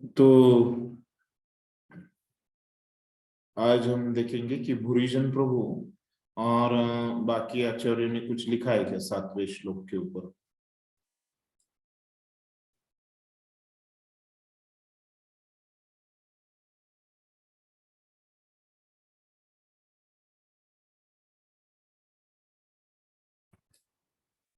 तो आज हम देखेंगे कि भूरिजन प्रभु और बाकी आचार्यों ने कुछ लिखा है क्या 7वें श्लोक के ऊपर।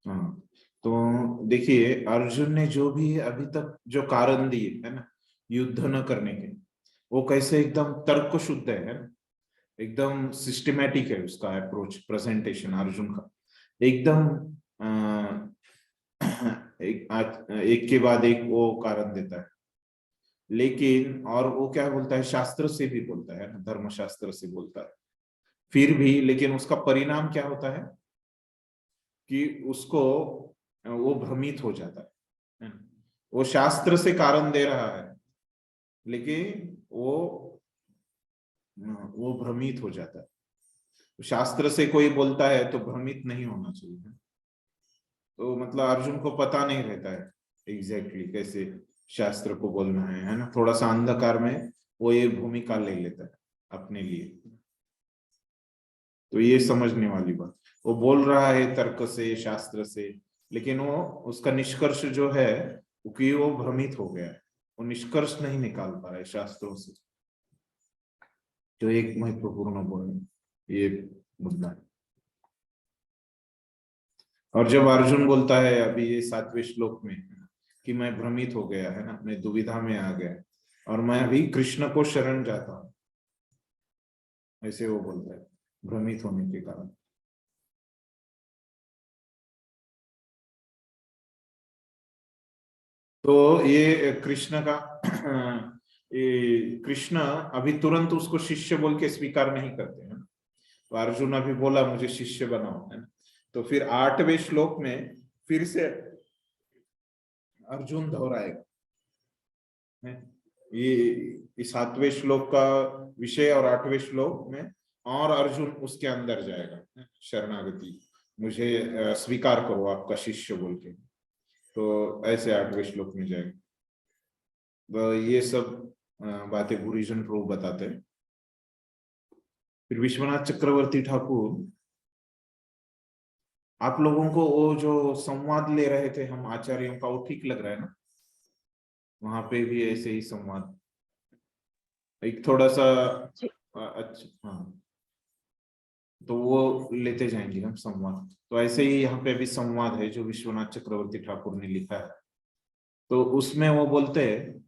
हाँ, तो देखिए अर्जुन ने जो भी अभी तक जो कारण दिए है ना युद्ध न करने के, वो कैसे एकदम तर्क शुद्ध है ना? एकदम सिस्टमैटिक है उसका अप्रोच प्रेजेंटेशन अर्जुन का, एकदम एक के बाद एक वो कारण देता है। लेकिन और वो क्या बोलता है, शास्त्र से भी बोलता है ना, धर्म शास्त्र से बोलता है, फिर भी लेकिन उसका परिणाम क्या होता है कि उसको वो भ्रमित हो जाता है ना? वो शास्त्र से कारण दे रहा है लेकिन वो भ्रमित हो जाता है। शास्त्र से कोई बोलता है तो भ्रमित नहीं होना चाहिए। तो मतलब अर्जुन को पता नहीं रहता है एग्जैक्टली कैसे शास्त्र को बोलना है ना, थोड़ा सा अंधकार में वो ये भूमिका ले लेता है अपने लिए। तो ये समझने वाली बात, वो बोल रहा है तर्क से शास्त्र से, लेकिन वो उसका निष्कर्ष जो है कि वो भ्रमित हो गया है, वो निष्कर्ष नहीं निकाल पा रहा है शास्त्रों से। जो एक महत्वपूर्ण ये मुद्दा है। और जब अर्जुन बोलता है अभी ये 7वें श्लोक में कि मैं भ्रमित हो गया है ना, मैं दुविधा में आ गया और मैं अभी कृष्ण को शरण जाता हूं, ऐसे वो बोलता है भ्रमित होने के कारण। तो ये कृष्ण का ये कृष्ण अभी तुरंत उसको शिष्य बोल के स्वीकार नहीं करते हैं। तो अर्जुन अभी बोला मुझे शिष्य बनाओ है ना, तो फिर 8वें श्लोक में फिर से अर्जुन दोहराएगा है। ये 7वें श्लोक का विषय और 8वें श्लोक में और अर्जुन उसके अंदर जाएगा है? शरणागति, मुझे स्वीकार करो आपका शिष्य बोल के। तो ऐसे 8वें श्लोक में जाएगा। तो ये सब बातें भूरिजन प्रभु बताते हैं। फिर विश्वनाथ चक्रवर्ती ठाकुर, आप लोगों को वो जो संवाद ले रहे थे हम आचार्यों का, वो ठीक लग रहा है ना? वहां पे भी ऐसे ही संवाद, एक थोड़ा सा अच्छा हाँ, तो वो लेते जाएंगे हम संवाद। तो ऐसे ही यहाँ पे भी संवाद है जो विश्वनाथ चक्रवर्ती ठाकुर ने लिखा है। तो उसमें वो बोलते हैं,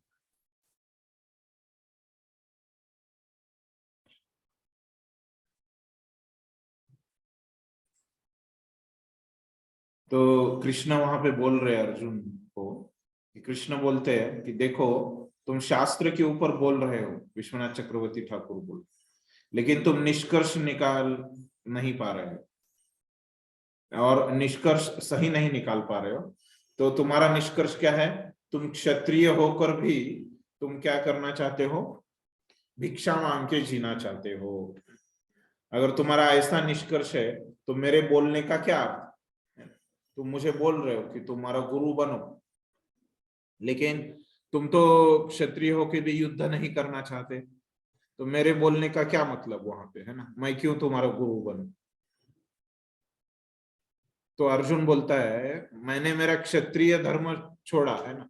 तो कृष्ण वहां पे बोल रहे हैं अर्जुन को, कि कृष्ण बोलते हैं कि देखो तुम शास्त्र के ऊपर बोल रहे हो, विश्वनाथ चक्रवर्ती ठाकुर बोल, लेकिन तुम निष्कर्ष निकाल नहीं पा रहे हो और निष्कर्ष सही नहीं निकाल पा रहे हो। तो तुम्हारा निष्कर्ष क्या है, तुम क्षत्रिय होकर भी तुम क्या करना चाहते हो, भिक्षा मांग के जीना चाहते हो। अगर तुम्हारा ऐसा निष्कर्ष है तो मेरे बोलने का क्या अर्थ है? तुम मुझे बोल रहे हो कि तुम्हारा गुरु बनो, लेकिन तुम तो क्षत्रिय होके भी युद्ध नहीं करना चाहते, तो मेरे बोलने का क्या मतलब वहां पे है ना, मैं क्यों तुम्हारा गुरु बनूं? तो अर्जुन बोलता है मैंने मेरा क्षत्रिय धर्म छोड़ा है ना,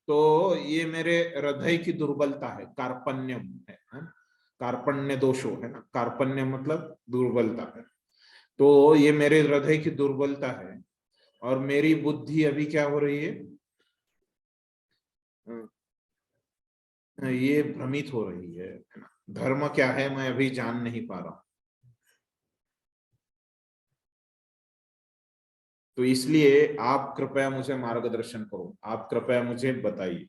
तो ये मेरे हृदय की दुर्बलता है, कार्पण्यम है ना? कार्पण्य दोषो है ना, कार्पण्य मतलब दुर्बलता है। तो ये मेरे हृदय की दुर्बलता है और मेरी बुद्धि अभी क्या हो रही है, ये भ्रमित हो रही है ना? धर्म क्या है मैं अभी जान नहीं पा रहा। तो इसलिए आप कृपया मुझे मार्गदर्शन करो, आप कृपया मुझे बताइए।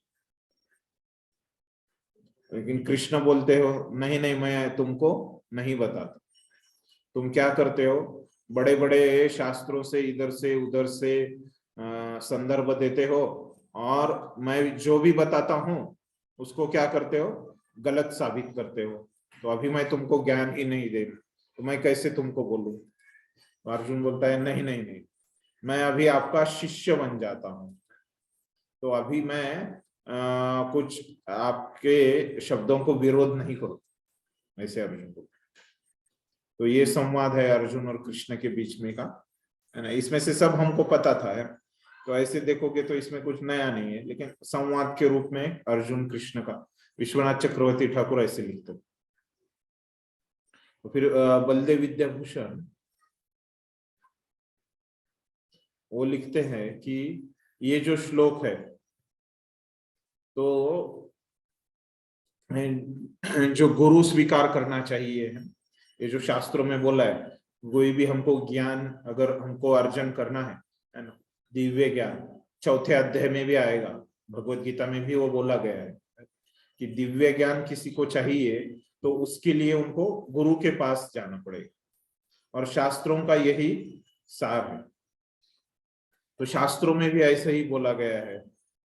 लेकिन कृष्ण बोलते हो नहीं नहीं मैं तुमको नहीं बताता। तुम क्या करते हो, बड़े बड़े शास्त्रों से इधर से उधर से संदर्भ देते हो और मैं जो भी बताता हूं उसको क्या करते हो, गलत साबित करते हो। तो अभी मैं तुमको ज्ञान ही नहीं दे, तो मैं कैसे तुमको बोलूं? तो अर्जुन बोलता है नहीं नहीं नहीं, मैं अभी आपका शिष्य बन जाता हूं, तो अभी मैं कुछ आपके शब्दों को विरोध नहीं करो, ऐसे अर्जुन को। तो ये संवाद है अर्जुन और कृष्ण के बीच में का, है ना। इसमें से सब हमको पता था, है। तो ऐसे देखोगे तो इसमें कुछ नया नहीं है, लेकिन संवाद के रूप में अर्जुन कृष्ण का विश्वनाथ चक्रवर्ती ठाकुर ऐसे लिखते। तो फिर बलदेव विद्याभूषण वो लिखते हैं कि ये जो श्लोक है, तो जो गुरु स्वीकार करना चाहिए है, ये जो शास्त्रों में बोला है, कोई भी हमको ज्ञान अगर हमको अर्जन करना है ना, दिव्य ज्ञान, चौथे अध्याय में भी आएगा, भगवत गीता में भी वो बोला गया है कि दिव्य ज्ञान किसी को चाहिए तो उसके लिए उनको गुरु के पास जाना पड़ेगा, और शास्त्रों का यही सार है। तो शास्त्रों में भी ऐसा ही बोला गया है,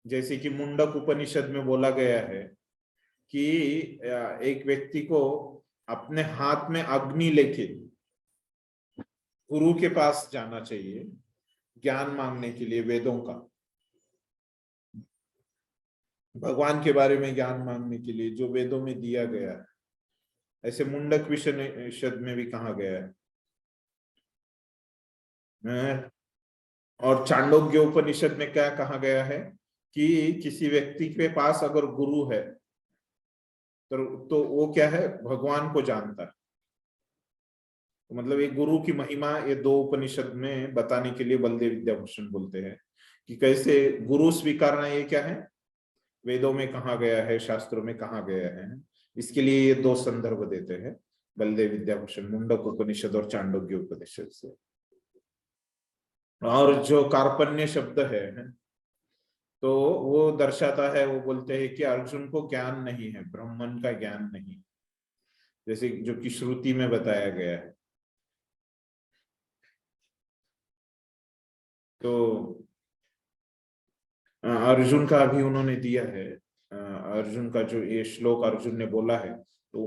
जैसे कि मुंडक उपनिषद में बोला गया है कि एक व्यक्ति को अपने हाथ में अग्नि लेके गुरु के पास जाना चाहिए ज्ञान मांगने के लिए, वेदों का, भगवान के बारे में ज्ञान मांगने के लिए जो वेदों में दिया गया है। ऐसे मुंडक उपनिषद में भी कहा गया है। और चांडोग्य उपनिषद में क्या कहा गया है कि किसी व्यक्ति के पास अगर गुरु है तो वो क्या है, भगवान को जानता है। तो मतलब ये गुरु की महिमा ये दो उपनिषद में बताने के लिए बलदेव विद्याभूषण बोलते हैं कि कैसे गुरु स्वीकारना, ये क्या है, वेदों में कहा गया है, शास्त्रों में कहा गया है। इसके लिए ये दो संदर्भ देते हैं बलदेव विद्याभूषण, मुंडक उपनिषद और चांडोग्य उपनिषद से। और जो कार्पण्य शब्द है तो वो दर्शाता है, वो बोलते हैं कि अर्जुन को ज्ञान नहीं है, ब्रह्मन का ज्ञान नहीं, जैसे जो कि श्रुति में बताया गया है। तो अर्जुन का अभी उन्होंने दिया है, अर्जुन का जो ये श्लोक अर्जुन ने बोला है, तो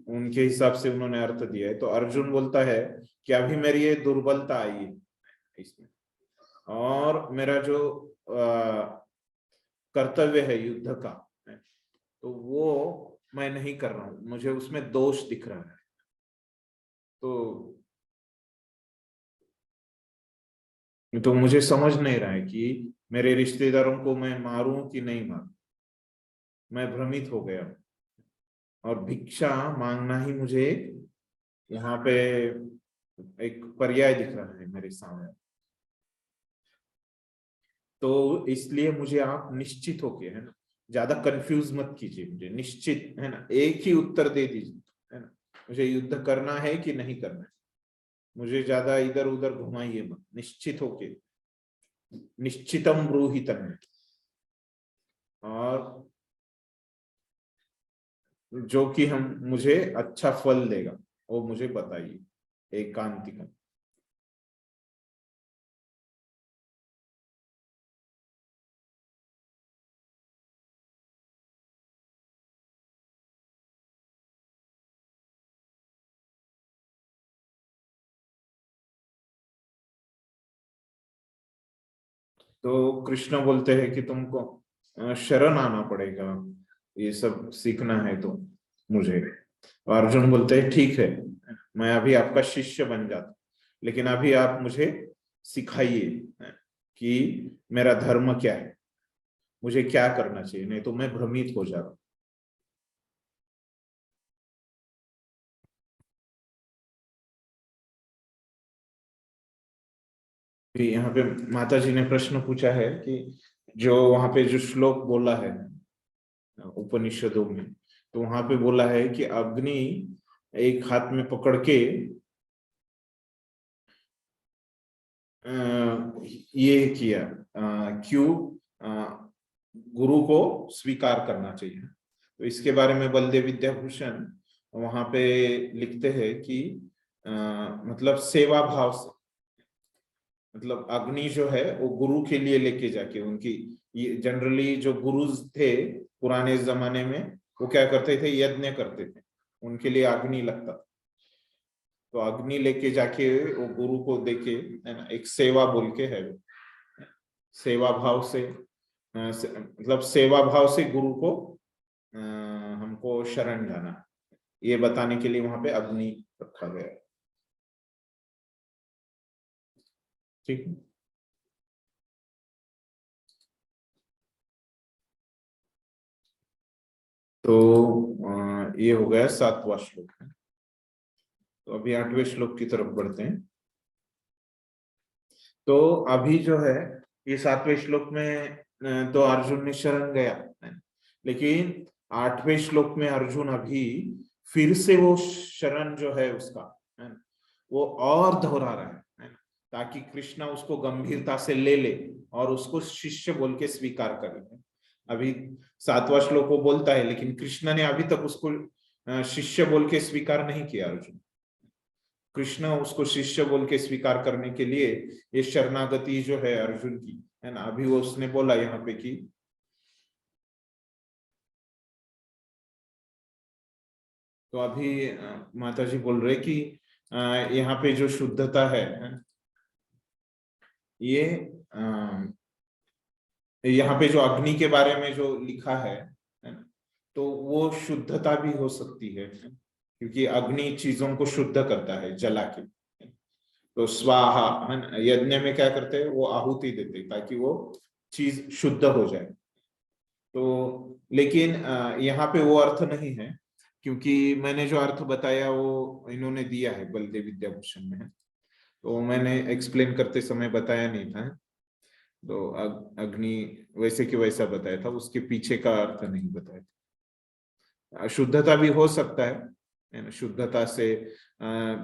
उनके हिसाब से उन्होंने अर्थ दिया है। तो अर्जुन बोलता है कि अभी मेरी ये दुर्बलता आई है इसमें, और मेरा जो कर्तव्य है युद्ध का, तो वो मैं नहीं कर रहा हूं, मुझे उसमें दोष दिख रहा है। तो मुझे समझ नहीं रहा है कि मेरे रिश्तेदारों को मैं मारूं कि नहीं मारूं, मैं भ्रमित हो गया, और भिक्षा मांगना ही मुझे यहाँ पे एक पर्याय दिख रहा है मेरे सामने। तो इसलिए मुझे आप निश्चित होके, है ना, ज्यादा कंफ्यूज मत कीजिए मुझे, निश्चित, है ना, एक ही उत्तर दे दीजिए, है ना, मुझे युद्ध करना है कि नहीं करना है, मुझे ज्यादा इधर उधर घुमाइए मत, निश्चित होके, निश्चितम ब्रूहितम, और जो कि हम मुझे अच्छा फल देगा वो मुझे बताइए एकांतिकम। तो कृष्ण बोलते हैं कि तुमको शरण आना पड़ेगा, ये सब सीखना है तो मुझे। अर्जुन बोलते हैं ठीक है, मैं अभी आपका शिष्य बन जाता, लेकिन अभी आप मुझे सिखाइए कि मेरा धर्म क्या है, मुझे क्या करना चाहिए, नहीं तो मैं भ्रमित हो जा रहा हूं। यहाँ पे माता जी ने प्रश्न पूछा है कि जो वहां पे जो श्लोक बोला है उपनिषदों में, तो वहां पे बोला है कि अग्नि एक हाथ में पकड़ के ये किया, क्यों गुरु को स्वीकार करना चाहिए। तो इसके बारे में बलदेव विद्याभूषण वहां पे लिखते हैं कि मतलब सेवा भाव से, मतलब अग्नि जो है वो गुरु के लिए लेके जाके, उनकी ये जनरली जो गुरुज थे पुराने जमाने में, वो क्या करते थे, यज्ञ करते थे, उनके लिए अग्नि लगता था। तो अग्नि लेके जाके वो गुरु को देके, है ना, एक सेवा बोल के है, सेवा भाव से मतलब सेवा भाव से गुरु को हमको शरण जाना, ये बताने के लिए वहां पे अग्नि रखा गया। ठीक है, तो ये हो गया 7वां श्लोक है। तो अभी 8वें श्लोक की तरफ बढ़ते हैं। तो अभी जो है ये 7वें श्लोक में तो अर्जुन ने शरण गया, लेकिन 8वें श्लोक में अर्जुन अभी फिर से वो शरण जो है उसका, है ना, वो और दोहरा रहा है ना, ताकि कृष्णा उसको गंभीरता से ले ले और उसको शिष्य बोल के स्वीकार करे। अभी 7वां श्लोक वो बोलता है, लेकिन कृष्णा ने अभी तक उसको शिष्य बोल के स्वीकार नहीं किया। अर्जुन, कृष्ण उसको शिष्य बोल के स्वीकार करने के लिए ये शरणागति जो है अर्जुन की, है ना, अभी वो उसने बोला यहाँ पे कि तो अभी माता जी बोल रहे कि यहाँ पे जो शुद्धता है, ये यहाँ पे जो अग्नि के बारे में जो लिखा है ना, तो वो शुद्धता भी हो सकती है, क्योंकि अग्नि चीजों को शुद्ध करता है जला के। तो स्वाहा, है ना, यज्ञ में क्या करते हैं, वो आहुति देते हैं ताकि वो चीज शुद्ध हो जाए। तो लेकिन यहाँ पे वो अर्थ नहीं है, क्योंकि मैंने जो अर्थ बताया वो इन्होंने दिया है बलदेव विद्याभूषण में है, तो मैंने एक्सप्लेन करते समय बताया नहीं था। तो अग्नि वैसे कि वैसा बताया था, उसके पीछे का अर्थ नहीं बताया था। शुद्धता भी हो सकता है ना, शुद्धता से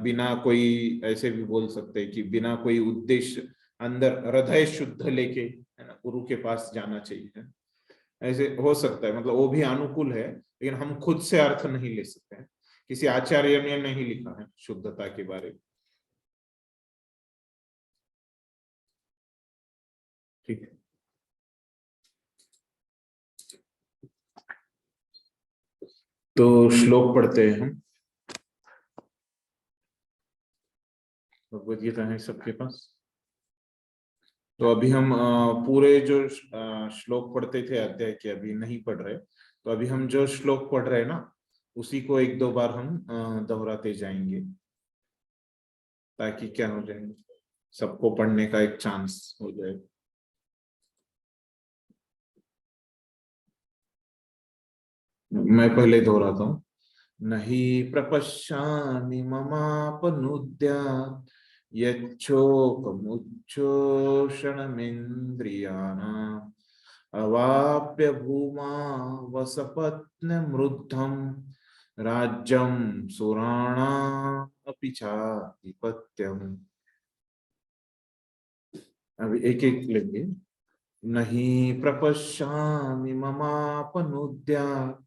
बिना कोई, ऐसे भी बोल सकते हैं कि बिना कोई उद्देश्य अंदर हृदय शुद्ध लेके, है ना, गुरु के पास जाना चाहिए, ऐसे हो सकता है। मतलब वो भी अनुकूल है, लेकिन हम खुद से अर्थ नहीं ले सकते हैं, किसी आचार्य ने नहीं लिखा है शुद्धता के बारे में। ठीक है, तो श्लोक पढ़ते हैं हम। भगवद गीता है सबके पास। तो अभी हम पूरे जो श्लोक पढ़ते थे अध्याय के अभी नहीं पढ़ रहे, तो अभी हम जो श्लोक पढ़ रहे हैं ना, उसी को 1-2 बार हम दोहराते जाएंगे, ताकि क्या हो जाएगा, सबको पढ़ने का एक चांस हो जाए। मैं पहले दोहराता हूँ। नहीं प्रपश्यामि ममापनुद्यात् यच्छोकमुच्छोषणमिन्द्रियाणाम् अवाप्य भूमा वसपत्नमृद्धं राज्यं सुराणामपि चाधिपत्यम्। अभी एक एक लेंगे। नहीं प्रपश्यामि ममापनुद्यात्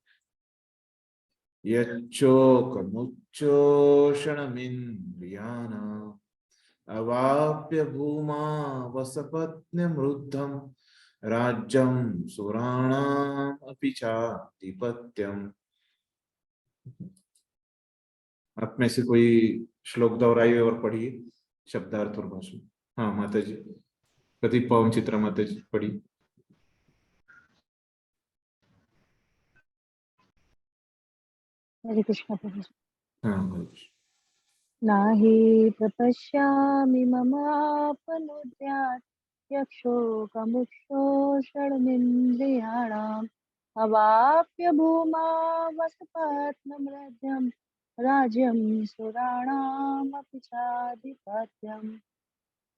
यच्चोकमुच्चोषणमिन्द्रियाणाम् अवाप्य भूमा वसपत्नमृद्धं राज्यं सुराणामपि चाधिपत्यम्। आप में से कोई श्लोक दोहराइए और पढ़िए शब्दार्थ और भाषण। हाँ माता जी, प्रदीप पवन चित्रा माता जी पढ़िए। हरे कृष्ण प्रभु। हाँ भाई। नाहि प्रपश्यामि ममापनुद्यात् यक्षोकमुक्षोषणमिन्द्रियाणाम् अवाप्य भूमा वसपत्नमृद्धं राज्यं सुराणामपि चाधिपत्यम्।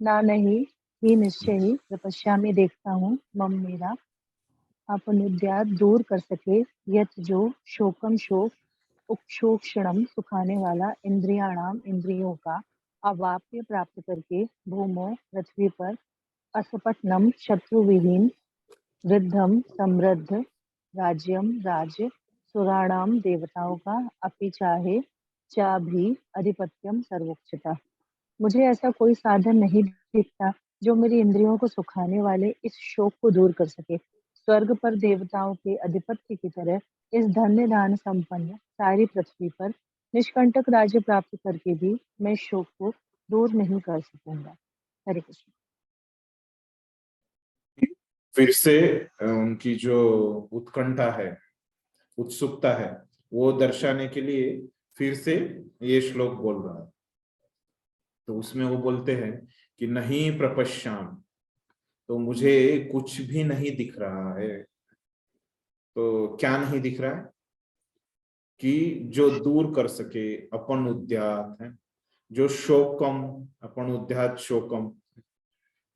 ना नहीं, ही निश्चय ही, प्रपश्यामि देखता हूँ, मम मेरा, अपनुद्यात दूर कर सके, यत जो, शोकम शोक, उक्षोक्षणम सुखाने वाला, इंद्रियाणाम इंद्रियों का, अवाप्य प्राप्त करके, भूमो पृथ्वी पर, असपत्नम शत्रु विहीन, वृद्धम समृद्ध, राज्यम राज्य, सुराणाम देवताओं का, अपि चाहे चा भी, अधिपत्यम सर्वोच्चता। मुझे ऐसा कोई साधन नहीं दिखता जो मेरी इंद्रियों को सुखाने वाले इस शोक को दूर कर सके। स्वर्ग पर देवताओं के अधिपत्य की तरह इस धन्य दान संपन्न सारी पृथ्वी पर निष्कंटक राज्य प्राप्त करके भी मैं शोक को दूर नहीं कर सकूंगा। हरे कृष्ण। फिर से उनकी जो उत्कंठा है, उत्सुकता है, वो दर्शाने के लिए फिर से ये श्लोक बोल रहा है। तो उसमें वो बोलते हैं कि नहीं प्रपश्याम, तो मुझे कुछ भी नहीं दिख रहा है। तो क्या नहीं दिख रहा है? कि जो दूर कर सके अपन उद्यात है, जो शोकम अपन उद्यात शोकम,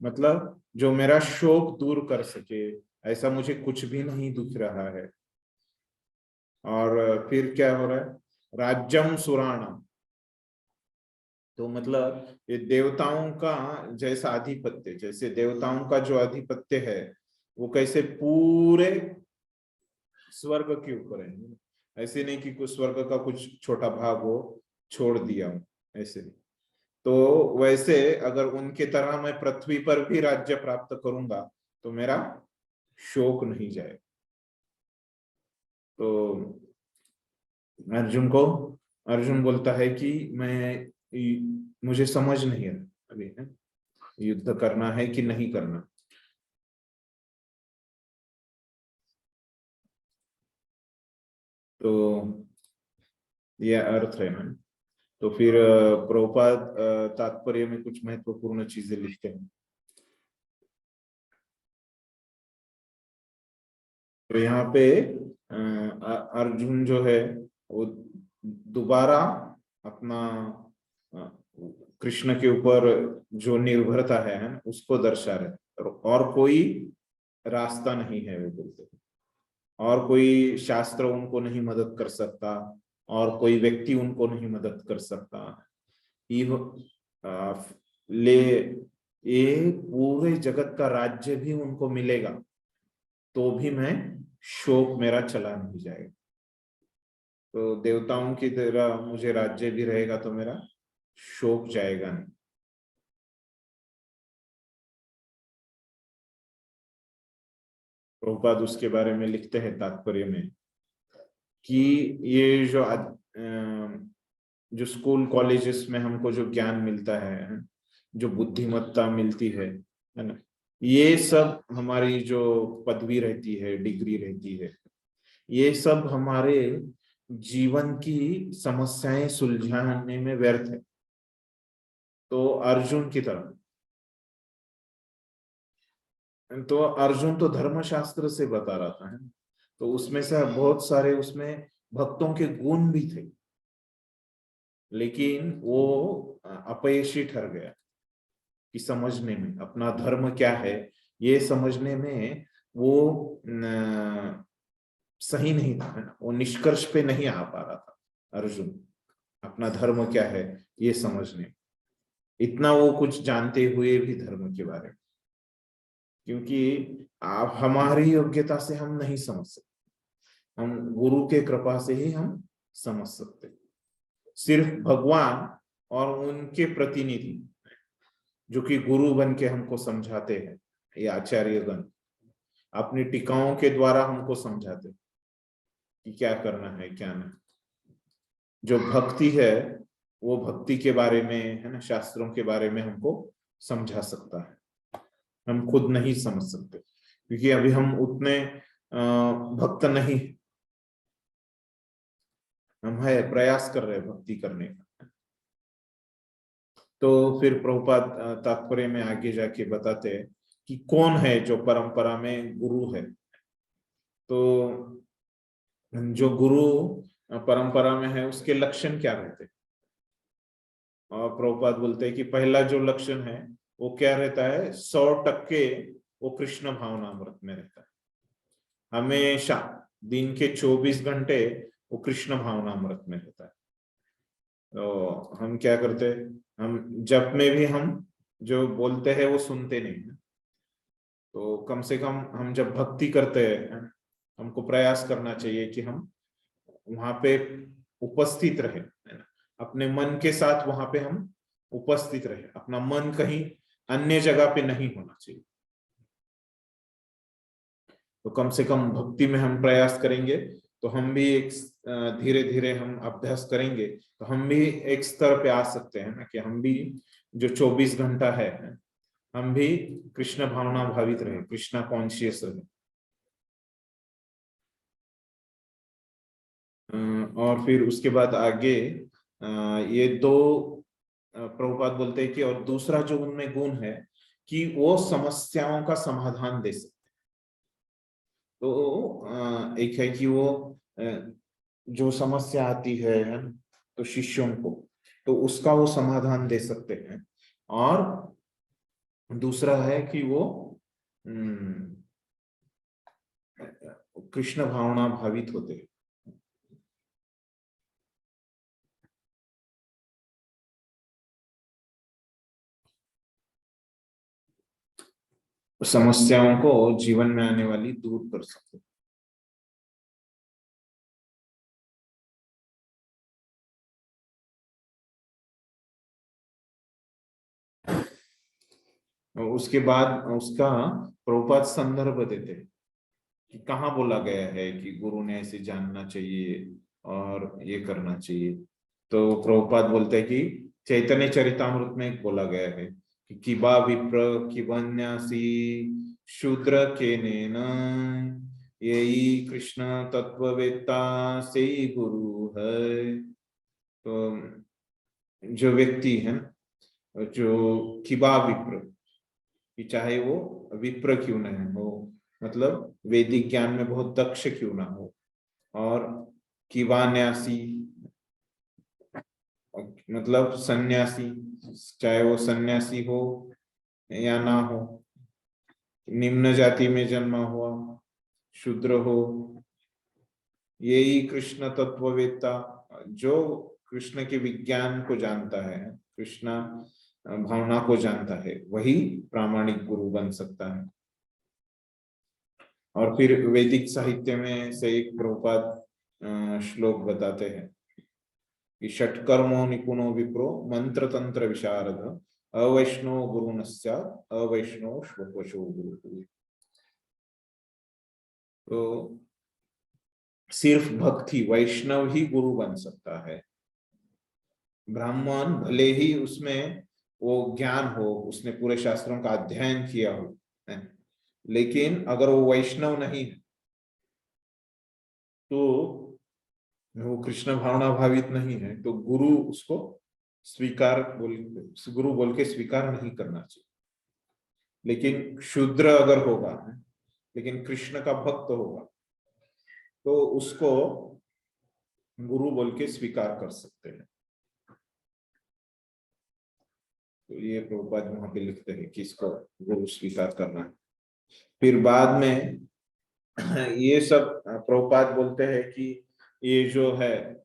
मतलब जो मेरा शोक दूर कर सके, ऐसा मुझे कुछ भी नहीं दिख रहा है। और फिर क्या हो रहा है? राज्यम सुराणम, तो मतलब ये देवताओं का जैसा आधिपत्य, जैसे देवताओं का जो आधिपत्य है वो कैसे पूरे स्वर्ग के ऊपर है। ऐसे नहीं कि कुछ स्वर्ग का कुछ छोटा भाग वो छोड़ दिया हूं, ऐसे नहीं। तो वैसे अगर उनके तरह मैं पृथ्वी पर भी राज्य प्राप्त करूंगा तो मेरा शोक नहीं जाए। तो अर्जुन को, अर्जुन बोलता है कि मुझे समझ नहीं है अभी है, युद्ध करना है कि नहीं करना। तो यह अर्थ है ना। तो फिर प्रभुपाद तात्पर्य में कुछ महत्वपूर्ण चीजें लिखते हैं। तो यहाँ पे अर्जुन जो है वो दोबारा अपना अ, कृष्ण के ऊपर जो निर्भरता है उसको दर्शा रहे। और कोई रास्ता नहीं है वो बोलते हैं, और कोई शास्त्र उनको नहीं मदद कर सकता, और कोई व्यक्ति उनको नहीं मदद कर सकता। आ, ले ये पूरे जगत का राज्य भी उनको मिलेगा तो भी मैं शोक मेरा चला नहीं जाएगा। तो देवताओं की तरह मुझे राज्य भी रहेगा तो मेरा शोक जाएगा नहीं। प्रभुपाद उसके बारे में लिखते हैं तात्पर्य में कि ये जो स्कूल कॉलेजेस में हमको जो ज्ञान मिलता है, जो बुद्धिमत्ता मिलती है ना, ये सब हमारी जो पदवी रहती है, डिग्री रहती है, ये सब हमारे जीवन की समस्याएं सुलझाने में व्यर्थ है। तो अर्जुन की तरह, तो अर्जुन तो धर्मशास्त्र से बता रहा था है, तो उसमें से बहुत सारे उसमें भक्तों के गुण भी थे, लेकिन वो अपयशी ठहर गया कि समझने में अपना धर्म क्या है ये समझने में वो सही नहीं था है ना, वो निष्कर्ष पे नहीं आ पा रहा था अर्जुन अपना धर्म क्या है ये समझने। इतना वो कुछ जानते हुए भी धर्म के बारे में, क्योंकि आप हमारी योग्यता से हम नहीं समझ सकते, हम गुरु के कृपा से ही हम समझ सकते। सिर्फ भगवान और उनके प्रतिनिधि जो कि गुरु बन के हमको समझाते हैं, ये आचार्यगण अपनी टीकाओं के द्वारा हमको समझाते कि क्या करना है क्या नहीं। जो भक्ति है वो भक्ति के बारे में है ना, शास्त्रों के बारे में हमको समझा सकता है, हम खुद नहीं समझ सकते क्योंकि अभी हम उतने भक्त नहीं, हम है प्रयास कर रहे हैं भक्ति करने का। तो फिर प्रभुपाद तात्पर्य में आगे जाके बताते हैं कि कौन है जो परंपरा में गुरु है। तो जो गुरु परंपरा में है उसके लक्षण क्या रहते हैं? और प्रभुपाद बोलते हैं कि पहला जो लक्षण है वो क्या रहता है, 100% वो कृष्ण भावनामृत में रहता है। हमेशा दिन के 24 घंटे वो कृष्ण भावनामृत में रहता है। तो हम क्या करते हैं, हम जप में भी हम जो बोलते हैं वो सुनते नहीं है। तो कम से कम हम जब भक्ति करते हैं हमको प्रयास करना चाहिए कि हम वहां पे उपस्थित रहे, है ना, अपने मन के साथ वहां पे हम उपस्थित रहे, अपना मन कहीं अन्य जगह पे नहीं होना चाहिए। तो कम से कम भक्ति में हम प्रयास करेंगे तो हम भी एक धीरे धीरे हम अभ्यास करेंगे तो हम भी एक स्तर पे आ सकते हैं ना, कि हम भी जो 24 घंटा है हम भी कृष्ण भावना भावित रहे, कृष्णा कॉन्शियस रहे। और फिर उसके बाद आगे ये दो प्रभुपाद बोलते हैं कि और दूसरा जो उनमें गुण है कि वो समस्याओं का समाधान दे सकते। तो एक है कि वो जो समस्या आती है तो शिष्यों को, तो उसका वो समाधान दे सकते हैं। और दूसरा है कि वो कृष्ण भावना भावित होते हैं। समस्याओं को जीवन में आने वाली दूर कर सकते हैं। और उसके बाद उसका प्रभुपाद संदर्भ देते हैं कि कहाँ बोला गया है कि गुरु ने ऐसे जानना चाहिए और ये करना चाहिए। तो प्रभुपाद बोलते हैं कि चैतन्य चरितामृत में एक बोला गया है कि किबा विप्र किबन्यासी शूद्र के नेन यही कृष्ण तत्ववेत्ता से ही गुरु है। तो जो व्यक्ति है, जो किबा विप्र, कि चाहे वो विप्र क्यों न हो, मतलब वैदिक ज्ञान में बहुत दक्ष क्यों ना हो, और किवान्यासी मतलब सन्यासी, चाहे वो सन्यासी हो या ना हो, निम्न जाति में जन्मा हुआ, शूद्र हो, यही कृष्ण तत्ववेत्ता, जो कृष्ण के विज्ञान को जानता है, कृष्ण भावना को जानता है, वही प्रामाणिक गुरु बन सकता है। और फिर वैदिक साहित्य में से एक प्रभुपाद श्लोक बताते हैं कि षट्कर्मो निपुणो विप्रो मंत्र तंत्र विशारद अवैष्णव गुरु नस्या अवैष्णव श्लोकवशो गुरु। तो सिर्फ भक्ति वैष्णव ही गुरु बन सकता है। ब्राह्मण भले ही उसमें वो ज्ञान हो, उसने पूरे शास्त्रों का अध्ययन किया हो, लेकिन अगर वो वैष्णव नहीं है तो वो कृष्ण भावना भावित नहीं है, तो गुरु उसको गुरु बोल के स्वीकार नहीं करना चाहिए। लेकिन शूद्र अगर होगा, लेकिन कृष्ण का भक्त होगा, तो उसको गुरु बोल के स्वीकार कर सकते हैं। तो ये प्रभुपाद वहां पे लिखते हैं कि इसको गुरु स्वीकार करना है। फिर बाद में ये सब प्रभुपाद बोलते हैं कि ये जो है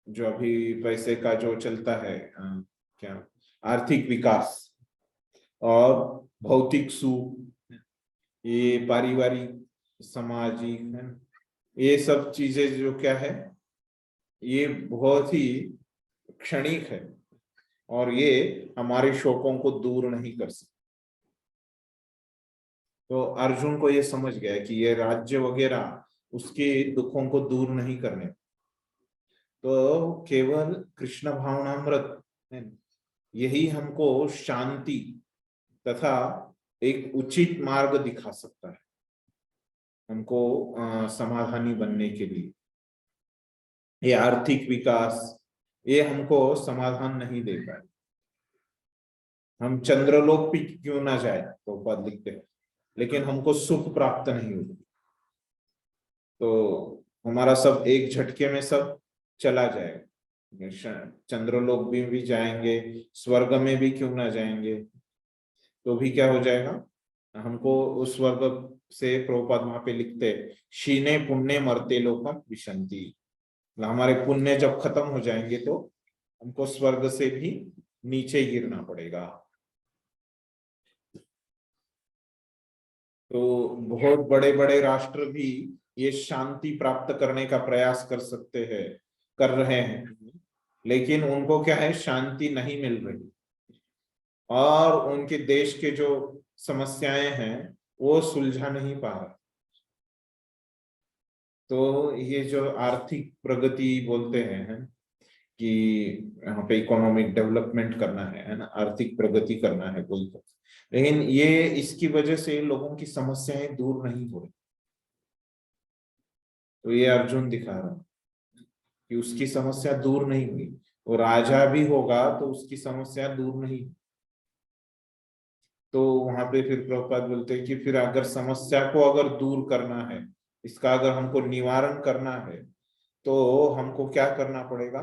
जो अभी पैसे का जो चलता है, क्या आर्थिक विकास और भौतिक सुख, ये पारिवारिक सामाजिक है, ये सब चीजें जो क्या है, ये बहुत ही क्षणिक है और ये हमारे शोकों को दूर नहीं कर सकते। तो अर्जुन को ये समझ गया कि ये राज्य वगैरह उसके दुखों को दूर नहीं करने, तो केवल कृष्ण भावनामृत यही हमको शांति तथा एक उचित मार्ग दिखा सकता है हमको समाधानी बनने के लिए। ये आर्थिक विकास ये हमको समाधान नहीं दे पाए, हम चंद्रलोक भी क्यों ना जाए तो पद लिखते हैं, लेकिन हमको सुख प्राप्त नहीं होगी। तो हमारा सब एक झटके में सब चला जाएगा, चंद्रलोक भी जाएंगे, स्वर्ग में भी क्यों ना जाएंगे, तो भी क्या हो जाएगा, हमको उस स्वर्ग से प्रभुपाद वहां पे लिखते शीने पुण्य मरते लोकम विशंति, हमारे पुण्य जब खत्म हो जाएंगे तो हमको स्वर्ग से भी नीचे गिरना पड़ेगा। तो बहुत बड़े बड़े राष्ट्र भी ये शांति प्राप्त करने का प्रयास कर सकते हैं, कर रहे हैं, लेकिन उनको क्या है, शांति नहीं मिल रही और उनके देश के जो समस्याएं हैं वो सुलझा नहीं पा रहा। तो ये जो आर्थिक प्रगति बोलते हैं कि यहाँ पे इकोनॉमिक डेवलपमेंट करना है ना, आर्थिक प्रगति करना है कोई तो, लेकिन ये इसकी वजह से लोगों की समस्याएं दूर नहीं हो रही। तो ये अर्जुन दिखा रहा है कि उसकी समस्या दूर नहीं हुई, वो राजा भी होगा तो उसकी समस्या दूर नहीं। तो वहां पे फिर प्रभुपाद बोलते हैं कि फिर अगर समस्या को अगर दूर करना है, इसका अगर हमको निवारण करना है, तो हमको क्या करना पड़ेगा?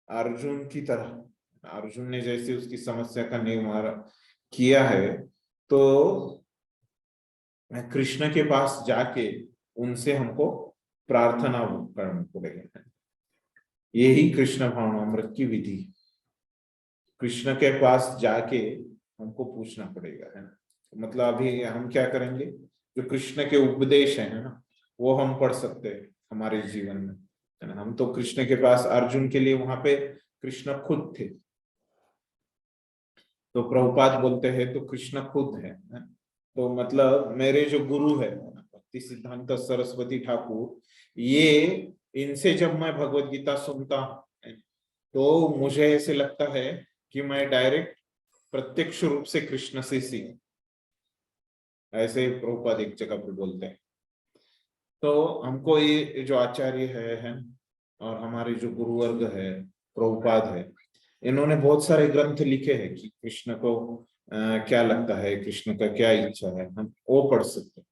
अर्जुन की तरह, अर्जुन ने जैसे उसकी समस्या का निवारण किया है, तो कृष्ण के पास जाके उनसे हमको प्रार्थना करना पड़ेगा। यही कृष्ण भावनामृत की विधि, कृष्ण के पास जाके हमको पूछना पड़ेगा, है ना। मतलब अभी हम क्या करेंगे, जो कृष्ण के उपदेश है ना, वो हम पढ़ सकते हैं हमारे जीवन में, है ना। हम तो कृष्ण के पास, अर्जुन के लिए वहां पे कृष्ण खुद थे, तो प्रभुपाद बोलते हैं तो कृष्ण खुद है। तो मतलब मेरे जो गुरु है भक्ति सिद्धांत सरस्वती ठाकुर, ये इनसे जब मैं भगवत गीता सुनता हूं, तो मुझे ऐसे लगता है कि मैं डायरेक्ट प्रत्यक्ष रूप से कृष्ण से सीख, ऐसे प्रभुपाद एक जगह पे बोलते हैं। तो हमको ये जो आचार्य है और हमारे जो गुरुवर्ग है, प्रभुपाद है, इन्होंने बहुत सारे ग्रंथ लिखे हैं कि कृष्ण को क्या लगता है, कृष्ण का क्या इच्छा है, हम वो पढ़ सकते हैं।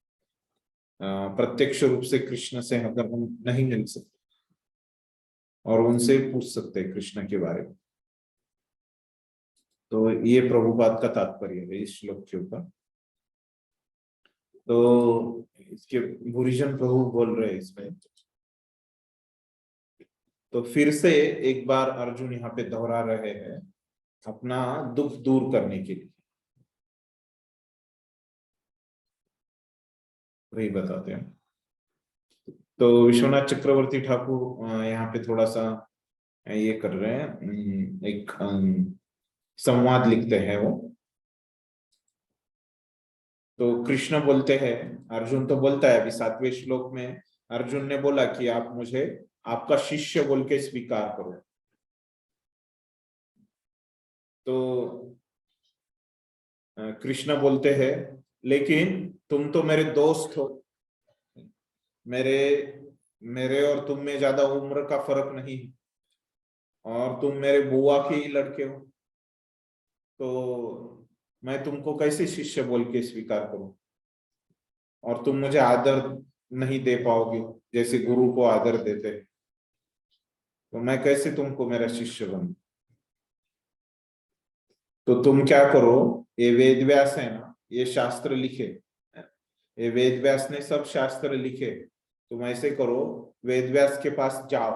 प्रत्यक्ष रूप से कृष्ण से अगर हम नहीं मिल सकते, और उनसे पूछ सकते हैं कृष्ण के बारे में। तो ये प्रभुपाद का तात्पर्य है इस श्लोक के ऊपर। तो इसके भूरिजन प्रभु बोल रहे हैं इसमें, तो फिर से एक बार अर्जुन यहाँ पे दोहरा रहे हैं अपना दुख दूर करने के लिए, वही बताते हैं। तो विश्वनाथ चक्रवर्ती ठाकुर यहाँ पे थोड़ा सा ये कर रहे हैं, एक संवाद लिखते हैं वो। तो कृष्ण बोलते हैं, अर्जुन तो बोलता है अभी 7वें श्लोक में, अर्जुन ने बोला कि आप मुझे आपका शिष्य बोल के स्वीकार करो। तो कृष्ण बोलते हैं लेकिन तुम तो मेरे दोस्त हो, मेरे मेरे और तुम में ज्यादा उम्र का फर्क नहीं है, और तुम मेरे बुआ के ही लड़के हो, तो मैं तुमको कैसे शिष्य बोल के स्वीकार करूं, और तुम मुझे आदर नहीं दे पाओगे जैसे गुरु को आदर देते, तो मैं कैसे तुमको मेरा शिष्य बनूं। तो तुम क्या करो, ये वेद व्यास है ना, ये शास्त्र लिखे, ये वेद व्यास ने सब शास्त्र लिखे, तुम ऐसे करो, वेद व्यास के पास जाओ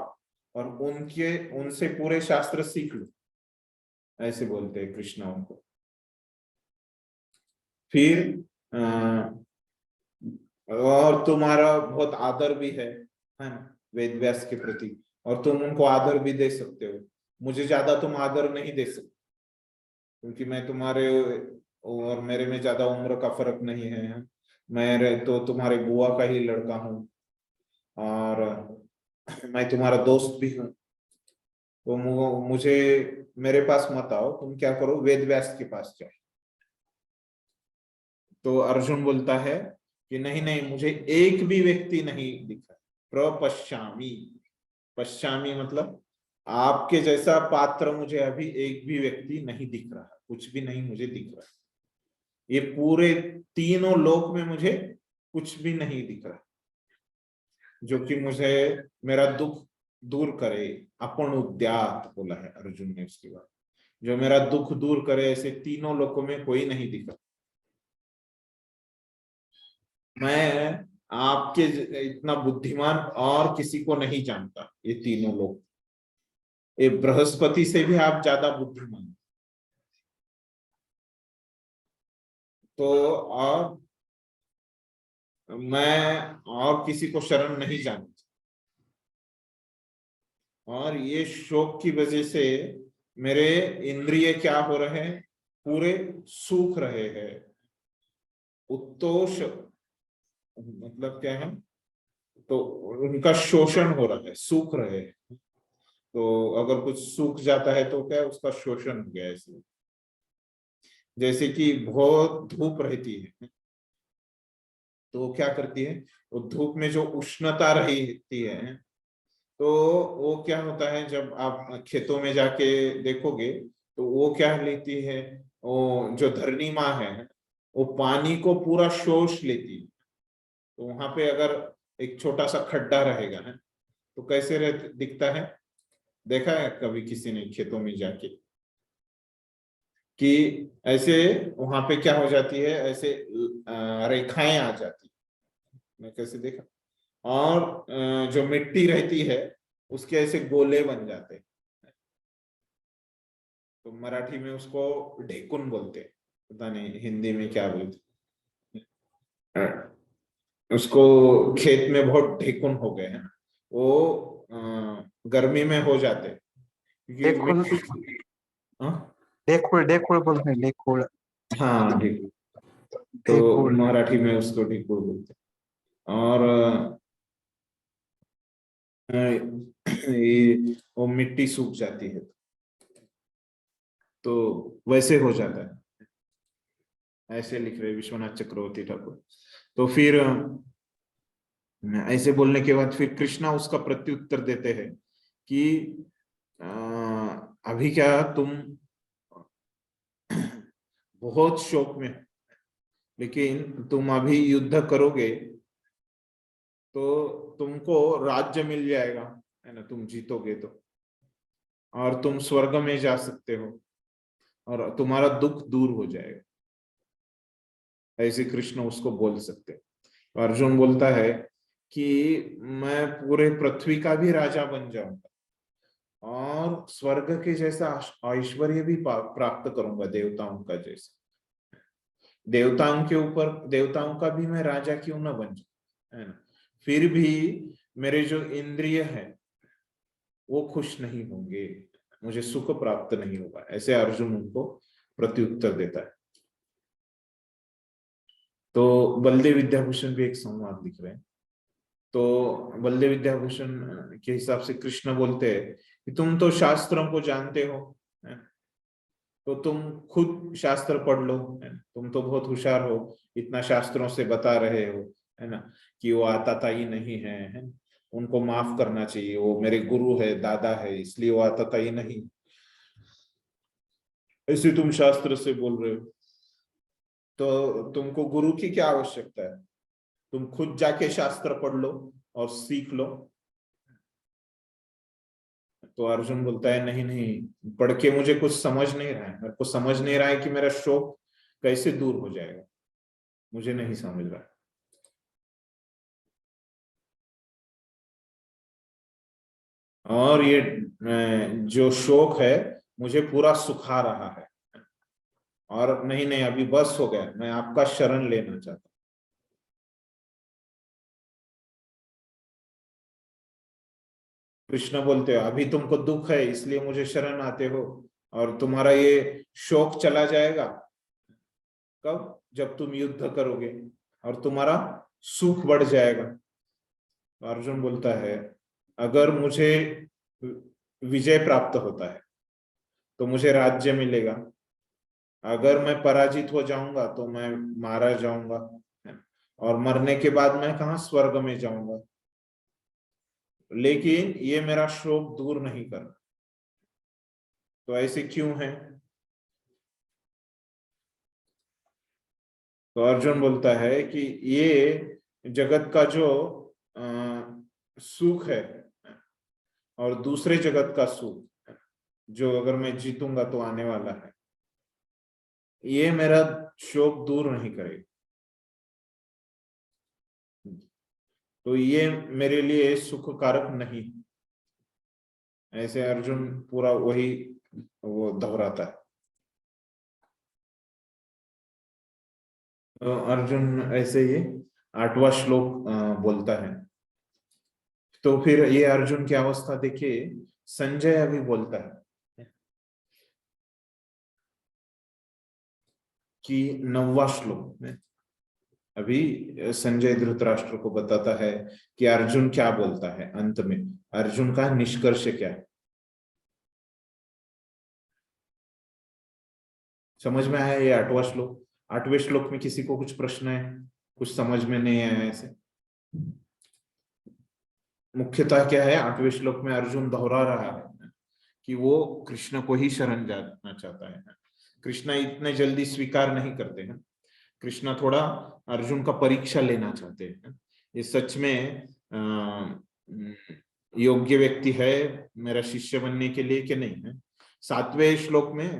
और उनसे पूरे शास्त्र सीख लो, ऐसे बोलते हैं कृष्ण उनको। फिर और तुम्हारा बहुत आदर भी है ना वेद व्यास के प्रति, और तुम उनको आदर भी दे सकते हो, मुझे ज्यादा तुम आदर नहीं दे सकते, क्योंकि मैं तुम्हारे और मेरे में ज्यादा उम्र का फर्क नहीं है, मैं तो तुम्हारे बुआ का ही लड़का हूँ, और मैं तुम्हारा दोस्त भी हूँ। तो मुझे मेरे पास मत आओ, तुम क्या करो, वेद व्यास के पास जाओ। तो अर्जुन बोलता है कि नहीं नहीं, मुझे एक भी व्यक्ति नहीं दिखा, प्रपश्यामी, पश्चामी मतलब आपके जैसा पात्र मुझे अभी एक भी व्यक्ति नहीं दिख रहा, कुछ भी नहीं मुझे दिख रहा, ये पूरे तीनों लोक में मुझे कुछ भी नहीं दिख रहा जो कि मुझे मेरा दुख दूर करे। अपन उद्यात बोला है अर्जुन ने उसके बाद, जो मेरा दुख दूर करे, ऐसे तीनों लोकों में कोई नहीं दिख रहा। मैं आपके इतना बुद्धिमान और किसी को नहीं जानता, ये तीनों लोग, ये बृहस्पति से भी आप ज्यादा बुद्धिमान। तो और मैं और किसी को शरण नहीं जानता, और ये शोक की वजह से मेरे इंद्रिय क्या हो रहे हैं, पूरे सूख रहे हैं। उत्तोष मतलब क्या है, तो उनका शोषण हो रहा है, सूख रहे हैं। तो अगर कुछ सूख जाता है तो क्या है, उसका शोषण हो गया इसलिए। जैसे कि बहुत धूप रहती है तो वो क्या करती है, वो धूप में जो उष्णता रहती है तो वो क्या होता है, जब आप खेतों में जाके देखोगे तो वो क्या लेती है, वो जो धरनी माँ है वो पानी को पूरा शोष लेती है। तो वहां पे अगर एक छोटा सा खड्डा रहेगा ना तो कैसे दिखता है, देखा है कभी किसी ने खेतों में जाके कि ऐसे वहां पे क्या हो जाती है, ऐसे रेखाएं आ जाती है, मैं कैसे देखा, और जो मिट्टी रहती है उसके ऐसे गोले बन जाते हैं। तो मराठी में उसको ढेकुन बोलते हैं, पता नहीं हिंदी में क्या बोलते हैं। उसको खेत में बहुत ढेकुन हो गए हैं, वो गर्मी में हो जाते हैं क्योंकि डेकुल मिट्टी। हाँ डेकुल डेकुल बोलते हैं, डेकुल हाँ ढेकुन, तो डेकुल। मराठी में उसको ढेकुर बोलते हैं। और ये वो मिट्टी सूख जाती है तो वैसे हो जाता है, ऐसे लिख रहे विश्वनाथ चक्रवर्ती ठाकुर। तो फिर ऐसे बोलने के बाद फिर कृष्णा उसका प्रत्युत्तर देते हैं कि अ, अभी क्या तुम बहुत शौक में हो, लेकिन तुम अभी युद्ध करोगे तो तुमको राज्य मिल जाएगा, है ना, तुम जीतोगे तो, और तुम स्वर्ग में जा सकते हो और तुम्हारा दुख दूर हो जाएगा। ऐसे कृष्ण उसको बोल सकते हैं। तो अर्जुन बोलता है कि मैं पूरे पृथ्वी का भी राजा बन जाऊंगा और स्वर्ग के जैसा ऐश्वर्य भी प्राप्त करूंगा, देवताओं का जैसा। देवताओं के ऊपर, देवताओं का भी मैं राजा क्यों ना बन जाऊं, है ना, फिर भी मेरे जो इंद्रिय है वो खुश नहीं होंगे, मुझे सुख प्राप्त नहीं होगा। ऐसे अर्जुन उनको प्रत्युत्तर देता है। तो बलदेव विद्याभूषण भी एक संवाद लिख रहे हैं। तो बलदेव विद्याभूषण के हिसाब से कृष्ण बोलते हैं कि तुम तो शास्त्रों को जानते हो, है? तो तुम खुद शास्त्र पढ़ लो, है ना? तुम तो बहुत होशियार हो, इतना शास्त्रों से बता रहे हो, है ना, कि वो आताताई नहीं है, उनको माफ करना चाहिए, वो मेरे गुरु है, दादा है, इसलिए वो आताताई नहीं। ऐसे तुम शास्त्र से बोल रहे हो तो तुमको गुरु की क्या आवश्यकता है, तुम खुद जाके शास्त्र पढ़ लो और सीख लो। तो अर्जुन बोलता है नहीं नहीं, पढ़ के मुझे कुछ समझ नहीं रहा है, मेरे को समझ नहीं रहा है कि मेरा शौक कैसे दूर हो जाएगा, मुझे नहीं समझ रहा है। और ये जो शौक है मुझे पूरा सुखा रहा है, और नहीं नहीं अभी बस हो गया, मैं आपका शरण लेना चाहता हूँ। कृष्ण बोलते हो अभी तुमको दुख है इसलिए मुझे शरण आते हो, और तुम्हारा ये शौक चला जाएगा कब, जब तुम युद्ध करोगे और तुम्हारा सुख बढ़ जाएगा। अर्जुन बोलता है अगर मुझे विजय प्राप्त होता है तो मुझे राज्य मिलेगा, अगर मैं पराजित हो जाऊंगा तो मैं मारा जाऊंगा, और मरने के बाद मैं कहाँ स्वर्ग में जाऊंगा, लेकिन ये मेरा शोक दूर नहीं करना। तो ऐसे क्यों है? तो अर्जुन बोलता है कि ये जगत का जो सुख है और दूसरे जगत का सुख जो अगर मैं जीतूंगा तो आने वाला है, ये मेरा शोक दूर नहीं करेगा। तो ये मेरे लिए सुख कारक नहीं। ऐसे अर्जुन पूरा वही वो दोहराता है। तो अर्जुन ऐसे ही 8वां श्लोक बोलता है। तो फिर ये अर्जुन की अवस्था देखिए, संजय अभी बोलता है कि 9वां श्लोक में अभी संजय धृतराष्ट्र को बताता है कि अर्जुन क्या बोलता है, अंत में अर्जुन का निष्कर्ष क्या है। समझ में आया ये 8वां श्लोक? 8वें श्लोक में किसी को कुछ प्रश्न है, कुछ समझ में नहीं आया ऐसे? मुख्यतः क्या है, 8वें श्लोक में अर्जुन दोहरा रहा है कि वो कृष्ण को ही शरण जाना चाहता है। कृष्ण इतने जल्दी स्वीकार नहीं करते हैं। कृष्ण थोड़ा अर्जुन का परीक्षा लेना चाहते हैं, ये सच में योग्य व्यक्ति है मेरा शिष्य बनने के लिए कि नहीं है। 7वें श्लोक में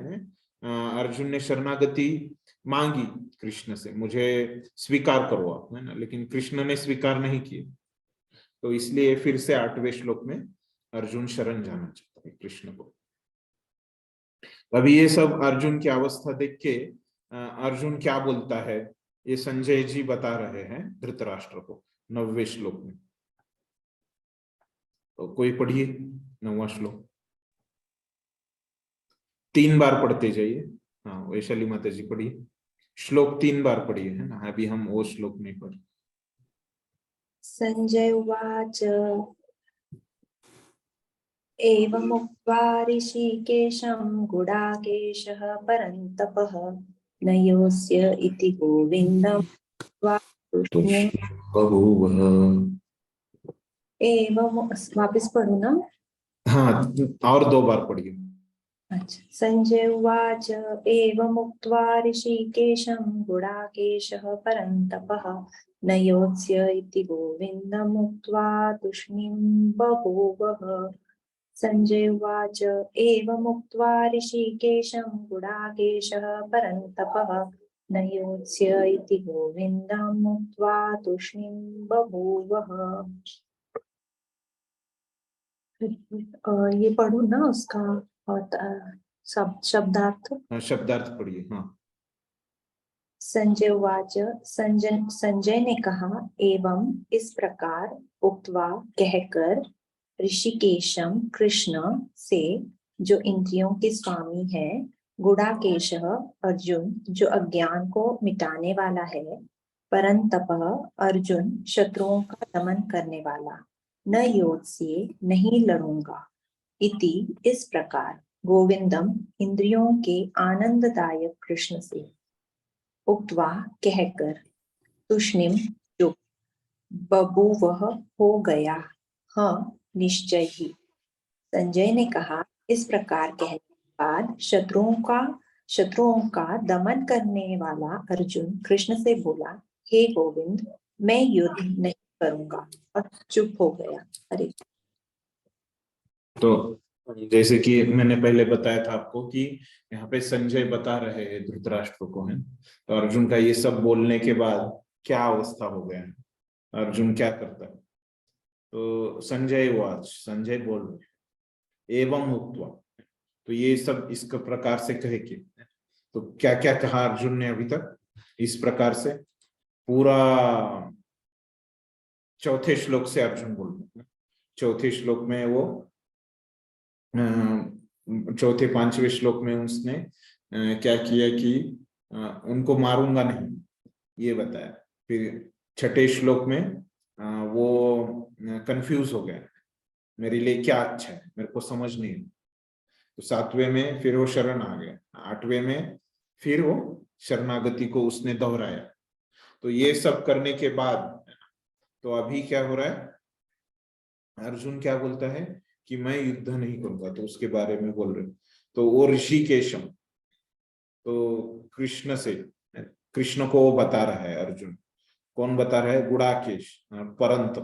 अर्जुन ने शरणागति मांगी कृष्ण से, मुझे स्वीकार करो आप, है ना, लेकिन कृष्ण ने स्वीकार नहीं किया। तो इसलिए फिर से 8वें श्लोक में अर्जुन शरण जाना चाहता है कृष्ण को। अभी ये सब अर्जुन की अवस्था देख के अर्जुन क्या बोलता है ये संजय जी बता रहे हैं धृतराष्ट्र को 9वें श्लोक में। तो कोई पढ़िए 9वां श्लोक, 3 बार पढ़ते जाइए। हाँ वैशाली माता जी पढ़िए, श्लोक 3 बार पढ़िए, है ना, अभी हम वो श्लोक नहीं पढ़। संजय उवाच एवमुक्त्वा ऋषिकेशं गुडाकेशः परन्तपः न योऽस्य इति गोविन्दं तूष्णीं एवं। वापस पढ़ू ना? हाँ और 2 बार पढ़िए। अच्छा। संजय उवाच एवमुक्त्वा ऋषिकेशं गुडाकेशः परन्तपः न योत्स्य इति गोविन्दमुक्त्वा तूष्णीं बभूवः। संजय उवाच एवमुक्त्वा ऋषिकेशं गुडाकेशः परन्तपः न योत्स्य इति गोविन्दमुक्त्वा तूष्णीं बभूवः। ये पढ़ू ना उसका शब्दार्थ? शब्दार्थ पढ़िए। हाँ। संजय उवाच, संजय ने कहा, एवं इस प्रकार, उक्त्वा कहकर, ऋषिकेशम कृष्ण से जो इंद्रियों के स्वामी है, गुडाकेशः अर्जुन जो अज्ञान को मिटाने वाला है, परंतपः अर्जुन शत्रुओं का दमन करने वाला, न योत्स्ये नहीं लड़ूंगा, इति इस प्रकार, गोविंदम इंद्रियों के आनंददायक कृष्ण से, उक्त्वा कहकर, तूष्णीम चुप, बभूवः हो गया, हाँ निश्चय ही। संजय ने कहा, इस प्रकार कहने के बाद शत्रुओं का दमन करने वाला अर्जुन कृष्ण से बोला, हे गोविंद, मैं युद्ध नहीं करूंगा, और चुप हो गया। अरे तो जैसे कि मैंने पहले बताया था आपको कि यहाँ पे संजय बता रहे हैं धृतराष्ट्र को, है तो अर्जुन का ये सब बोलने के बाद क्या अवस्था हो गया है, अर्जुन क्या करता है। तो संजय वाच, संजय बोल रहे एवं उक्त्वा, तो ये सब इस प्रकार से कहे कि, तो क्या क्या कहा अर्जुन ने अभी तक, इस प्रकार से पूरा 4थे श्लोक से अर्जुन बोल रहे हैं। 4थे श्लोक में वो 4थे 5वें श्लोक में उसने क्या किया कि उनको मारूंगा नहीं ये बताया। फिर 6ठे श्लोक में वो कंफ्यूज हो गया, मेरे लिए क्या अच्छा है मेरे को समझ नहीं। तो 7वें में फिर वो शरण आ गया, 8वें में फिर वो शरणागति को उसने दोहराया। तो ये सब करने के बाद तो अभी क्या हो रहा है, अर्जुन क्या बोलता है कि मैं युद्ध नहीं करूंगा, तो उसके बारे में बोल रहे। तो वो ऋषिकेशम, तो कृष्ण से, कृष्ण को वो बता रहा है अर्जुन। कौन बता रहा है? गुडाकेश, परंत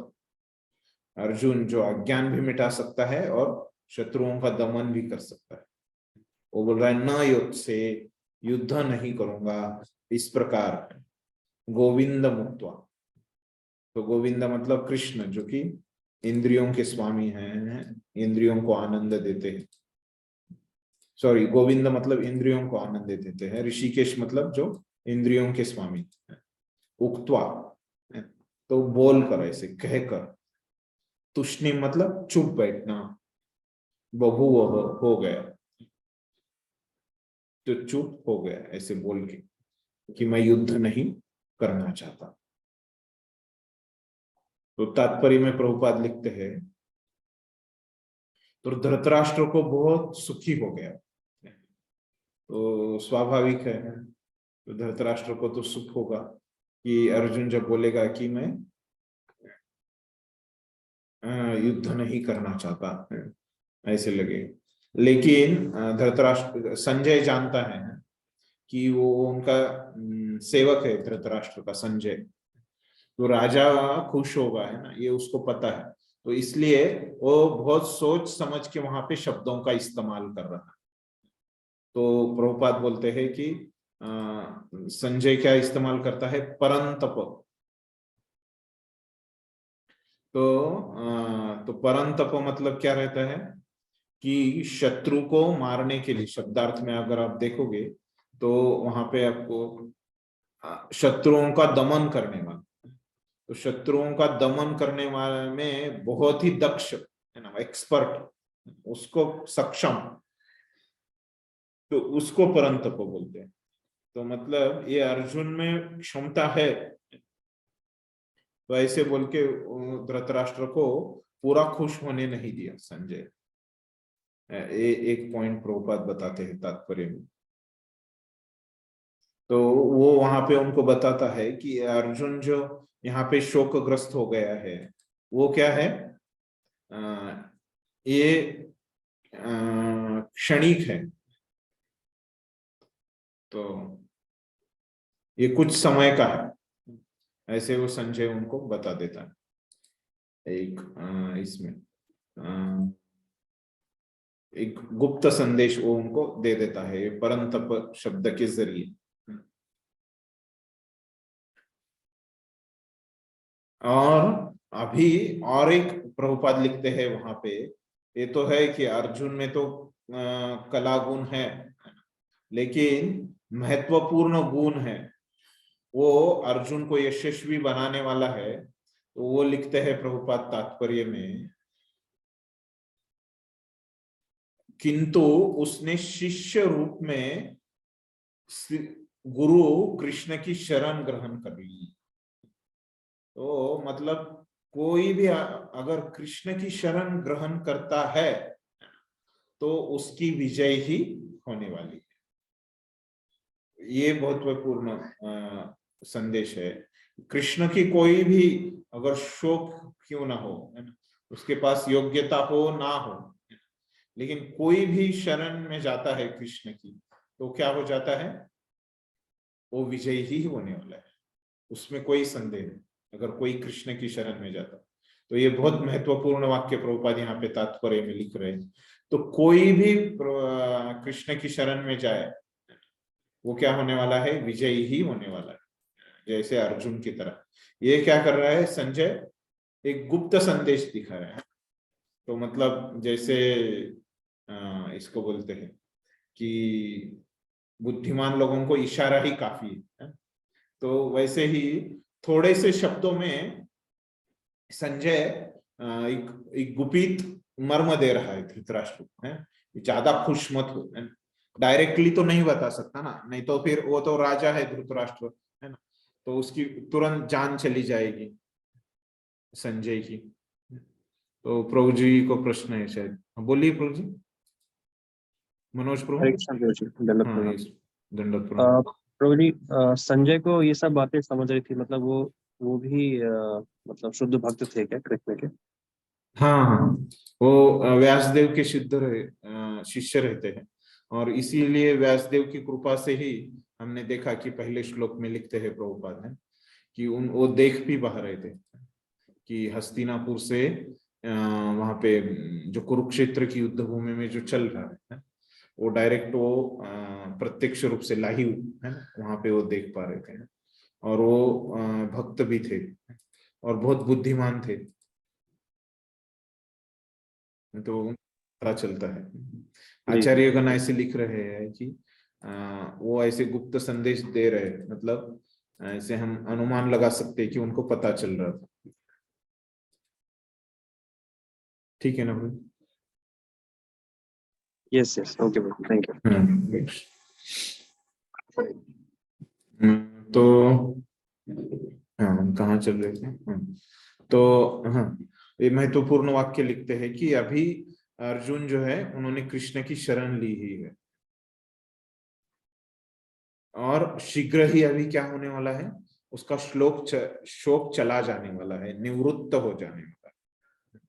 अर्जुन जो अज्ञान भी मिटा सकता है और शत्रुओं का दमन भी कर सकता है। वो बोल रहा है न युद्ध से, युद्ध नहीं करूंगा, इस प्रकार गोविंद मुक्त्वा। तो गोविंद मतलब कृष्ण जो कि इंद्रियों के स्वामी हैं, इंद्रियों को आनंद देते हैं। सॉरी, गोविंद मतलब इंद्रियों को आनंद देते हैं, ऋषिकेश मतलब जो इंद्रियों के स्वामी हैं। उक्त्वा तो बोल कर, ऐसे कहकर। तुष्णि मतलब चुप बैठना, बभूव हो गया, तो चुप हो गया ऐसे बोल के कि मैं युद्ध नहीं करना चाहता। तो तात्पर्य में प्रभुपाद लिखते हैं, तो धृतराष्ट्र को बहुत सुखी हो गया। तो स्वाभाविक है, तो धृतराष्ट्र को तो सुख होगा कि अर्जुन जब बोलेगा कि मैं युद्ध नहीं करना चाहता, ऐसे लगे। लेकिन धृतराष्ट्र, संजय जानता है कि वो उनका सेवक है धृतराष्ट्र का संजय, तो राजा खुश होगा, है ना, ये उसको पता है। तो इसलिए वो बहुत सोच समझ के वहां पे शब्दों का इस्तेमाल कर रहा है। तो प्रभुपाद बोलते हैं कि संजय क्या इस्तेमाल करता है, परंतप। तो परंतप मतलब क्या रहता है कि शत्रु को मारने के लिए, शब्दार्थ में अगर आप देखोगे तो वहां पे आपको शत्रुओं का दमन करने वाला, तो शत्रुओं का दमन करने वाले में बहुत ही दक्ष है ना, एक्सपर्ट, उसको सक्षम, तो उसको परंतप बोलते हैं। तो मतलब ये अर्जुन में क्षमता है, तो ऐसे बोल के धृतराष्ट्र को पूरा खुश होने नहीं दिया संजय। एक पॉइंट प्रभुपाद बताते हैं तात्पर्य में। तो वो वहां पे उनको बताता है कि अर्जुन जो यहाँ पे शोकग्रस्त हो गया है, वो क्या है, ये क्षणिक है, तो ये कुछ समय का है, ऐसे वो संजय उनको बता देता है। इसमें एक गुप्त संदेश वो उनको दे देता है परंतप शब्द के जरिए। और अभी और एक प्रभुपाद लिखते हैं वहां पे, ये तो है कि अर्जुन में तो कला गुण है, लेकिन महत्वपूर्ण गुण है, वो अर्जुन को यशस्वी बनाने वाला है। तो वो लिखते हैं प्रभुपाद तात्पर्य में, किंतु उसने शिष्य रूप में गुरु कृष्ण की शरण ग्रहण कर ली। तो मतलब कोई भी अगर कृष्ण की शरण ग्रहण करता है तो उसकी विजय ही होने वाली है। ये महत्वपूर्ण संदेश है। कृष्ण की कोई भी अगर शोक क्यों ना हो, है ना, उसके पास योग्यता हो ना हो, लेकिन कोई भी शरण में जाता है कृष्ण की, तो क्या हो जाता है, वो विजयी ही होने वाला है, उसमें कोई संदेह नहीं। अगर कोई कृष्ण की शरण में जाता, तो ये बहुत महत्वपूर्ण वाक्य प्रभुपाद यहाँ पे तात्पर्य में लिख रहे हैं। तो कोई भी कृष्ण की शरण में जाए, वो क्या होने वाला है, विजयी ही होने वाला है, जैसे अर्जुन की तरह। ये क्या कर रहा है संजय, एक गुप्त संदेश दिखा रहा है। तो मतलब जैसे इसको बोलते हैं कि बुद्धिमान लोगों को इशारा ही काफी है, तो वैसे ही थोड़े से शब्दों में संजय एक गुपित मर्म दे रहा है धृतराष्ट्र को, है, ज्यादा खुश मत हो, डायरेक्टली तो नहीं बता सकता ना, नहीं तो फिर वो तो राजा है धृतराष्ट्र, है ना, तो उसकी तुरंत जान चली जाएगी संजय की। तो प्रभु जी को प्रश्न है शायद, बोलिए प्रभु जी। मनोज प्रभु। हरे कृष्ण प्रभु जी, दंडवत हाँ, प्रणाम। दंडवत प्रणाम। प्रभु जी, संजय को ये सब बातें समझ रही थी, मतलब वो भी मतलब शुद्ध भक्त थे क्या कृष्ण के? हाँ हाँ, वो व्यासदेव के शिष्य रहते हैं, और इसीलिए व्यासदेव की कृपा से ही हमने देखा कि पहले श्लोक में लिखते हैं प्रभुपाद है कि वो देख भी पा रहे थे कि हस्तिनापुर से वहां पे जो कुरुक्षेत्र की युद्ध भूमि में जो चल रहा है, वो डायरेक्ट वो प्रत्यक्ष रूप से लाइव, है ना, वहां पे वो देख पा रहे थे, और वो भक्त भी थे और बहुत बुद्धिमान थे, तो पता चलता है। आचार्यगण ऐसे लिख रहे हैं कि वो ऐसे गुप्त संदेश दे रहे हैं, मतलब ऐसे हम अनुमान लगा सकते हैं कि उनको पता चल रहा था। ठीक है ना भाई? यस यस, ओके भाई, थैंक यू। तो हाँ, कहाँ चल रहे थे? तो हाँ, ये महत्वपूर्ण वाक्य लिखते हैं कि अभी अर्जुन जो है उन्होंने कृष्ण की शरण ली ही है, और शीघ्र ही अभी क्या होने वाला है, उसका शोक चला जाने वाला है, निवृत्त हो जाने वाला है,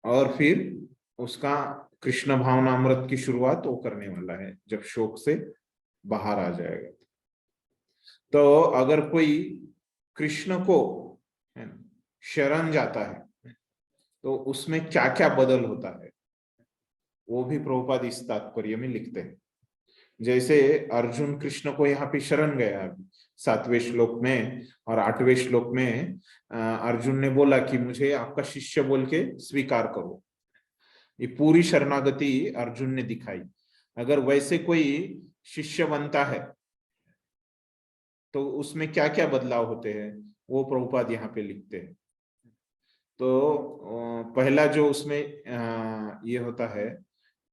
और फिर उसका कृष्ण भावनामृत की शुरुआत वो करने वाला है जब शोक से बाहर आ जाएगा। तो अगर कोई कृष्ण को शरण जाता है तो उसमें क्या क्या बदल होता है, वो भी प्रभुपाद इस तात्पर्य में लिखते हैं। जैसे अर्जुन कृष्ण को यहाँ पे शरण गया 7वें श्लोक में और 8वें श्लोक में अर्जुन ने बोला कि मुझे आपका शिष्य बोल के स्वीकार करो। ये पूरी शरणागति अर्जुन ने दिखाई। अगर वैसे कोई शिष्य बनता है तो उसमें क्या क्या बदलाव होते हैं, वो प्रभुपाद यहाँ पे लिखते हैं। तो पहला जो उसमें ये होता है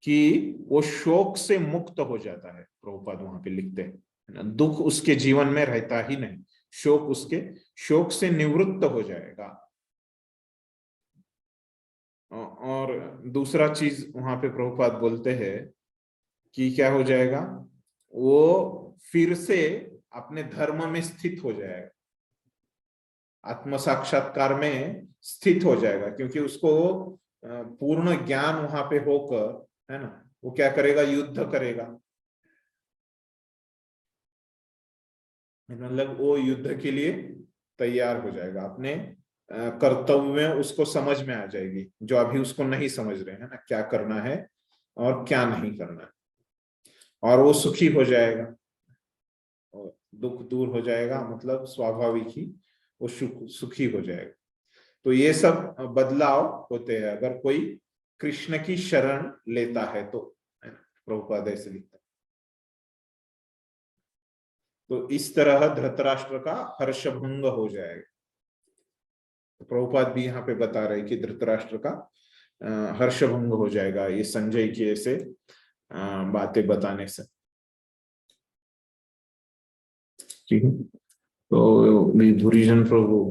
कि वो शोक से मुक्त हो जाता है, प्रभुपाद वहां पे लिखते हैं। दुख उसके जीवन में रहता ही नहीं, शोक से निवृत्त हो जाएगा। और दूसरा चीज वहां पे प्रभुपाद बोलते हैं कि क्या हो जाएगा, वो फिर से अपने धर्म में स्थित हो जाएगा, आत्म साक्षात्कार में स्थित हो जाएगा, क्योंकि उसको पूर्ण ज्ञान वहां पे होकर, है ना, वो क्या करेगा, युद्ध करेगा। मतलब वो युद्ध के लिए तैयार हो जाएगा, अपने कर्तव्य उसको समझ में आ जाएगी, जो अभी उसको नहीं समझ रहे हैं ना, क्या करना है और क्या नहीं करना है, और वो सुखी हो जाएगा और दुख दूर हो जाएगा, मतलब स्वाभाविक ही वो सुखी हो जाएगा। तो ये सब बदलाव होते हैं अगर कोई कृष्ण की शरण लेता है तो, प्रभुपाद ऐसे लिखता है। तो इस तरह धृतराष्ट्र का हर्षभंग हो जाएगा। तो प्रभुपाद भी यहाँ पे बता रहे कि धृतराष्ट्र का हर्षभंग हो जाएगा ये संजय की ऐसे बातें बताने से। ठीक है, तो विधुरीजन प्रभु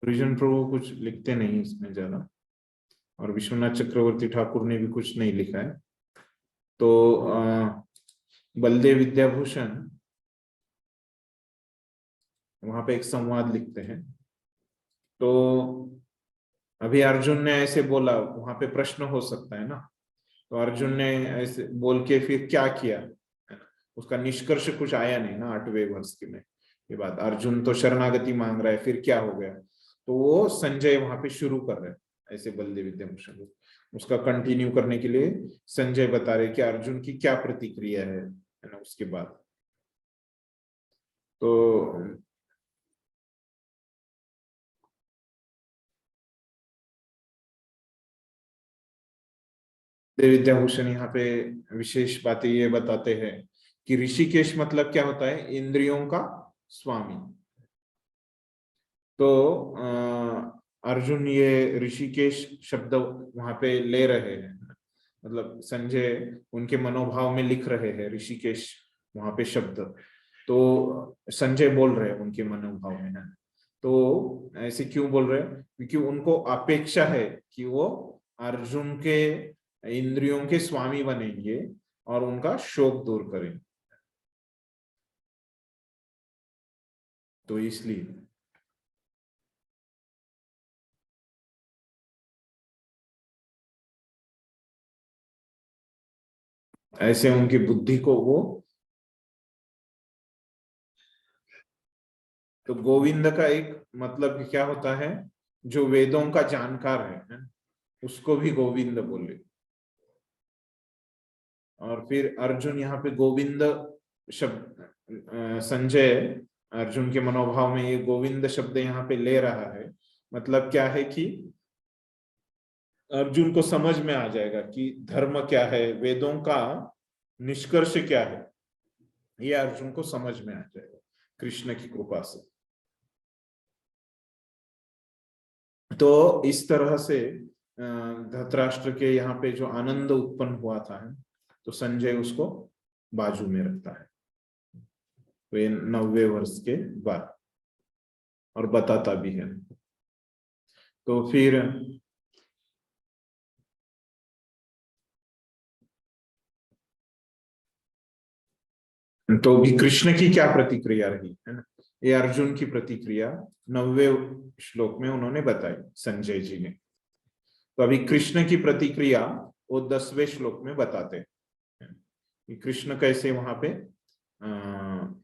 प्रभु कुछ लिखते नहीं इसमें ज्यादा, और विश्वनाथ चक्रवर्ती ठाकुर ने भी कुछ नहीं लिखा है। तो बलदेव विद्याभूषण वहां पे एक संवाद लिखते हैं। तो अभी अर्जुन ने ऐसे बोला, वहां पे प्रश्न हो सकता है ना, तो अर्जुन ने ऐसे बोल के फिर क्या किया, है ना, उसका निष्कर्ष कुछ आया नहीं ना 8वें वर्ष में ये बात। अर्जुन तो शरणागति मांग रहा है, फिर क्या हो गया, तो वो संजय वहां पे शुरू कर रहे हैं ऐसे बलदेव विद्याभूषण। उसका कंटिन्यू करने के लिए संजय बता रहे कि अर्जुन की क्या प्रतिक्रिया है ना उसके बाद। तो विद्याभूषण यहाँ पे विशेष बातें ये बताते हैं कि ऋषिकेश मतलब क्या होता है, इंद्रियों का स्वामी। तो अर्जुन ये ऋषिकेश शब्द वहां पे ले रहे हैं, मतलब संजय उनके मनोभाव में लिख रहे हैं ऋषिकेश वहां पे शब्द। तो संजय बोल रहे हैं उनके मनोभाव में है। तो ऐसे क्यों बोल रहे हैं, क्योंकि उनको अपेक्षा है कि वो अर्जुन के इंद्रियों के स्वामी बनेंगे और उनका शोक दूर करेंगे। तो इसलिए ऐसे उनकी बुद्धि को वो, तो गोविंद का एक मतलब क्या होता है, जो वेदों का जानकार है उसको भी गोविंद बोले। और फिर अर्जुन यहाँ पे गोविंद शब्द, संजय अर्जुन के मनोभाव में ये गोविंद शब्द यहाँ पे ले रहा है। मतलब क्या है कि अर्जुन को समझ में आ जाएगा कि धर्म क्या है, वेदों का निष्कर्ष क्या है, ये अर्जुन को समझ में आ जाएगा कृष्ण की कृपा से। तो इस तरह से धृतराष्ट्र के यहाँ पे जो आनंद उत्पन्न हुआ था, तो संजय उसको बाजू में रखता है। तो ये 90वें वर्ष के बाद, और बताता भी है। तो फिर तो भी कृष्ण की क्या प्रतिक्रिया रही है ना, ये अर्जुन की प्रतिक्रिया 90वें श्लोक में उन्होंने बताई संजय जी ने। तो अभी कृष्ण की प्रतिक्रिया वो 10वें श्लोक में बताते हैं कि कृष्ण कैसे वहां पे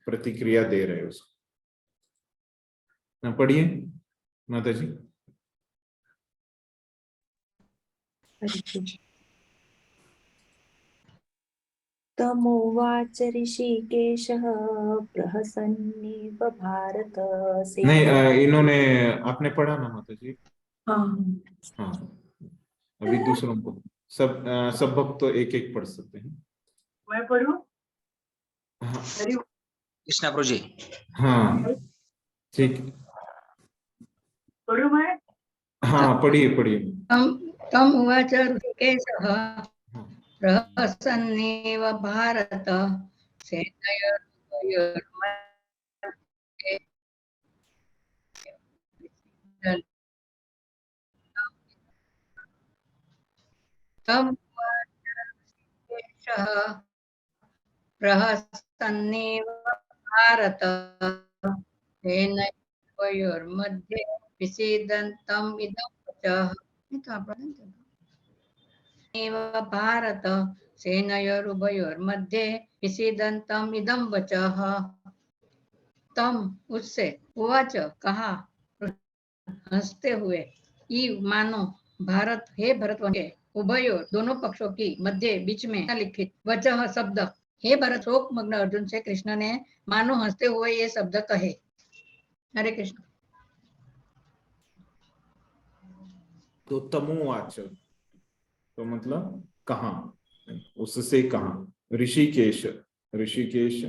प्रतिक्रिया दे रहे उसको। पढ़िए माता जी। तमुवाच ऋषिकेशः प्रहसन्निव भारत नहीं, इन्होंने आपने पढ़ा ना माता जी? हाँ हाँ, अभी दूसरों को सब भक्त तो एक एक पढ़ सकते हैं। मैं पढ़ूं? हाँ कृष्णा प्रभु जी। हाँ ठीक, पढ़ूं मैं? हाँ पढ़िए पढ़िए। तम उवाच ऋषिकेशः हाँ। प्रहसन्नेव भारत सेनयोरुभयोर्मध्ये तम उवाच ऋषिकेशः प्रहसन्नेव भारत सेनयोरुभयोर्मध्ये विषीदन्तम् इदं वचः। एव भारत सेनयोरुभयोर्मध्ये विषीदन्तम् इदं वचः। तम उससे, उवाच कहा, हंसते हुए, ई मानो, भारत हे भरतवंश, उभयोर दोनों पक्षों की मध्य बीच में लिखित वचः शब्द, हे भरत, शोक मग्न अर्जुन से कृष्ण ने मानो हंसते हुए ये शब्द कहे। हरे कृष्ण। तो तमुवाच तो मतलब कहा, उससे कहा। ऋषिकेश, ऋषिकेश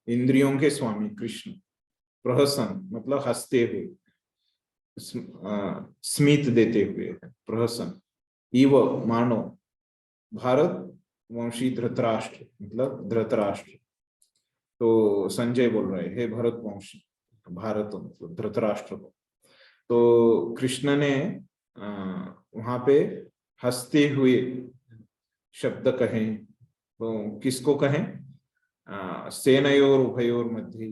इंद्रियों के स्वामी कृष्ण, प्रहसन मतलब हंसते हुए, स्मित देते हुए, प्रहसन, इव मानो, भारत वंशी धृतराष्ट्र मतलब धृतराष्ट्र। तो संजय बोल रहे हे भरत वंशी, भारत मतलब धृतराष्ट्र को। तो कृष्ण ने वहां पे हंसते हुए शब्द कहे, तो किसको कहे? सेनयोर उभयोर मध्य,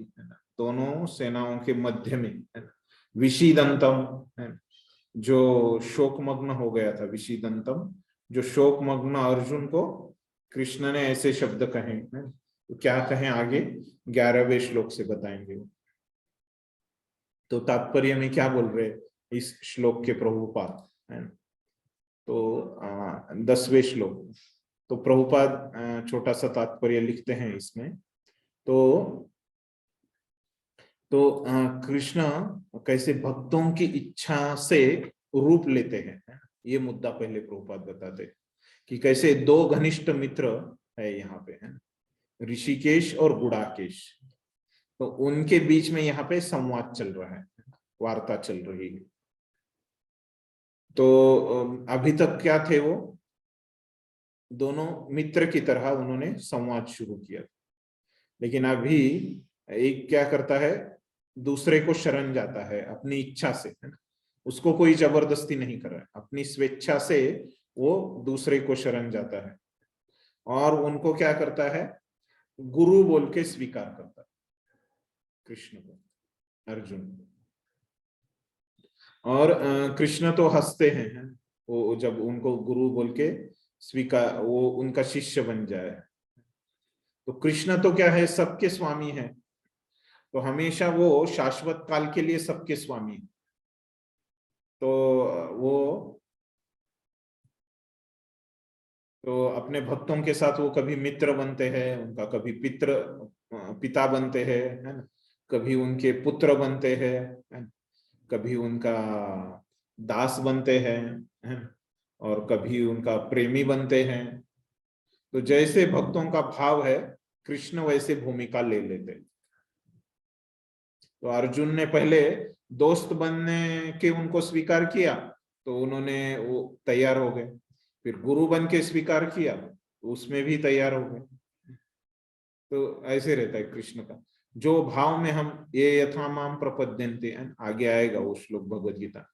दोनों सेनाओं के मध्य में, विषीदंतम, जो शोकमग्न हो गया था, विषीदंतम जो शोकमग्न अर्जुन को कृष्ण ने ऐसे शब्द कहे। तो क्या कहें आगे 11वें श्लोक से बताएंगे। तो तात्पर्य में क्या बोल रहे इस श्लोक के प्रभुपाद है। तो 10वें श्लोक, तो प्रभुपाद छोटा सा तात्पर्य लिखते हैं इसमें। तो कृष्ण कैसे भक्तों की इच्छा से रूप लेते हैं, ये मुद्दा पहले प्रभुपाद बताते कि कैसे दो घनिष्ठ मित्र है यहाँ पे, है ऋषिकेश और गुड़ाकेश। तो उनके बीच में यहाँ पे संवाद चल रहा है, वार्ता चल रही है। तो अभी तक क्या थे वो दोनों मित्र की तरह उन्होंने संवाद शुरू किया, लेकिन अभी एक क्या करता है, दूसरे को शरण जाता है अपनी इच्छा से, है ना, उसको कोई जबरदस्ती नहीं कर रहा है, अपनी स्वेच्छा से वो दूसरे को शरण जाता है और उनको क्या करता है, गुरु बोल के स्वीकार करता है कृष्ण को, अर्जुन। और कृष्ण तो हंसते हैं वो जब उनको गुरु बोल के स्वीकार, वो उनका शिष्य बन जाए। तो कृष्ण तो क्या है, सबके स्वामी है, तो हमेशा वो शाश्वत काल के लिए सबके स्वामी है। तो वो तो अपने भक्तों के साथ वो कभी मित्र बनते हैं, उनका कभी पिता बनते हैं, है ना, कभी उनके पुत्र बनते हैं, है ना? कभी उनका दास बनते हैं, है ना? और कभी उनका प्रेमी बनते हैं। तो जैसे भक्तों का भाव है, कृष्ण वैसे भूमिका ले लेते। तो अर्जुन ने पहले दोस्त बनने के उनको स्वीकार किया, तो उन्होंने वो तैयार हो गए। फिर गुरु बन के स्वीकार किया, तो उसमें भी तैयार हो गए। तो ऐसे रहता है कृष्ण का। जो भाव में हम ये यथा माम प्रपद्यन्ते, आगे आएगा वो श्लोक भगवद गीता,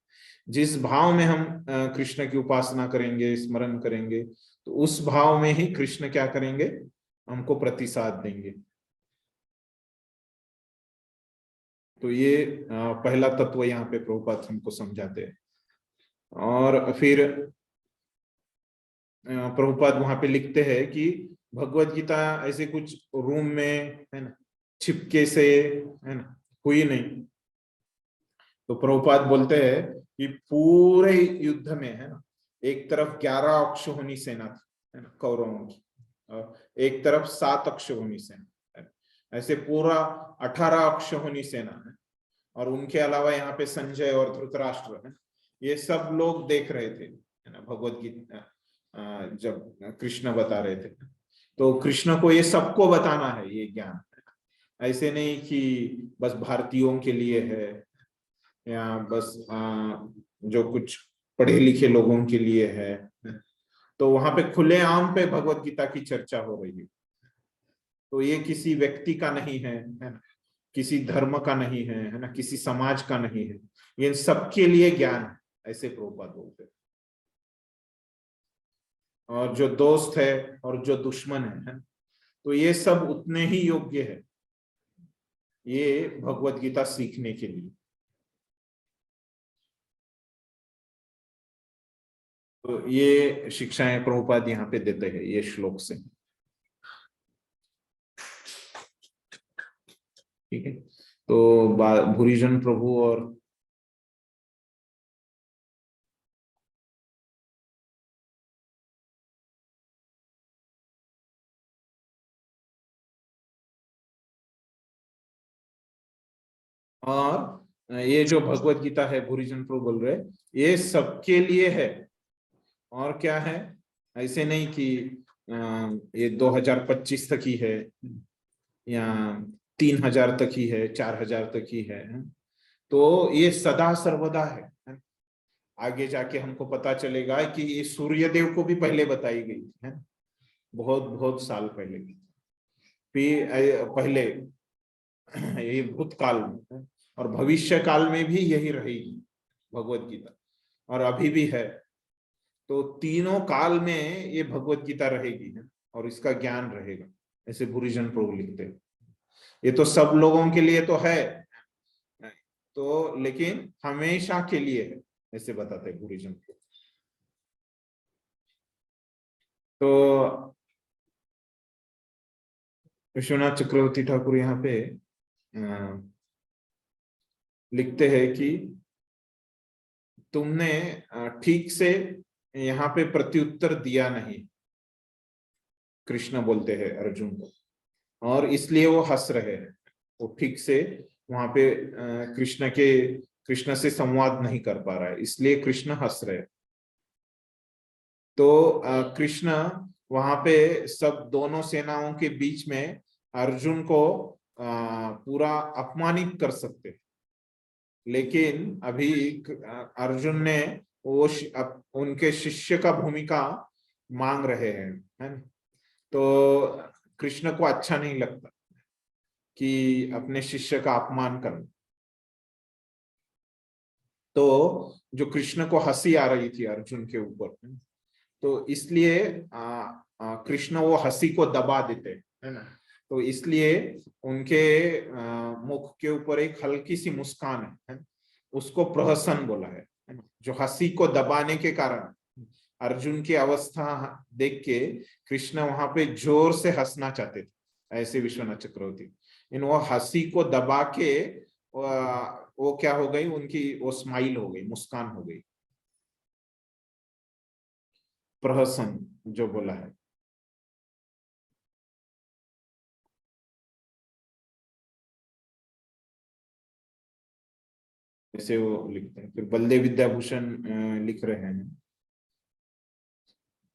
जिस भाव में हम कृष्ण की उपासना करेंगे, स्मरण करेंगे, तो उस भाव में ही कृष्ण क्या करेंगे, हमको प्रतिसाद देंगे। तो ये पहला तत्व यहाँ पे प्रभुपाद हमको समझाते हैं। और फिर प्रभुपाद वहां पे लिखते हैं कि भगवत गीता ऐसे कुछ रूम में, है ना, छिपके से, है ना, हुई नहीं। तो प्रभुपाद बोलते हैं कि पूरे युद्ध में, है ना, एक तरफ 11 अक्षौहिणी सेना थी, है ना, कौरवों की, और एक तरफ 7 अक्षौहिणी सेना, ऐसे पूरा 18 अक्षौहिणी सेना है। और उनके अलावा यहाँ पे संजय और धृतराष्ट्र है, ये सब लोग देख रहे थे, है ना, भगवत गीता जब कृष्ण बता रहे थे। तो कृष्ण को ये सबको बताना है ये ज्ञान, ऐसे नहीं कि बस भारतीयों के लिए है या बस जो कुछ पढ़े लिखे लोगों के लिए है। तो वहां पे खुलेआम पे भगवत गीता की चर्चा हो रही है। तो ये किसी व्यक्ति का नहीं है ना, किसी धर्म का नहीं है ना, किसी समाज का नहीं है, ये सबके लिए ज्ञान है, ऐसे प्रभुपाद बोलते हैं। और जो दोस्त है और जो दुश्मन है, तो ये सब उतने ही योग्य है ये भगवत गीता सीखने के लिए। तो ये शिक्षाएं प्रभुपाद यहाँ पे देते हैं ये श्लोक से। ठीक है, तो भूरिजन प्रभु और ये जो भगवत गीता है, भूरिजन प्रभु बोल रहे, ये सबके लिए है। और क्या है, ऐसे नहीं कि ये 2025 तक ही है या 3000 तक ही है, 4000 तक ही है। तो ये सदा सर्वदा है। आगे जाके हमको पता चलेगा कि ये सूर्य देव को भी पहले बताई गई है, बहुत बहुत साल पहले। फिर पहले ये भूतकाल में और भविष्य काल में भी यही रहेगी भगवत गीता, और अभी भी है। तो तीनों काल में ये भगवत गीता रहेगी और इसका ज्ञान रहेगा, ऐसे भूरिजन प्रभु लिखते हैं। ये तो सब लोगों के लिए तो है, तो लेकिन हमेशा के लिए है, ऐसे बताते हैं भूरिजन प्रभु। तो विश्वनाथ चक्रवर्ती ठाकुर यहाँ पे लिखते हैं कि तुमने ठीक से यहाँ पे प्रत्युत्तर दिया नहीं, कृष्ण बोलते हैं अर्जुन को, और इसलिए वो हंस रहे हैं। वो ठीक से वहां पे कृष्ण से संवाद नहीं कर पा रहा है, इसलिए कृष्ण हंस रहे हैं। तो कृष्ण वहां पे सब दोनों सेनाओं के बीच में अर्जुन को पूरा अपमानित कर सकते, लेकिन अभी अर्जुन ने वो उनके शिष्य का भूमिका मांग रहे हैं, है ना। तो कृष्ण को अच्छा नहीं लगता कि अपने शिष्य का अपमान करना। तो जो कृष्ण को हंसी आ रही थी अर्जुन के ऊपर, तो इसलिए कृष्ण वो हंसी को दबा देते, है ना। तो इसलिए उनके मुख के ऊपर एक हल्की सी मुस्कान है, उसको प्रहसन बोला है ना। जो हंसी को दबाने के कारण अर्जुन की अवस्था देख के कृष्ण वहां पे जोर से हंसना चाहते थे, ऐसे विश्वनाथ चक्रवर्ती। इन वो हंसी को दबा के वो क्या हो गई, उनकी वो स्माइल हो गई, मुस्कान हो गई, प्रहसन जो बोला है। ऐसे वो लिखते हैं। फिर बलदेव विद्याभूषण लिख रहे हैं,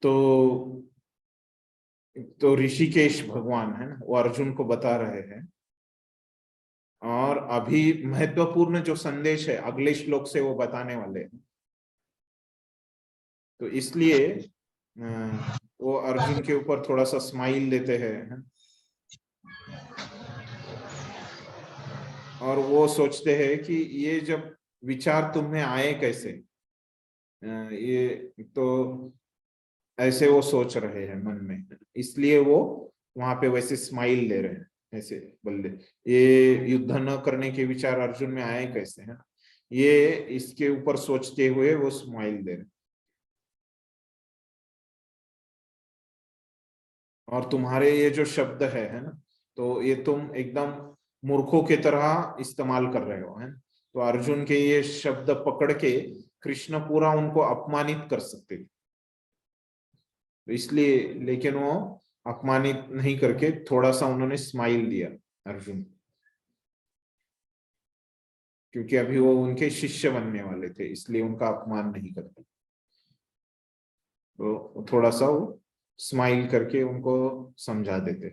तो ऋषिकेश भगवान है ना, वो अर्जुन को बता रहे हैं। और अभी महत्वपूर्ण जो संदेश है अगले श्लोक से वो बताने वाले हैं। तो इसलिए वो अर्जुन के ऊपर थोड़ा सा स्माइल देते हैं। और वो सोचते हैं कि ये जब विचार तुम्हें आए कैसे, ये तो ऐसे वो सोच रहे हैं मन में, इसलिए वो वहां पे वैसे स्माइल दे रहे हैं, ऐसे बल्ले। ये युद्ध न करने के विचार अर्जुन में आए कैसे है, ये इसके ऊपर सोचते हुए वो स्माइल दे रहे हैं। और तुम्हारे ये जो शब्द है ना, तो ये तुम एकदम मूर्खों की तरह इस्तेमाल कर रहे हो, है। तो अर्जुन के ये शब्द पकड़ के कृष्ण पूरा उनको अपमानित कर सकते थे, तो इसलिए, लेकिन वो अपमानित नहीं करके थोड़ा सा उन्होंने स्माइल दिया अर्जुन, क्योंकि अभी वो उनके शिष्य बनने वाले थे, इसलिए उनका अपमान नहीं करते। तो थोड़ा सा वो स्माइल करके उनको समझा देते।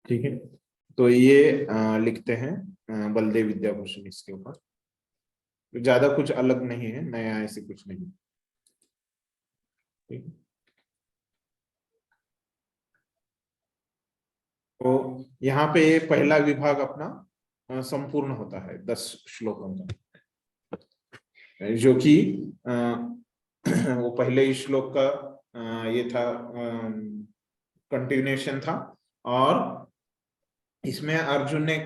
ठीक है, तो ये लिखते हैं बलदेव विद्याभूषण इसके ऊपर। तो ज्यादा कुछ अलग नहीं है, नया ऐसे कुछ नहीं। ठीक है, तो यहाँ पे पहला विभाग अपना संपूर्ण होता है 10 श्लोकों का, जो कि वो पहले ही श्लोक का ये था, कंटिन्यूएशन था। और इसमें अर्जुन ने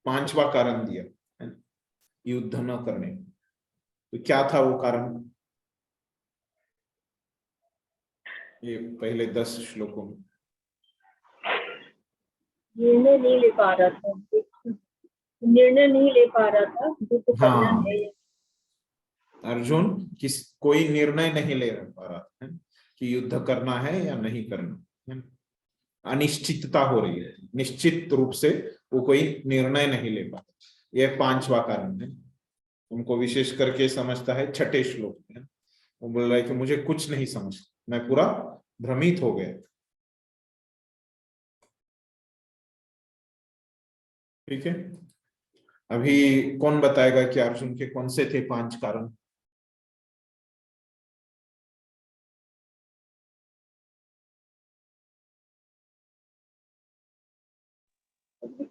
5वां कारण दिया, है ना, युद्ध न करने। तो क्या था वो कारण, ये पहले 10 श्लोकों में? निर्णय नहीं ले पा रहा था, निर्णय नहीं ले पा रहा था युद्ध करना हाँ, है। अर्जुन कोई निर्णय नहीं ले पा रहा है कि युद्ध करना है या नहीं करना है। अनिश्चितता हो रही है, निश्चित रूप से वो कोई निर्णय नहीं ले पाता। यह 5वां कारण है। उनको विशेष करके समझता है 6ठे श्लोक में, वो बोल रहा है कि मुझे कुछ नहीं समझ, मैं पूरा भ्रमित हो गया। ठीक है, अभी कौन बताएगा कि अर्जुन के कौन से थे 5 कारण?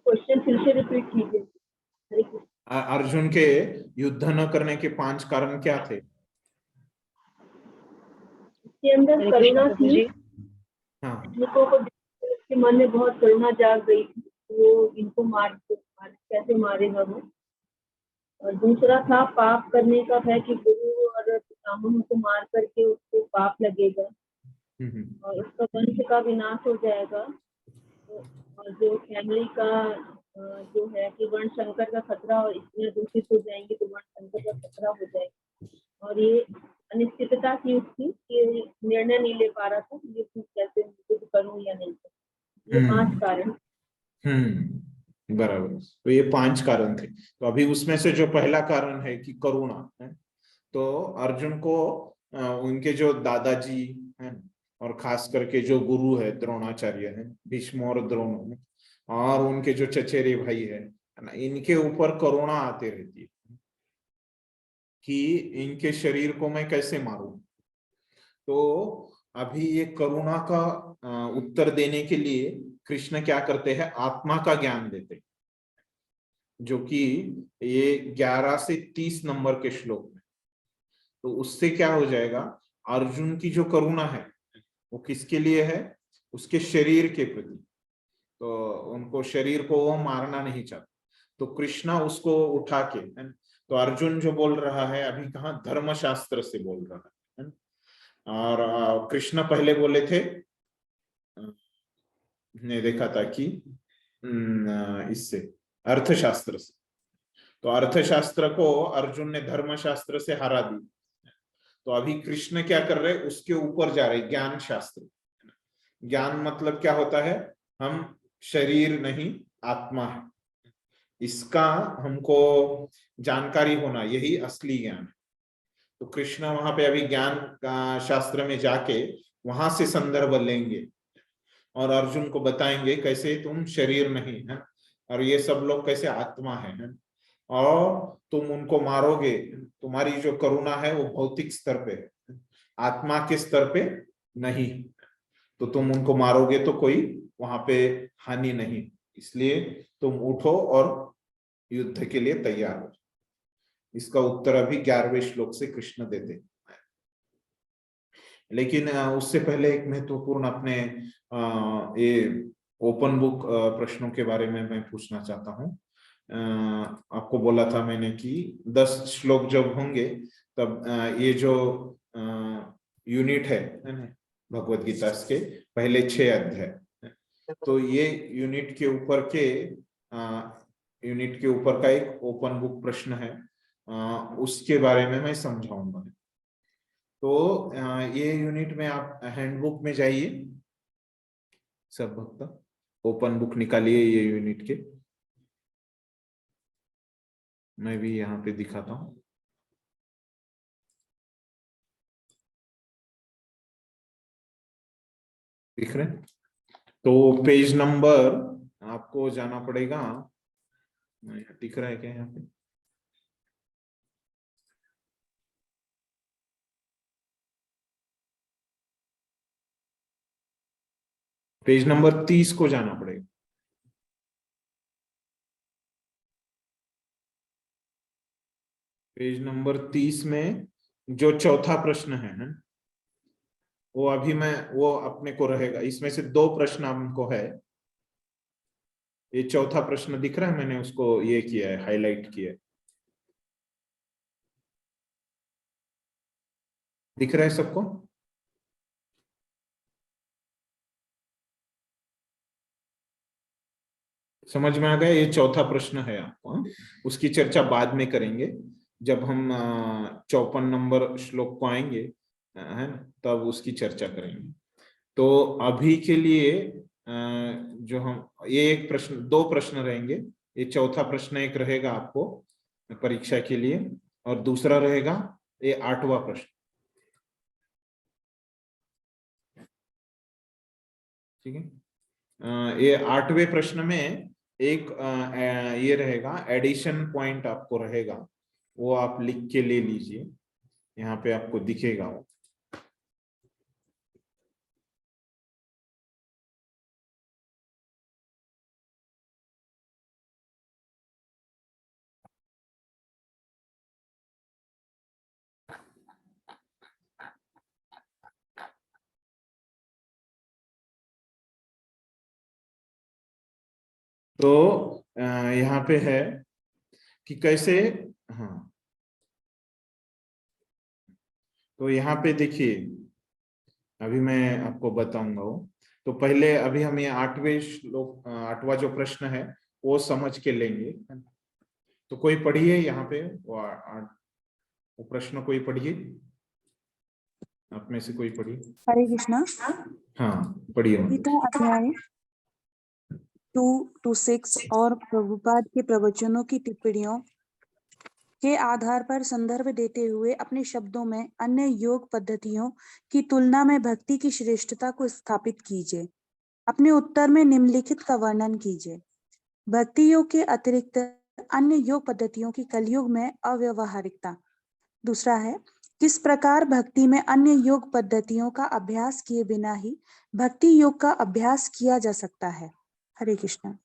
क्वेश्चन फिर से रिपीट कीजिए। हरे कृष्ण। अर्जुन के युद्ध न करने के 5 कारण क्या थे? इसके अंदर हरे करुणा कृष्ण प्रभु थी, जी। हाँ, इनको को उसके मन में बहुत करुणा जाग गई थी, वो इनको कैसे मारेगा वो। और दूसरा था पाप करने का भय कि गुरु और पितामह को मार करके उसको पाप लगेगा और उसका वंश का विनाश हो जाएगा। और जो फैमिली का जो है कि वर्ण संकर का खतरा, और इसमें दूषित हो जाएंगे तो वर्ण संकर का खतरा हो जाएगा। और ये अनिश्चितता थी उसकी कि निर्णय नहीं ले पा रहा था ये कैसे युद्ध करूं या नहीं करूं। ये 5 कारण। बराबर। तो ये 5 कारण थे। तो अभी उसमें से जो पहला कारण है कि करुणा है, तो अर्जुन को उनके जो दादाजी हैं और खास करके जो गुरु है द्रोणाचार्य है, भीष्म और द्रोण है, और उनके जो चचेरे भाई है ना, इनके ऊपर करुणा आती रहती है कि इनके शरीर को मैं कैसे मारूं। तो अभी ये करुणा का उत्तर देने के लिए कृष्ण क्या करते हैं, आत्मा का ज्ञान देते हैं, जो कि ये 11 से 30 नंबर के श्लोक में। तो उससे क्या हो जाएगा, अर्जुन की जो करुणा है वो किसके लिए है, उसके शरीर के प्रति। तो उनको शरीर को वो मारना नहीं चाहता, तो कृष्णा उसको उठा के, है। तो अर्जुन जो बोल रहा है अभी कहाँ, धर्मशास्त्र से बोल रहा है। और कृष्ण पहले बोले थे, ने देखा था कि इससे अर्थशास्त्र से, तो अर्थशास्त्र को अर्जुन ने धर्मशास्त्र से हरा दी। तो अभी कृष्ण क्या कर रहे, उसके ऊपर जा रहे, ज्ञान शास्त्र। ज्ञान मतलब क्या होता है, हम शरीर नहीं आत्मा है, इसका हमको जानकारी होना, यही असली ज्ञान है। तो कृष्ण वहां पे अभी ज्ञान का शास्त्र में जाके वहां से संदर्भ लेंगे और अर्जुन को बताएंगे कैसे तुम शरीर नहीं है और ये सब लोग कैसे आत्मा है, और तुम उनको मारोगे। तुम्हारी जो करुणा है वो भौतिक स्तर पे है, आत्मा के स्तर पे नहीं। तो तुम उनको मारोगे तो कोई वहां पे हानि नहीं, इसलिए तुम उठो और युद्ध के लिए तैयार हो। इसका उत्तर अभी 11वें श्लोक से कृष्ण देते हैं। लेकिन उससे पहले एक महत्वपूर्ण अपने ये ओपन बुक प्रश्नों के बारे में मैं पूछना चाहता हूँ। आपको बोला था मैंने कि 10 श्लोक जब होंगे तब ये जो यूनिट है भगवत गीता के पहले 6 अध्याय, तो ये यूनिट के ऊपर का एक ओपन बुक प्रश्न है, उसके बारे में मैं समझाऊंगा। तो ये यूनिट में आप हैंडबुक में जाइए, सब भक्त ओपन बुक निकालिए ये यूनिट के, मैं भी यहाँ पे दिखाता हूँ। दिख रहे? तो पेज नंबर आपको जाना पड़ेगा, दिख रहा है क्या यहाँ पे? पेज नंबर 30 को जाना पड़ेगा। पेज नंबर 30 में जो चौथा प्रश्न है वो अभी वो अपने को रहेगा। इसमें से 2 प्रश्न हमको है, ये चौथा प्रश्न दिख रहा है, मैंने उसको ये किया है, हाईलाइट किया है। दिख रहा है सबको? समझ में आ गया? ये चौथा प्रश्न है आपको, उसकी चर्चा बाद में करेंगे जब हम 54 नंबर श्लोक को आएंगे, है ना, तब उसकी चर्चा करेंगे। तो अभी के लिए जो हम ये एक प्रश्न 2 प्रश्न रहेंगे, ये चौथा प्रश्न एक रहेगा आपको परीक्षा के लिए, और दूसरा रहेगा ये 8वां प्रश्न। ठीक है, ये 8वें प्रश्न में एक ये रहेगा एडिशन पॉइंट आपको रहेगा, वो आप लिख के ले लीजिए, यहाँ पे आपको दिखेगा वो। तो यहाँ पे है कि कैसे, हाँ, तो यहाँ पे देखिए अभी मैं आपको बताऊंगा वो। तो पहले अभी हम ये 8वें श्लोक 8वां जो प्रश्न है वो समझ के लेंगे। तो कोई पढ़िए यहाँ पे वो प्रश्न कोई पढ़िए, आप में से कोई पढ़िए। हरे कृष्णा। हाँ पढ़िए। गीता अध्याय 2 to 6 और प्रभुपाद के प्रवचनों की टिप्पणियों के आधार पर संदर्भ देते हुए अपने शब्दों में अन्य योग पद्धतियों की तुलना में भक्ति की श्रेष्ठता को स्थापित कीजिए। अपने उत्तर में निम्नलिखित का वर्णन कीजिए। भक्ति योग के अतिरिक्त अन्य योग पद्धतियों की कलयुग में अव्यवहारिकता। दूसरा है, किस प्रकार भक्ति में अन्य योग पद्धतियों का अभ्यास किए बिना ही भक्ति योग का अभ्यास किया जा सकता है। हरे कृष्णा।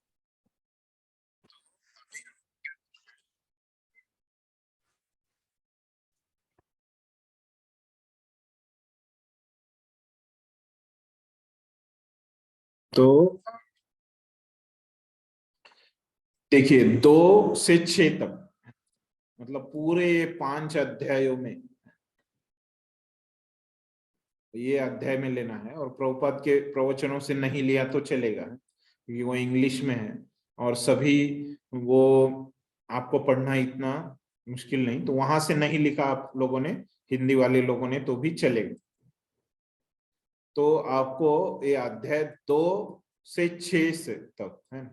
तो देखिए 2 से 6 तक, मतलब पूरे 5 अध्यायों में ये अध्याय में लेना है, और प्रभुपाद के प्रवचनों से नहीं लिया तो चलेगा क्योंकि वो इंग्लिश में है और सभी वो आपको पढ़ना इतना मुश्किल नहीं, तो वहां से नहीं लिखा आप लोगों ने, हिंदी वाले लोगों ने, तो भी चलेगा। तो आपको ये अध्याय 2 से 6 से तक है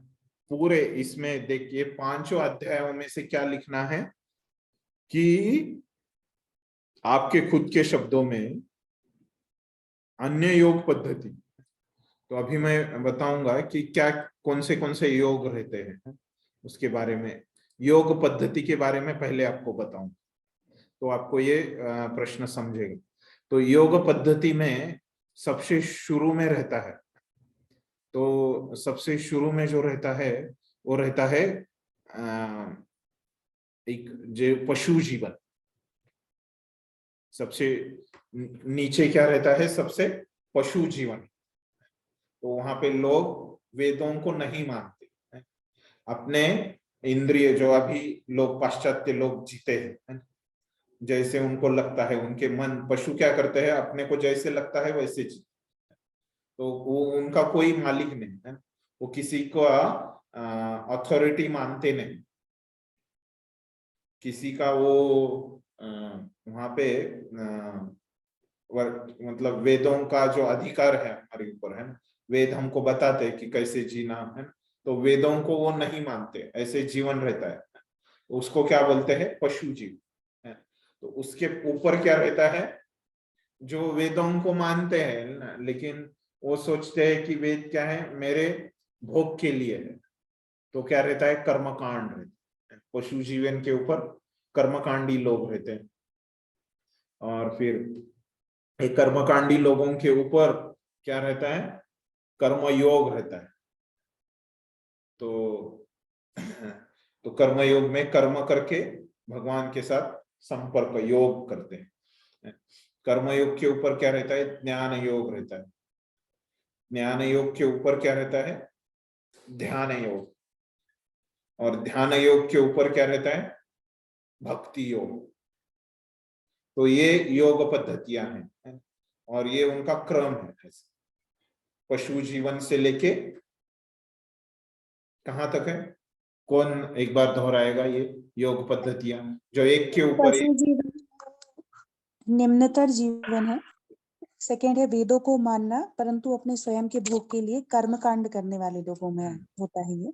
पूरे, इसमें देखिए 5 अध्यायों में से क्या लिखना है कि आपके खुद के शब्दों में अन्य योग पद्धति। तो अभी मैं बताऊंगा कि क्या कौन से योग रहते हैं, उसके बारे में, योग पद्धति के बारे में पहले आपको बताऊं तो आपको ये प्रश्न समझेगा। तो योग पद्धति में सबसे शुरू में रहता है। तो सबसे शुरू में जो रहता है वो रहता है एक जो पशु जीवन। सबसे नीचे क्या रहता है? सबसे पशु जीवन। तो वहां पे लोग वेदों को नहीं मानते हैं। अपने इंद्रिय जो अभी लोग पाश्चात्य लोग जीते हैं, जैसे उनको लगता है, उनके मन, पशु क्या करते हैं, अपने को जैसे लगता है वैसे जीते। तो वो उनका कोई मालिक नहीं है, वो किसी को अथॉरिटी मानते नहीं, किसी का वो वहां पे मतलब वेदों का जो अधिकार है हमारे ऊपर है ना, वेद हमको बताते हैं कि कैसे जीना है, तो वेदों को वो नहीं मानते, ऐसे जीवन रहता है, उसको क्या बोलते हैं? पशु जीव है। तो उसके ऊपर क्या रहता है? जो वेदों को मानते हैं ना, लेकिन वो सोचते हैं कि वेद क्या है? मेरे भोग के लिए है। तो क्या रहता है? कर्मकांड रहता है। पशु जीवन के ऊपर कर्मकांडी लोग रहते हैं। और फिर एक कर्मकांडी लोगों के ऊपर क्या रहता है? कर्मयोग रहता है। तो कर्मयोग में कर्म करके भगवान के साथ संपर्क योग करते हैं। कर्मयोग के ऊपर क्या रहता है? ज्ञान योग रहता है। ज्ञान योग के ऊपर क्या रहता है? ध्यान योग। और ध्यान योग के ऊपर क्या रहता है? भक्ति योग। तो ये योग पद्धतियां हैं और ये उनका क्रम है। पशु जीवन से लेके कहाँ तक है? कौन एक बार दोहराएगा ये योग पद्धतियां जो एक के ऊपर पशु एक? जीवन निम्नतर जीवन है। सेकंड है वेदों को मानना परंतु अपने स्वयं के भोग के लिए कर्म कांड करने वाले लोगों में होता है ये।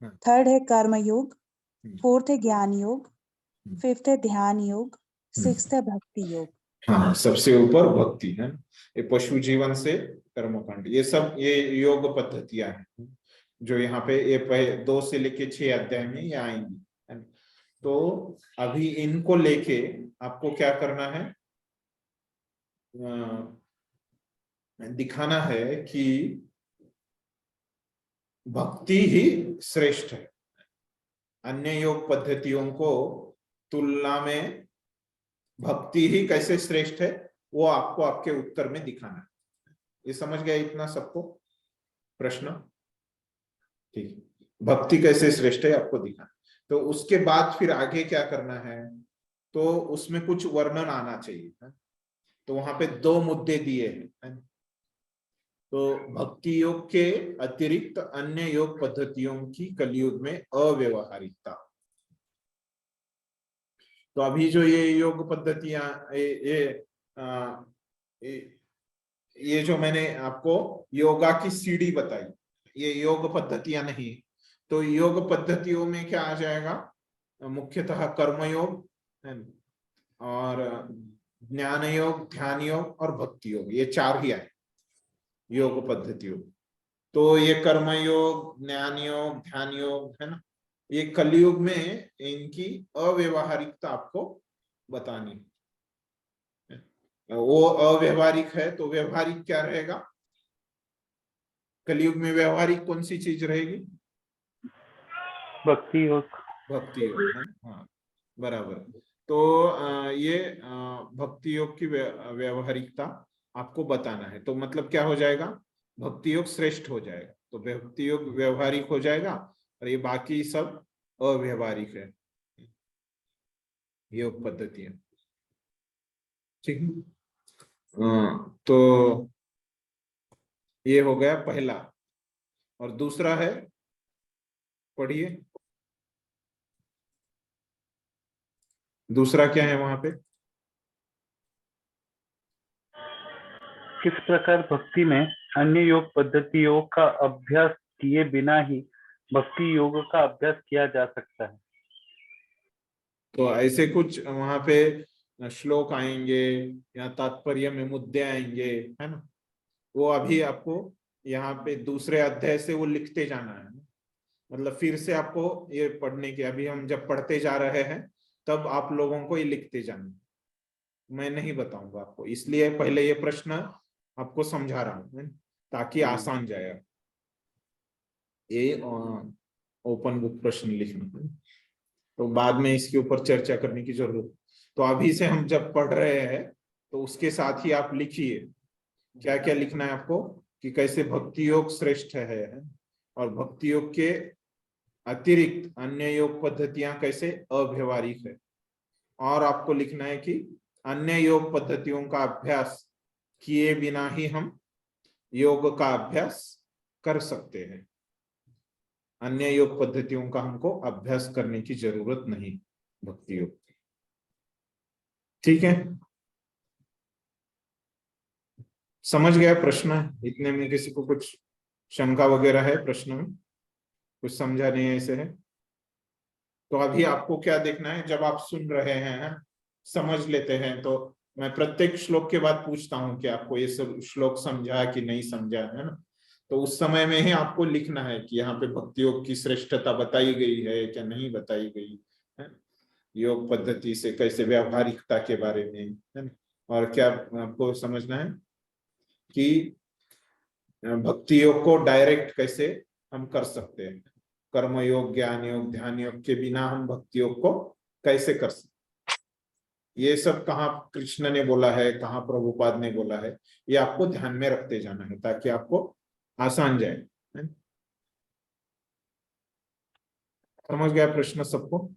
थर्ड है कर्म योग। फोर्थ है ज्ञान योग। फिफ्थ है ध्यान योग। सिक्स्थ है भक्ति योग। हाँ, सबसे ऊपर भक्ति है। ये पशु जीवन से कर्मकांड, ये सब ये योग पद्धतियां हैं जो यहाँ पे ये 2 से लेके 6 अध्याय में ये आएंगी, है। तो अभी इनको लेके आपको क्या करना है? दिखाना है कि भक्ति ही श्रेष्ठ है। अन्य योग पद्धतियों को तुलना में भक्ति ही कैसे श्रेष्ठ है वो आपको आपके उत्तर में दिखाना है। ये समझ गया इतना सबको प्रश्न? ठीक, भक्ति कैसे श्रेष्ठ है आपको दिखाना। तो उसके बाद फिर आगे क्या करना है? तो उसमें कुछ वर्णन आना चाहिए, है? तो वहां पे 2 मुद्दे दिए हैं। तो भक्ति योग के अतिरिक्त अन्य योग पद्धतियों की कलयुग में अव्यवहारिकता। तो अभी जो ये योग पद्धतियां ये जो मैंने आपको योगा की सीढ़ी बताई, ये योग पद्धतियां नहीं। तो योग पद्धतियों में क्या आ जाएगा? मुख्यतः कर्म योग और ज्ञान योग, ध्यान योग और भक्ति योग, ये 4 ही आए योग पद्धतियों। तो ये कर्म योग, ज्ञान योग, ध्यान योग है ना, ये कलयुग में इनकी अव्यवहारिकता आपको बतानी है। वो अव्यवहारिक है तो व्यवहारिक क्या रहेगा? कलयुग में व्यवहारिक कौन सी चीज रहेगी? भक्ति योग। भक्ति योग है, हाँ बराबर। तो ये भक्ति योग की व्यवहारिकता आपको बताना है। तो मतलब क्या हो जाएगा? भक्ति योग श्रेष्ठ हो जाएगा, तो भक्ति योग व्यवहारिक हो जाएगा और ये बाकी सब अव्यवहारिक है योग पद्धतियां। ठीक है, तो ये हो गया पहला। और दूसरा है, पढ़िए दूसरा क्या है वहां पे? किस प्रकार भक्ति में अन्य योग पद्धतियों का अभ्यास किए बिना ही भक्ति योग का अभ्यास किया जा सकता है? तो ऐसे कुछ वहां पे श्लोक आएंगे या तात्पर्य में मुद्दे आएंगे, है ना, वो अभी आपको यहाँ पे दूसरे अध्याय से वो लिखते जाना है। मतलब फिर से आपको ये पढ़ने की, अभी हम जब पढ़ते जा रहे हैं तब आप लोगों को ये लिखते जाना, मैं नहीं बताऊंगा आपको। इसलिए पहले ये प्रश्न आपको समझा रहा हूँ ताकि आसान जाए। ये ओपन बुक प्रश्न लिखना, तो बाद में इसके ऊपर चर्चा करने की जरूरत। तो अभी से हम जब पढ़ रहे हैं तो उसके साथ ही आप लिखिए क्या क्या लिखना है आपको, कि कैसे भक्ति योग श्रेष्ठ है और भक्ति योग के अतिरिक्त अन्य योग पद्धतियां कैसे अव्यवहारिक है। और आपको लिखना है कि अन्य योग पद्धतियों का अभ्यास किए बिना ही हम योग का अभ्यास कर सकते हैं। अन्य योग पद्धतियों का हमको अभ्यास करने की जरूरत नहीं भक्ति योग की। ठीक है, समझ गया प्रश्न? इतने में किसी को कुछ शंका वगैरह है प्रश्न में? कुछ समझा नहीं ऐसे है? तो अभी आपको क्या देखना है, जब आप सुन रहे हैं समझ लेते हैं, तो मैं प्रत्येक श्लोक के बाद पूछता हूं कि आपको ये सब श्लोक समझा कि नहीं समझा, है ना? तो उस समय में ही आपको लिखना है कि यहाँ पे भक्ति योग की श्रेष्ठता बताई गई है क्या नहीं बताई गई है, योग पद्धति से कैसे व्यावहारिकता के बारे में, है ना? और क्या आपको समझना है कि भक्ति योग को डायरेक्ट कैसे हम कर सकते हैं, कर्म योग, ज्ञान योग, ध्यान योग के बिना हम भक्ति योग को कैसे कर सकते। ये सब कहाँ कृष्ण ने बोला है, कहाँ प्रभुपाद ने बोला है, ये आपको ध्यान में रखते जाना है ताकि आपको आसान जाए। समझ गया प्रश्न सबको?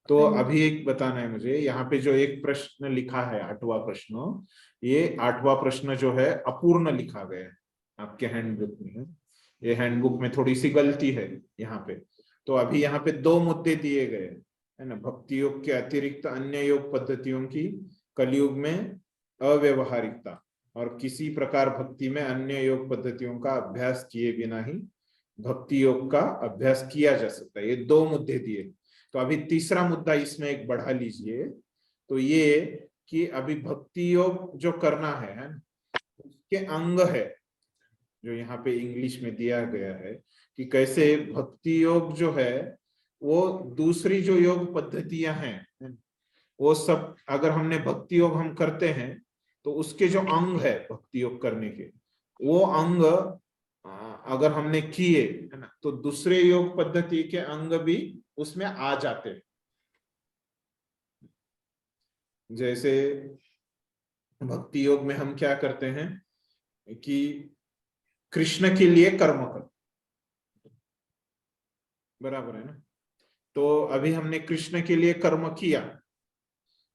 तो अभी एक बताना है मुझे, यहाँ पे जो एक प्रश्न लिखा है 8वां प्रश्न, ये 8वां प्रश्न जो है अपूर्ण लिखा गया है आपके हैंडबुक में। ये हैंडबुक में थोड़ी सी गलती है यहाँ पे। तो अभी यहाँ पे 2 मुद्दे दिए गए है ना, भक्ति योग के अतिरिक्त अन्य योग पद्धतियों की कलयुग में अव्यवहारिकता और किसी प्रकार भक्ति में अन्य योग पद्धतियों का अभ्यास किए बिना ही भक्ति योग का अभ्यास किया जा सकता है। ये 2 मुद्दे दिए। तो अभी तीसरा मुद्दा इसमें एक बढ़ा लीजिए, तो ये कि अभी भक्ति योग जो करना है उसके अंग है, जो यहाँ पे इंग्लिश में दिया गया है कि कैसे भक्ति योग जो है वो दूसरी जो योग पद्धतियां हैं वो सब, अगर हमने भक्ति योग हम करते हैं तो उसके जो अंग है भक्ति योग करने के, वो अंग अगर हमने किए है ना, तो दूसरे योग पद्धति के अंग भी उसमें आ जाते हैं। जैसे भक्ति योग में हम क्या करते हैं कि कृष्ण के लिए कर्म कर, बराबर है ना? तो अभी हमने कृष्ण के लिए कर्म किया,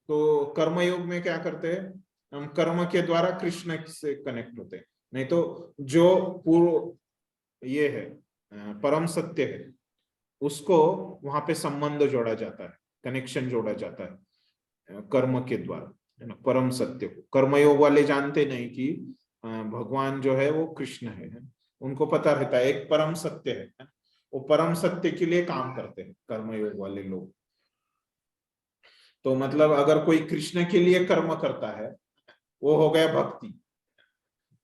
तो कर्म योग में क्या करते हैं हम, कर्म के द्वारा कृष्ण से कनेक्ट होते हैं। नहीं तो जो पूर्व ये है परम सत्य है उसको वहां पे संबंध जोड़ा जाता है, कनेक्शन जोड़ा जाता है कर्म के द्वारा, है ना? परम सत्य को कर्मयोग वाले जानते नहीं कि भगवान जो है वो कृष्ण है। उनको पता रहता है एक परम सत्य है, वो परम सत्य के लिए काम करते हैं कर्मयोग वाले लोग। तो मतलब अगर कोई कृष्ण के लिए कर्म करता है वो हो गया भक्ति,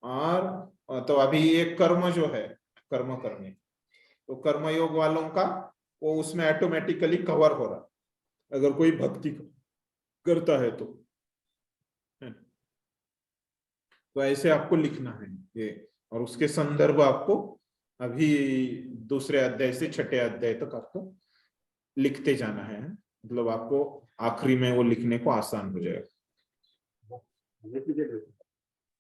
और तो अभी एक कर्म जो है कर्म करने, तो कर्मयोग वालों का वो उसमें ऑटोमेटिकली कवर हो रहा अगर कोई भक्ति करता है तो ऐसे आपको लिखना है ये। और उसके संदर्भ आपको अभी दूसरे अध्याय से छठे अध्याय तक आपको लिखते जाना है, मतलब आपको आखिरी में वो लिखने को आसान हो जाएगा।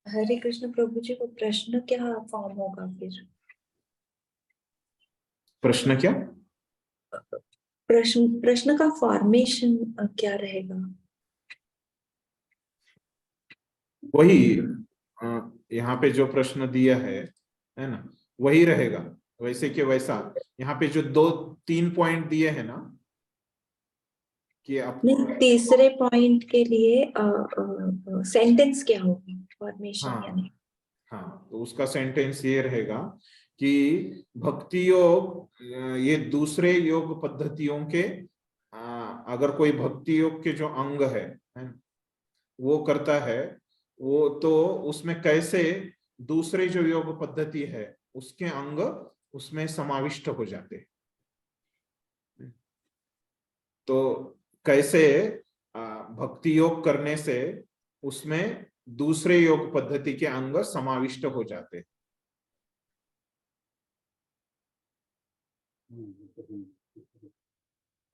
हरे कृष्ण प्रभु जी, वो प्रश्न क्या फॉर्म होगा फिर? प्रश्न क्या? प्रश्न का फॉर्मेशन क्या रहेगा? वही यहाँ पे जो प्रश्न दिया है ना, वही रहेगा वैसे के वैसा। यहाँ पे जो 2-3 पॉइंट दिए हैं ना कि आप नहीं, तीसरे पॉइंट के लिए सेंटेंस क्या होगा, फॉर्मेशन यानी? हाँ, तो उसका सेंटेंस ये रहेगा कि भक्ति योग ये दूसरे योग पद्धतियों के अगर कोई भक्ति योग के जो अंग है वो करता है, वो तो उसमें कैसे दूसरे जो योग पद्धति है उसके अंग उसमें समाविष्ट हो जाते हैं। तो कैसे भक्ति योग करने से उसमें दूसरे योग पद्धति के अंग समाविष्ट हो जाते हैं।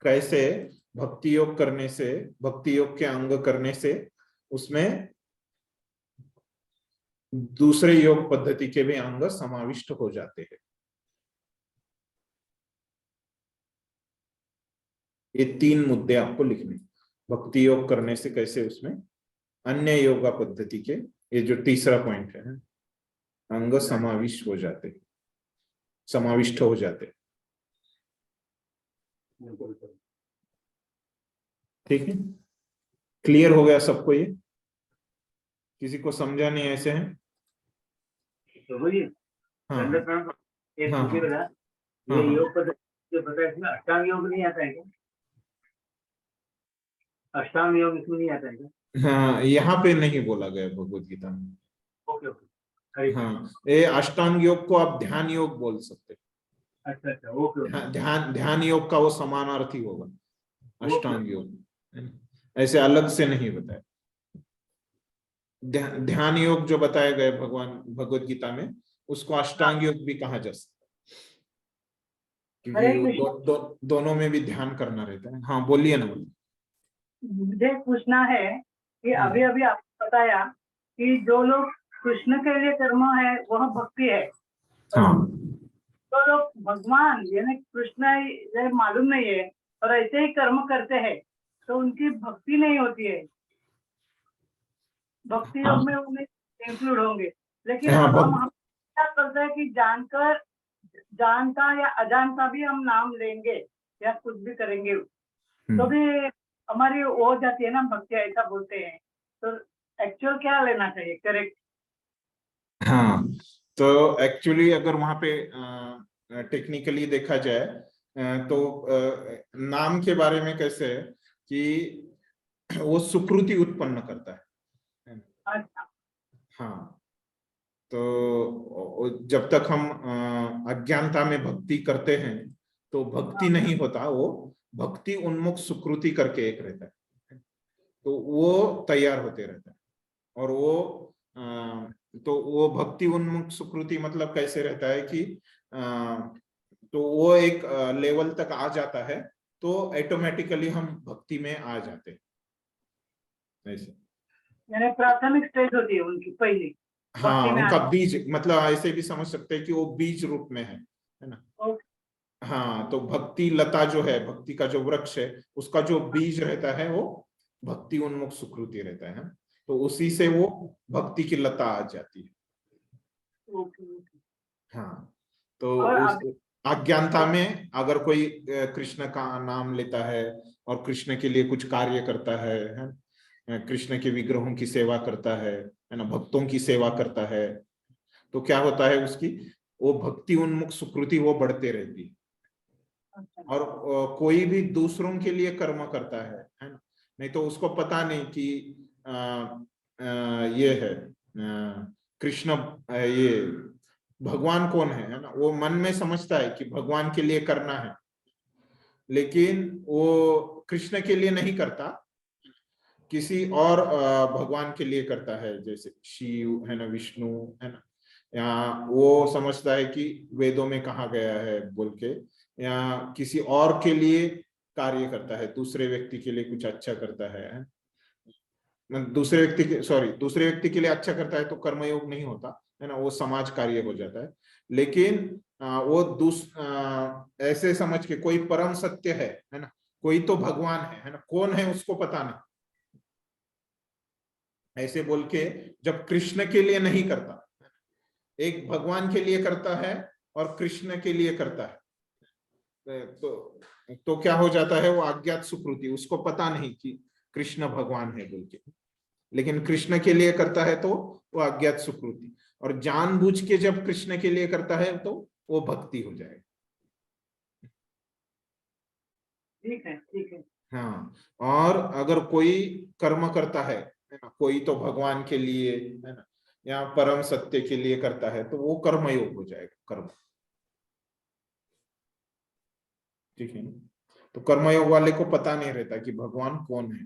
कैसे? भक्ति योग करने से, भक्ति योग के अंग करने से उसमें दूसरे योग पद्धति के भी अंग समाविष्ट हो जाते हैं। ये 3 मुद्दे आपको लिखने। भक्ति योग करने से कैसे उसमें अन्य योगा पद्धति के, ये जो तीसरा पॉइंट है, अंग समाविष्ट हो जाते, समाविष्ट हो जाते। ठीक है, क्लियर हो गया सबको? ये किसी को समझा नहीं ऐसे है? हाँ एक हाँ, मुझे बता, ये योग पद्धति जो बताया इसमें अष्टांग योग नहीं आता है क्या? अष्टांग योग इसमें नहीं आता है क्या? हाँ, यहाँ पे नहीं बोला गया भगवत गीता में। ओके ओके, हाँ, ये अष्टांग योग को आप ध्यान योग बोल सकते। अच्छा अच्छा, ओके। ध्यान योग का वो समानार्थी होगा अष्टांग योग, ऐसे अलग से नहीं बताया। ध्यान योग जो बताया गया भगवान भगवत गीता में, उसको अष्टांग योग भी कहा जा सकता है, क्योंकि दोनों में भी ध्यान करना रहता है। हाँ बोलिए ना। मुझे पूछना है कि अभी अभी आपको बताया कि जो लोग कृष्ण के लिए कर्म है वह भक्ति है, हाँ, तो लोग भगवान यानी कृष्ण मालूम नहीं है और ऐसे ही कर्म करते हैं तो उनकी भक्ति नहीं होती है, भक्ति योग में उन्हें इंक्लूड होंगे। लेकिन हाँ, अब हम क्या करते हैं कि जानकर, जानता या अजानता भी हम नाम लेंगे या कुछ भी करेंगे तो भी हमारी हो जाती है ना भक्ति, ऐसा बोलते हैं। तो एक्चुअल क्या लेना चाहिए, करेक्ट? हाँ, तो एक्चुअली अगर वहां पे टेक्निकली देखा जाए तो नाम के बारे में कैसे है कि वो सुकृति उत्पन्न करता है। अच्छा। हाँ, तो जब तक हम अज्ञानता में भक्ति करते हैं तो भक्ति नहीं होता, वो भक्ति उन्मुख सुकृति करके एक रहता है, तो वो तैयार होते रहता है। और तो वो भक्ति उन्मुख सुकृति मतलब कैसे रहता है कि तो वो एक लेवल तक आ जाता है तो ऑटोमेटिकली हम भक्ति में आ जाते हैं ऐसे। यानी प्राथमिक स्टेज होती है उनकी पहली। हाँ, उनका बीज, मतलब ऐसे भी समझ सकते हैं कि वो बीज रूप में है ना। हाँ, तो भक्ति लता जो है, भक्ति का जो वृक्ष है, उसका जो बीज रहता है वो भक्ति उन्मुख सुकृति रहता है, तो उसी से वो भक्ति की लता आ जाती है। हाँ, तो उस अज्ञानता में अगर कोई कृष्ण का नाम लेता है और कृष्ण के लिए कुछ कार्य करता है, कृष्ण के विग्रहों की सेवा करता है ना, भक्तों की सेवा करता है, तो क्या होता है उसकी वो भक्ति उन्मुख सुकृति वो बढ़ते रहती है। और कोई भी दूसरों के लिए कर्म करता है ना, नहीं तो उसको पता नहीं कि ये है कृष्ण, ये भगवान कौन है ना, वो मन में समझता है कि भगवान के लिए करना है, लेकिन वो कृष्ण के लिए नहीं करता, किसी और भगवान के लिए करता है, जैसे शिव है ना, विष्णु है ना, या वो समझता है कि वेदों में कहा गया है बोल के, या किसी और के लिए कार्य करता है, दूसरे व्यक्ति के लिए कुछ अच्छा करता है, दूसरे व्यक्ति के लिए अच्छा करता है तो कर्मयोग नहीं होता है ना, वो समाज कार्य हो जाता है। लेकिन वो ऐसे समझ के कोई परम सत्य है ना, कोई तो भगवान है ना, कौन है उसको पता नहीं, ऐसे बोल के जब कृष्ण के लिए नहीं करता, एक भगवान के लिए करता है और कृष्ण के लिए करता है, तो क्या हो जाता है, वो अज्ञात सुकृति, उसको पता नहीं कि कृष्ण भगवान है बोल के, लेकिन कृष्ण के लिए करता है तो वो अज्ञात सुकृति, और जानबूझ के जब कृष्ण के लिए करता है तो वो भक्ति हो जाएगा। ठीक है, ठीक है। हाँ, और अगर कोई कर्म करता है ना, कोई तो भगवान के लिए है ना, या परम सत्य के लिए करता है तो वो कर्मयोग हो जाएगा, कर्म। ठीक है, तो कर्मयोग वाले को पता नहीं रहता कि भगवान कौन है,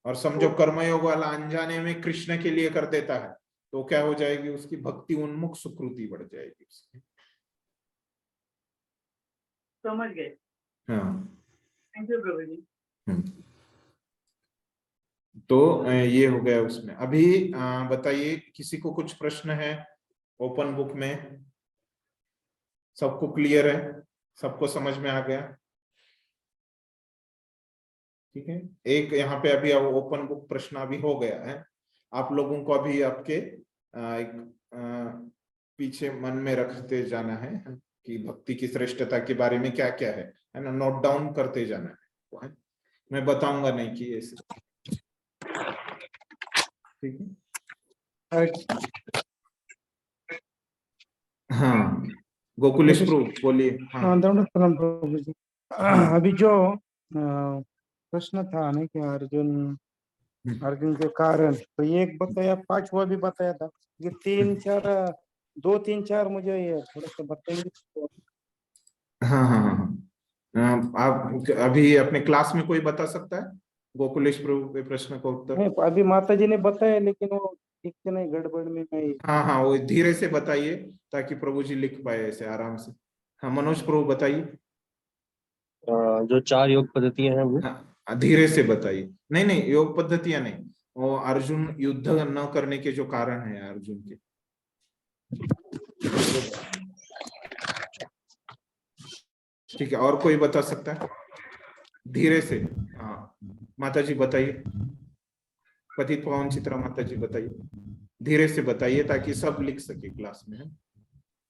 और समझो कर्मयोग वाला अनजाने में कृष्ण के लिए कर देता है तो क्या हो जाएगी, उसकी भक्ति उन्मुख सुकृति बढ़ जाएगी उसकी। समझ गए। हाँ थैंक यू प्रभु जी। तो ये हो गया उसमें। अभी बताइए किसी को कुछ प्रश्न है ओपन बुक में? सबको क्लियर है? सबको समझ में आ गया? ठीक है, एक यहाँ पे अभी ओपन बुक प्रश्न अभी हो गया है। आप लोगों को अभी आपके पीछे मन में रखते जाना है कि भक्ति की श्रेष्ठता के बारे में क्या क्या है ना, नोट डाउन करते जाना है। मैं बताऊंगा नहीं कि ऐसे, ठीक है। हाँ गोकुलेश प्रभु बोलिए। हाँ प्रणाम प्रभु जी। अभी जो प्रश्न था ना कि अर्जुन के कारण, तो एक बताया, पांचवा भी बताया था, ये 3 4 2 3 4 मुझे ये थोड़ा सा बताएंगे? हाँ हाँ हाँ, आप अभी अपने क्लास में कोई बता सकता है गोकुलेश प्रभु के प्रश्न का उत्तर? नहीं, अभी माता जी ने बताया लेकिन वो ठीक से नहीं, गड़बड़ में मैं। हाँ हाँ, वो धीरे से बताइए ताकि प्रभु जी लिख पाए ऐसे आराम से। हाँ मनोज प्रभु बताइए। जो 4 योग पद्धतियां हैं वो, हाँ धीरे से बताइए। नहीं नहीं, योग पद्धतियां नहीं, वो अर्जुन युद्ध न करने के जो कारण है अर्जुन के। ठीक है, और कोई बता सकता है? धीरे से। हाँ माता जी बताइए, पतित पावन चित्रा माता जी बताइए, धीरे से बताइए ताकि सब लिख सके क्लास में, है?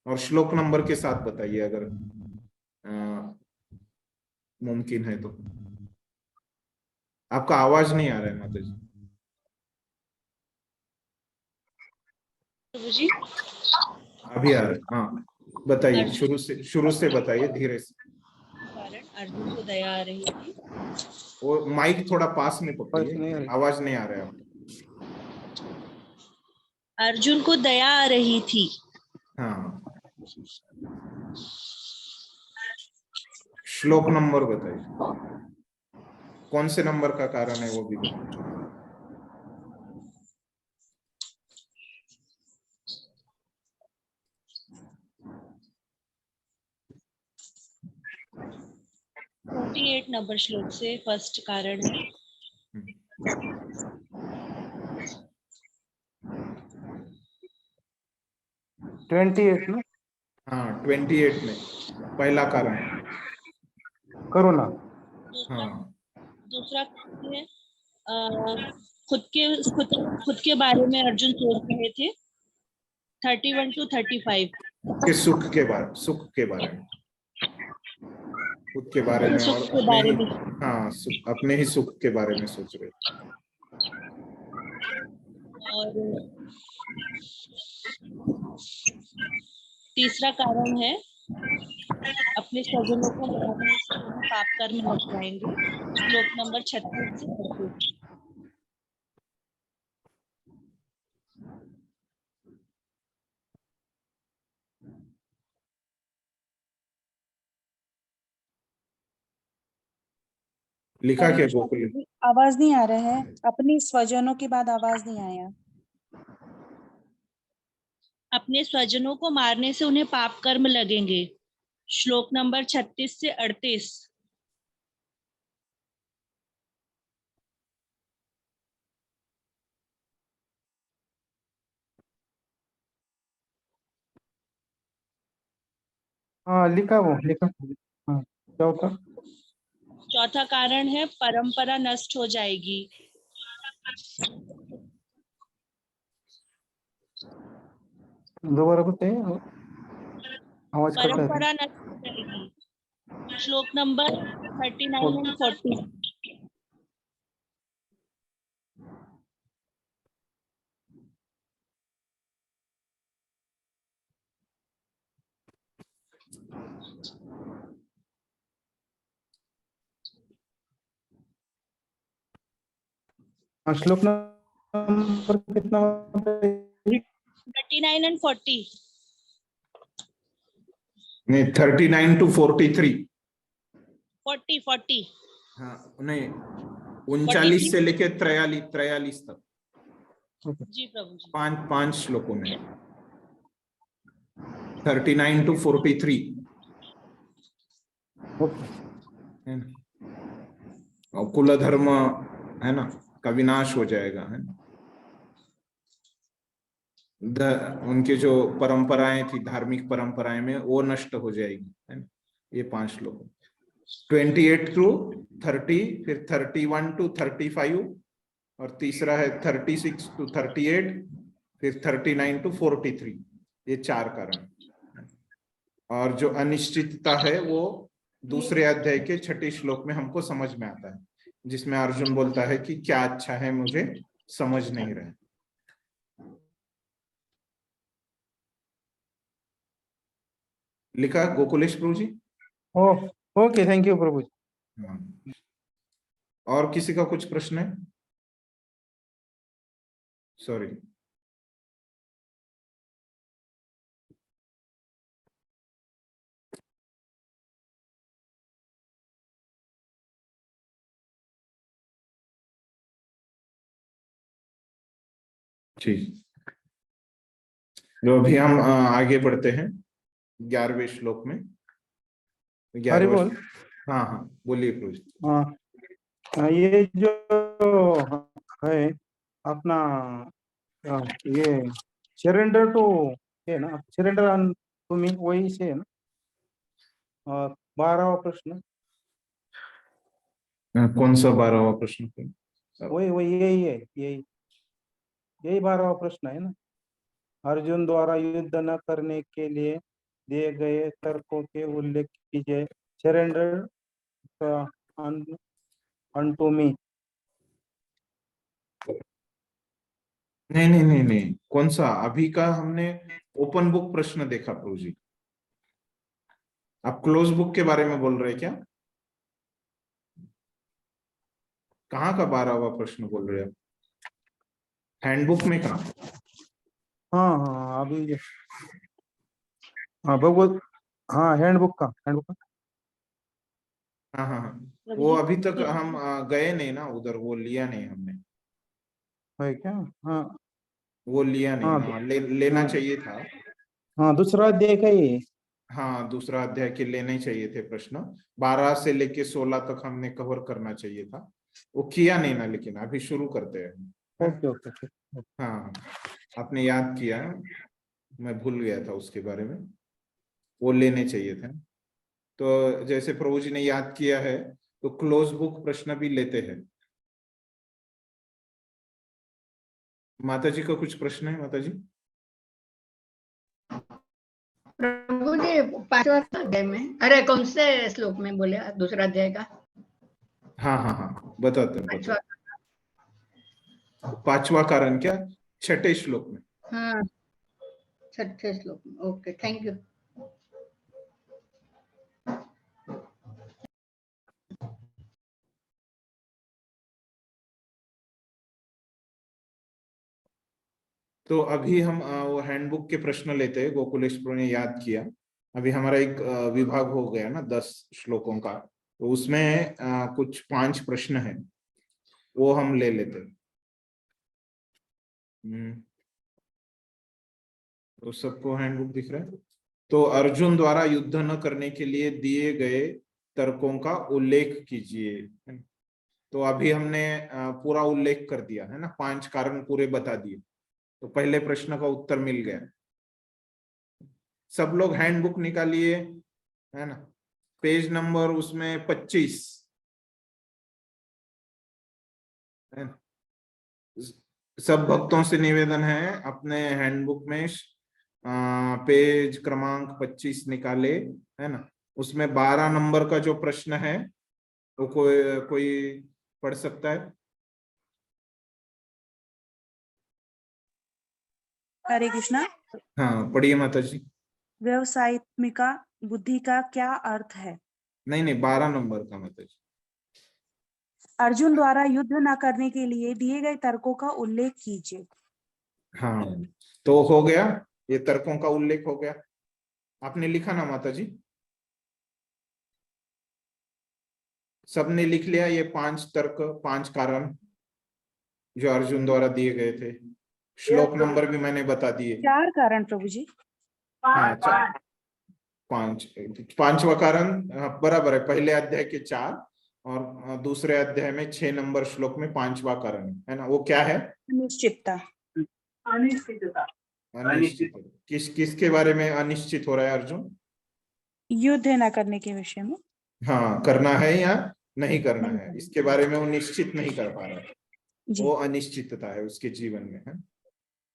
और श्लोक नंबर के साथ बताइए अगर मुमकिन है तो। आपका आवाज नहीं आ रहा है माता जी। प्रभु जी अभी आ रहा है, हाँ बताइए, शुरू से बताइए धीरे से। कारण अर्जुन को दया आ रही थी। वो माइक थोड़ा पास में पकड़िए, आवाज नहीं आ रहा है। अर्जुन को दया आ रही थी। हाँ श्लोक नंबर बताइए, कौन से नंबर का कारण है वो भी बताइए। नंबर श्लोक से फर्स्ट कारण है। 28 ना? हाँ 28 में पहला कारण करुणा। हाँ दूसरा है खुद के बारे में अर्जुन सोच रहे थे। 31 to 35 के सुख के बारे में, खुद के बारे में और अपने ही, हाँ अपने ही सुख के बारे में सोच रहे। और तीसरा कारण है अपने स्वजनों को मारने से पाप कर्म लग जाएंगे। श्लोक नंबर 36 से 38। लिखा क्या गोकुल? आवाज नहीं आ रहा है, अपने स्वजनों के बाद आवाज नहीं आया। अपने स्वजनों को मारने से उन्हें पाप कर्म लगेंगे। श्लोक नंबर 36 से 38। हाँ लिखा। हाँ चौथा कारण है परंपरा नष्ट हो जाएगी। दोबारा बताइए, आवाज कट रहा है। परंपरा नष्ट हो जाएगी। श्लोक नंबर 39 and 40। श्लोक नंबर कितना? 39 and 40। नहीं 39 to 43। 40। हाँ नहीं, 39 से लेके 43 तक जी प्रभु जी। 5 श्लोकों में 39 to 43 है ना। और कुल धर्म है ना का विनाश हो जाएगा, है ना। उनके जो परंपराएं थी, धार्मिक परंपराएं में, वो नष्ट हो जाएगी, है ना। ये 5 श्लोक 28 to 30, फिर 31 to 35, और तीसरा है 36 to 38, फिर 39 to 43। ये 4 कारण। और जो अनिश्चितता है वो दूसरे अध्याय के 6 श्लोक में हमको समझ में आता है, जिसमें अर्जुन बोलता है कि क्या अच्छा है मुझे समझ नहीं रहे। लिखा गोकुलेश प्रभु जी। ओके, थैंक यू प्रभु जी। हाँ। और किसी का कुछ प्रश्न है? सॉरी। ठीक, जो अभी हम आगे बढ़ते हैं 11वें श्लोक में। हरि 11वां बोल। हाँ हाँ बोलिए प्रभु जी। ये जो है अपना ये सरेंडर टू है ना, सरेंडर टू मी, वही से है ना। 12वां प्रश्न। कौन सा 12वां प्रश्न? वही यही है, यही 12वां प्रश्न है ना। अर्जुन द्वारा युद्ध न करने के लिए दिए गए तर्कों के उल्लेख कीजिए। सरेंडर अनटू मी। नहीं, कौन सा? अभी का हमने ओपन बुक प्रश्न देखा प्रभु जी। आप क्लोज बुक के बारे में बोल रहे हैं क्या? कहाँ का 12वां प्रश्न बोल रहे हैं? हैंडबुक में कहा? हाँ अभी भगवत, हाँ हैंडबुक का। हाँ वो अभी तक हम गए नहीं ना उधर, वो लिया नहीं हमने। है क्या? हाँ वो लिया नहीं। हाँ लेना चाहिए था। हाँ, दूसरा अध्याय का ही। हाँ दूसरा अध्याय के लेने चाहिए थे प्रश्न। 12 से लेके 16 तक हमने कवर करना चाहिए था, वो किया नहीं ना। लेकिन अभी शुरू करते हैं। ओके। हाँ आपने याद किया, मैं भूल गया था उसके बारे में। वो लेने चाहिए थे। तो जैसे प्रभु जी ने याद किया है, तो क्लोज बुक प्रश्न भी लेते हैं। माता जी का कुछ प्रश्न है? माता जी। प्रभु जी 5वां अध्याय में, अरे कौन से श्लोक में बोले दूसरा अध्याय का? हाँ बताते। 5वां कारण क्या? 6ठे श्लोक में। हाँ 6ठे श्लोक में। Okay thank you. तो अभी हम वो हैंडबुक के प्रश्न लेते हैं। गोकुलेश प्रभु ने याद किया। अभी हमारा एक विभाग हो गया ना 10 श्लोकों का, तो उसमें कुछ 5 प्रश्न है, वो हम ले लेते हैं। तो सबको हैंडबुक दिख रहा है? तो अर्जुन द्वारा युद्ध न करने के लिए दिए गए तर्कों का उल्लेख कीजिए। तो अभी हमने पूरा उल्लेख कर दिया है ना, 5 कारण पूरे बता दिए। तो पहले प्रश्न का उत्तर मिल गया। सब लोग हैंडबुक निकालिए, है ना। पेज नंबर उसमें 25 है। सब भक्तों से निवेदन है, अपने हैंडबुक में पेज क्रमांक 25 निकाले, है ना। उसमें 12 नंबर का जो प्रश्न है वो कोई पढ़ सकता है? हरे कृष्णा। हाँ पढ़िए माता जी। व्यवसायित्मिका बुद्धि का क्या अर्थ है? नहीं 12 नंबर का माता जी। अर्जुन द्वारा युद्ध न करने के लिए दिए गए तर्कों का उल्लेख कीजिए। हाँ तो हो गया, ये तर्कों का उल्लेख हो गया। आपने लिखा ना माता जी? सबने लिख लिया ये 5 तर्क, 5 कारण जो अर्जुन द्वारा दिए गए थे। श्लोक नंबर भी मैंने बता दिए। 4 कारण प्रभु जी। हाँ, 5वां कारण बराबर है। पहले अध्याय के 4 और दूसरे अध्याय में 6 नंबर श्लोक में 5वां कारण है ना। वो क्या है? अनिश्चितता। अनिश्चितता। अनिश्चित। किसके बारे में अनिश्चित हो रहा है अर्जुन? युद्ध न करने के विषय में। हाँ, करना है या नहीं करना है, इसके बारे में वो निश्चित नहीं कर पा रहा है। वो अनिश्चितता है उसके जीवन में, है।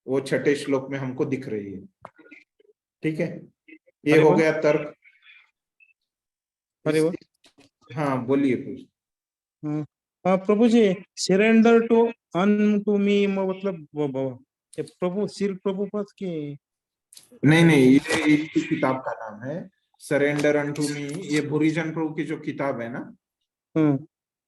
वो 6ठे श्लोक में हमको दिख रही है। ठीक है, ये हो गया तर्क। हाँ बोलिए कुछ। प्रभु जी, सरेंडर टू अनटू मी मतलब प्रभु श्री प्रभुपाद की? नहीं, ये इनकी किताब का नाम है सरेंडर अनटू मी। ये भूरिजन प्रभु की जो किताब है ना,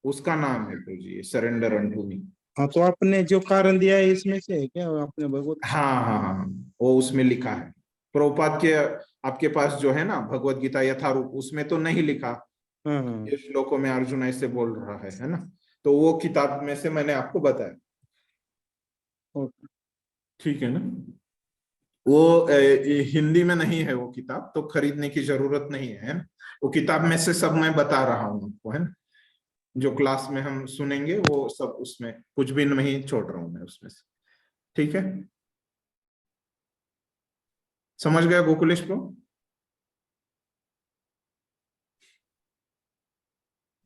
उसका नाम है प्रभु जी, सरेंडर अनटू मी। हाँ, तो आपने जो कारण दिया है इसमें से है क्या आपने भगवत? हाँ, वो उसमें लिखा है। प्रभुपाद के आपके पास जो है ना भगवत गीता यथारूप, उसमें तो नहीं लिखा। ये श्लोकों में अर्जुन ऐसे बोल रहा है ना। तो वो किताब में से मैंने आपको बताया। ठीक है ना। वो हिंदी में नहीं है वो किताब, तो खरीदने की जरूरत नहीं है ना। वो किताब में से सब मैं बता रहा हूँ आपको, है ना। जो क्लास में हम सुनेंगे वो सब उसमें, कुछ भी नहीं छोड़ रहा हूं मैं उसमें से। ठीक है, समझ गया गोकुलेश को?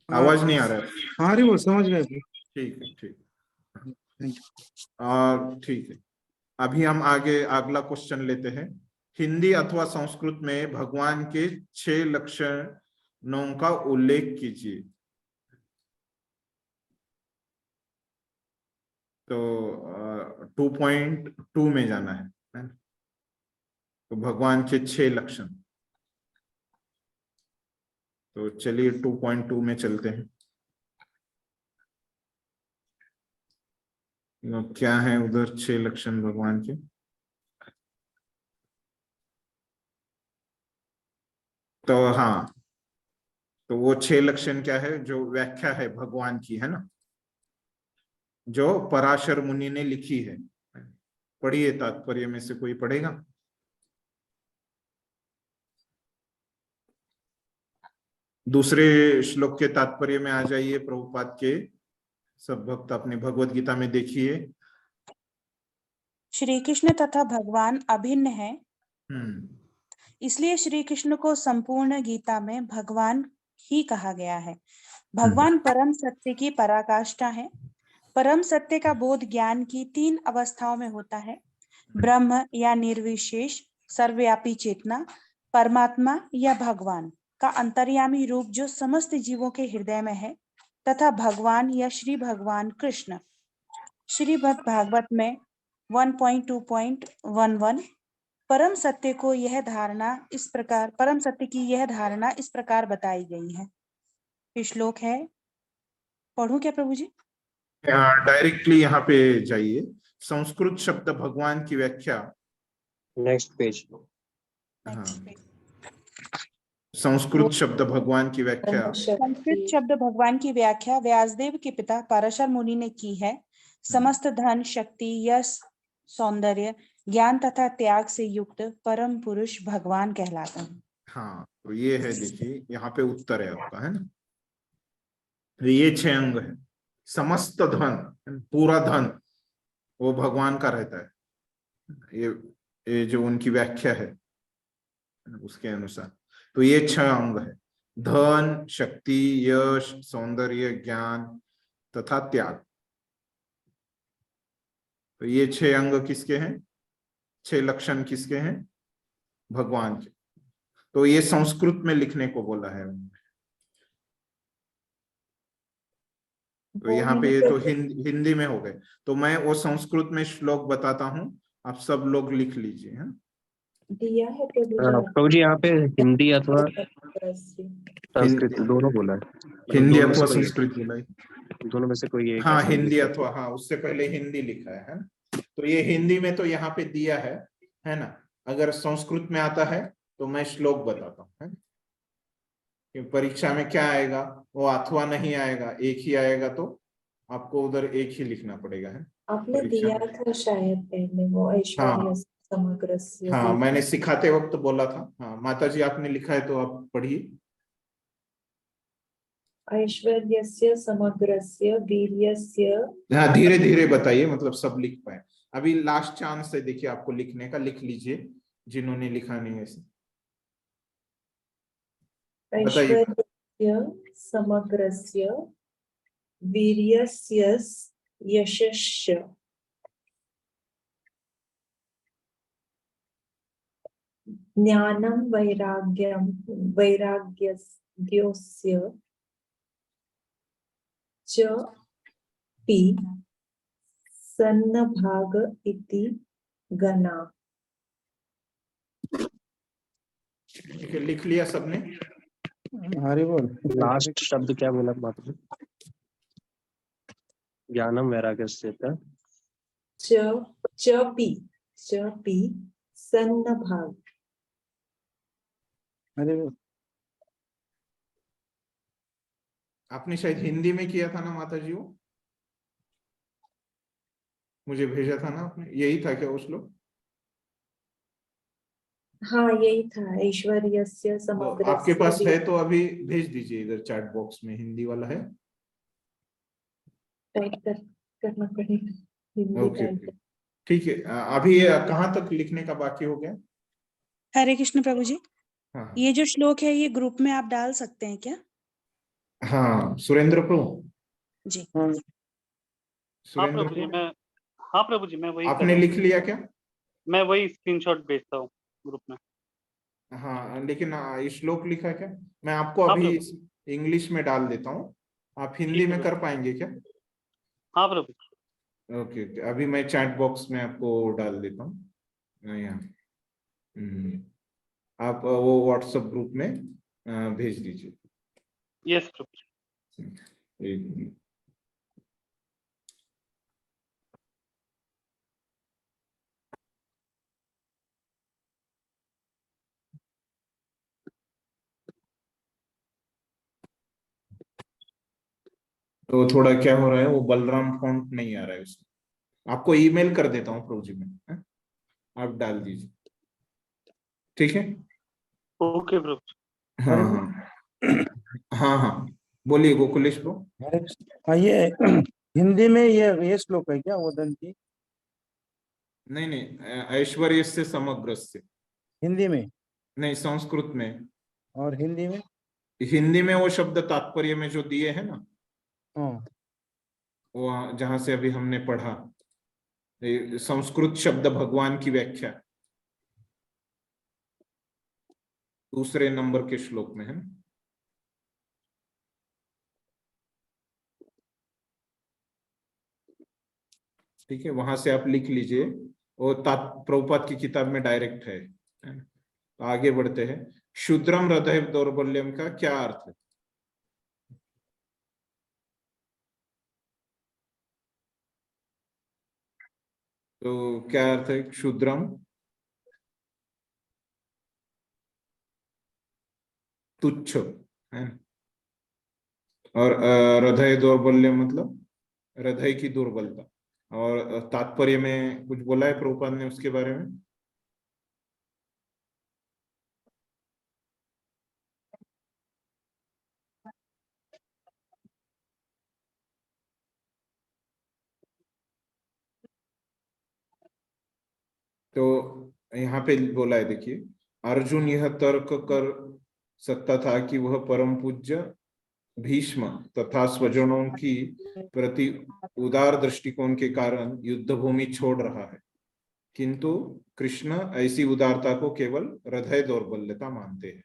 आवाज नहीं आ रहा है? हाँ रे, वो समझ गए। ठीक है, ठीक और ठीक है। अभी हम आगे अगला क्वेश्चन लेते हैं। हिंदी अथवा संस्कृत में भगवान के 6 लक्षणों का उल्लेख कीजिए। तो 2.2 में जाना है ना? तो भगवान के 6 लक्षण। तो चलिए 2.2 में चलते हैं। क्या है उधर 6 लक्षण भगवान के? तो हाँ, तो वो 6 लक्षण क्या है जो व्याख्या है भगवान की, है ना, जो पराशर मुनि ने लिखी है। पढ़िए, तात्पर्य में से कोई पढ़ेगा? दूसरे श्लोक के तात्पर्य में आ जाइए प्रभुपाद के। सब भक्त अपनी भगवत गीता में देखिए। श्री कृष्ण तथा भगवान अभिन्न है, इसलिए श्री कृष्ण को संपूर्ण गीता में भगवान ही कहा गया है। भगवान परम सत्य की पराकाष्ठा है। परम सत्य का बोध ज्ञान की 3 अवस्थाओं में होता है: ब्रह्म या निर्विशेष सर्वव्यापी चेतना, परमात्मा या भगवान का अंतर्यामी रूप जो समस्त जीवों के हृदय में है, तथा भगवान या श्री भगवान कृष्ण। श्रीमद् भागवत में 1.2.11 परम सत्य को यह धारणा इस प्रकार, परम सत्य की यह धारणा इस प्रकार बताई गई है। श्लोक है, पढ़ूं क्या प्रभु जी? डायरेक्टली यहाँ पे जाइए। संस्कृत शब्द भगवान की व्याख्या, नेक्स्ट पेज। हाँ, संस्कृत शब्द भगवान की व्याख्या। संस्कृत शब्द भगवान की व्याख्या व्यासदेव के पिता पराशर मुनि ने की है। समस्त धन, शक्ति, यश, सौंदर्य, ज्ञान तथा त्याग से युक्त परम पुरुष भगवान कहलाते हैं। हाँ, तो ये है, देखिए यहाँ पे उत्तर है आपका, है ना। तो ये 6 अंग है। समस्त धन, पूरा धन वो भगवान का रहता है। ये जो उनकी व्याख्या है उसके अनुसार। तो ये 6 अंग है: धन, शक्ति, यश, सौंदर्य, ज्ञान तथा त्याग। तो ये 6 अंग किसके हैं? 6 लक्षण किसके हैं? भगवान के। तो ये संस्कृत में लिखने को बोला है। तो यहाँ पे ये तो हिंदी में हो गए। तो मैं वो संस्कृत में श्लोक बताता हूँ, आप सब लोग लिख लीजिए। हाँ, दिया है प्रभु जी यहाँ पे हिंदी अथवा संस्कृत दोनों बोला है। हिंदी अथवा संस्कृत बोला है, दोनों में से कोई एक। हाँ, हिंदी अथवा, हाँ, उससे पहले हिंदी लिखा है ना। तो ये हिंदी में तो यहाँ पे दिया है ना। अगर संस्कृत में आता है तो मैं श्लोक बताता हूँ, है ना? कि परीक्षा में क्या आएगा, वो अथवा नहीं आएगा, एक ही आएगा, तो आपको उधर एक ही लिखना पड़ेगा है आपने परीक्षा दिया में। था शायद पहले वो ऐश्वर्य हाँ समग्रस्य हाँ, भी। मैंने सिखाते वक्त बोला था। हाँ माता जी आपने लिखा है तो आप पढ़िए। ऐश्वर्यस्य समग्रस्य वीर्यस्य। हाँ धीरे धीरे बताइए, मतलब सब लिख पाए। अभी लास्ट चांस है, देखिए आपको लिखने का, लिख लीजिए जिन्होंने लिखा नहीं है ऐसे। बताइए। ऐश्वर्यस्य समग्रस्य वीर्यस्य यशस्य ज्ञानं वैराग्यस्य च पि सन्नभाग इति गणा। ठीक है, लिख लिया सबने? हरि बोल। लास्ट शब्द क्या बोला माता जी? ज्ञानम वैराग्यस्य च पि सन्नभाग। हरि बोल। आपने शायद हिंदी में किया था ना माता जी? वो मुझे भेजा था ना आपने, यही था क्या वो श्लोक? हाँ यही था, ऐश्वर्यस्य तो समग्रस्य। आपके पास है तो अभी भेज दीजिए इधर चैट बॉक्स में, हिंदी वाला है? टाइप करना पड़ेगा हिंदी ओके टाइप। ओके, ठीक है। अभी कहाँ तक लिखने का बाकी हो गया? हरे कृष्ण प्रभु जी, हाँ ये जो श्लोक है ये ग्रुप में आप डाल सकते हैं क्या? हाँ, सुरेंद्र प्रभु। जी। हाँ सुरेंद्र प्रभु जी प्रभु, मैं हाँ प्रभु जी मैं वही कर आपने रहा हूँ। लिख लिया क्या? मैं वही स्क्रीनशॉट भेजता हूँ ग्रुप में। हाँ लेकिन ये श्लोक लिखा क्या? मैं आपको हाँ अभी प्रभु। इंग्लिश में डाल देता हूँ, आप हिंदी ठीक है में प्रभु। कर पाएंगे क्या? हाँ प्रभु। ओके ओके, अभी मैं चैट बॉक्स में आपको डाल देता हूँ यहाँ। आप वो व्हाट्सएप ग्रुप में भेज दीजिए। यस प्रभु। एक मिनट। तो थोड़ा क्या हो रहा है, वो बलराम फॉन्ट नहीं आ रहा है उसमें। आपको ईमेल कर देता हूँ प्रोजी में, आप डाल दीजिए, ठीक है? ओके प्रभु। हाँ हाँ हाँ हाँ, बोलिए गोकुलेश ब्रो। हरे कृष्ण। हाँ, ये हिंदी में ये श्लोक है क्या वदंती? नहीं नहीं, ऐश्वर्य से समग्र से। हिंदी में नहीं, संस्कृत में। और हिंदी में? हिंदी में वो शब्द तात्पर्य में जो दिए है ना, हाँ वो जहां से अभी हमने पढ़ा, संस्कृत शब्द भगवान की व्याख्या दूसरे नंबर के श्लोक में है ना। ठीक है, वहां से आप लिख लीजिए, वो प्रभुपाद की किताब में डायरेक्ट है ना? तो आगे बढ़ते हैं। शूद्रम हृदय दौर्बल्यम का क्या अर्थ है? तो क्या अर्थ है शूद्रम? तुच्छ है ना? और हृदय दौर्बल्य मतलब हृदय की दुर्बलता। और तात्पर्य में कुछ बोला है प्रभुपाद ने उसके बारे में? तो यहाँ पे बोला है, देखिए, अर्जुन यह तर्क कर सकता था कि वह परम पूज्य भीष्म तथा स्वजनों की प्रति उदार दृष्टिकोण के कारण युद्ध भूमि छोड़ रहा है, किंतु कृष्ण ऐसी उदारता को केवल हृदय दौर्बल्यता मानते हैं।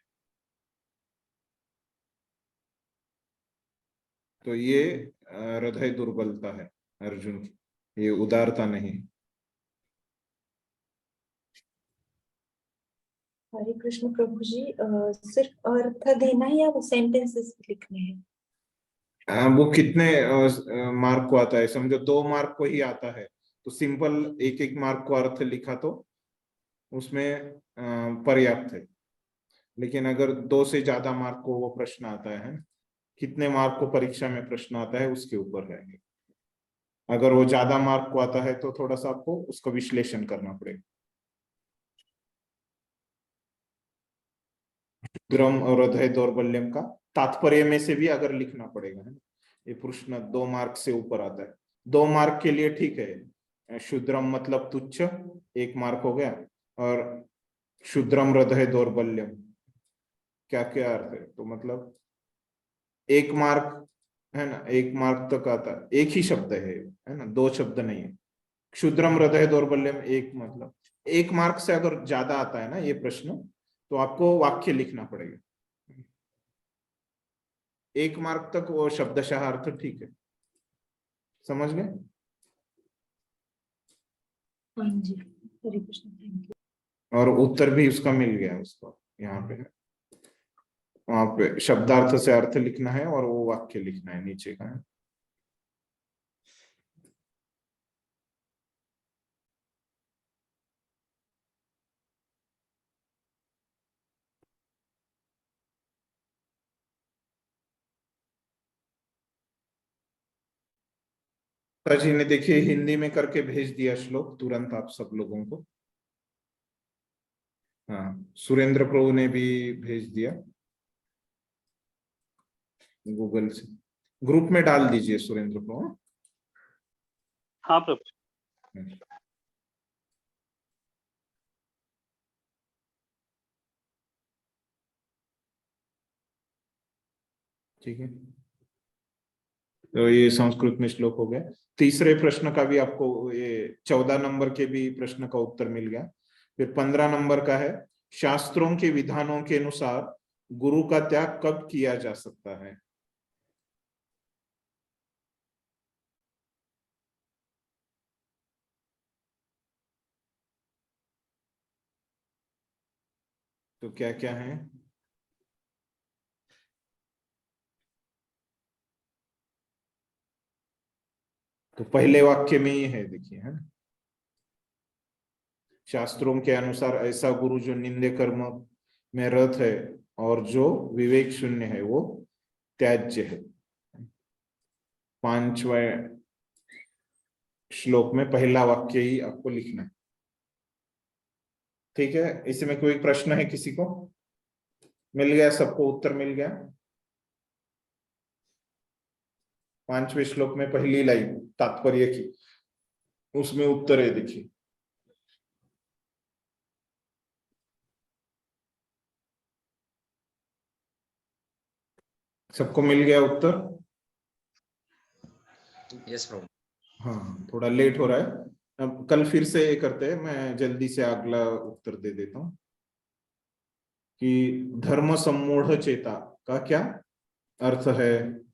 तो ये हृदय दुर्बलता है अर्जुन की, ये उदारता नहीं। हरे कृष्ण प्रभु जी, सिर्फ अर्थ देना है या वो सेंटेंसेस लिखने हैं? वो कितने मार्क को आता है? समझो 2 मार्क को ही आता है, तो सिंपल एक मार्क को अर्थ लिखा तो उसमें पर्याप्त है। लेकिन अगर 2 से ज्यादा मार्क को वो प्रश्न आता है, कितने मार्क को परीक्षा में प्रश्न आता है उसके ऊपर है। अगर वो ज्यादा मार्क को आता है तो थोड़ा सा आपको उसका विश्लेषण करना पड़ेगा। ग्रम और हृदय दौर्बल्यम का तात्पर्य में से भी अगर लिखना पड़ेगा, है ना। ये प्रश्न 2 मार्क से ऊपर आता है। 2 मार्क के लिए ठीक है, शुद्रम मतलब तुच्छ, 1 मार्क हो गया। और शुद्रम हृदय दौर्बल्यम क्या क्या अर्थ है, तो मतलब 1 मार्क, है ना, 1 मार्क तक आता है, एक ही शब्द है ना, 2 शब्द नहीं है। क्षुद्रम हृदय दौर्बल्यम एक, मतलब 1 मार्क से अगर ज्यादा आता है ना ये प्रश्न, तो आपको वाक्य लिखना पड़ेगा। 1 मार्क तक वो शब्दशः अर्थ ठीक है, समझ गए। हाँ जी, हरे कृष्ण, थैंक यू। और उत्तर भी उसका मिल गया उसको, यहाँ पे है, वहां पे शब्दार्थ से अर्थ लिखना है और वो वाक्य लिखना है नीचे का है। जी ने देखिए हिंदी में करके भेज दिया श्लोक तुरंत आप सब लोगों को। हाँ, सुरेंद्र प्रभु ने भी भेज दिया गूगल से, ग्रुप में डाल दीजिए सुरेंद्र प्रभु। हाँ प्रभु। ठीक है, तो ये संस्कृत में श्लोक हो गया। तीसरे प्रश्न का भी आपको, ये 14 नंबर के भी प्रश्न का उत्तर मिल गया। फिर 15 नंबर का है, शास्त्रों के विधानों के अनुसार गुरु का त्याग कब किया जा सकता है। तो क्या क्या है, तो पहले वाक्य में ही है, देखिए, है ना। शास्त्रों के अनुसार ऐसा गुरु जो निंदे कर्म में रत है और जो विवेक शून्य है वो त्याज्य है। 5वें श्लोक में पहला वाक्य ही आपको लिखना है। ठीक है, इसमें कोई प्रश्न है किसी को? मिल गया सबको, उत्तर मिल गया। 5वें श्लोक में पहली लाइन तात्पर्य की, उसमें उत्तर है, देखिए। सबको मिल गया उत्तर? यस प्रभु। हाँ, थोड़ा लेट हो रहा है, अब कल फिर से करते हैं, मैं जल्दी से अगला उत्तर दे देता हूँ कि धर्म सम्मूढ़ चेता का क्या अर्थ है।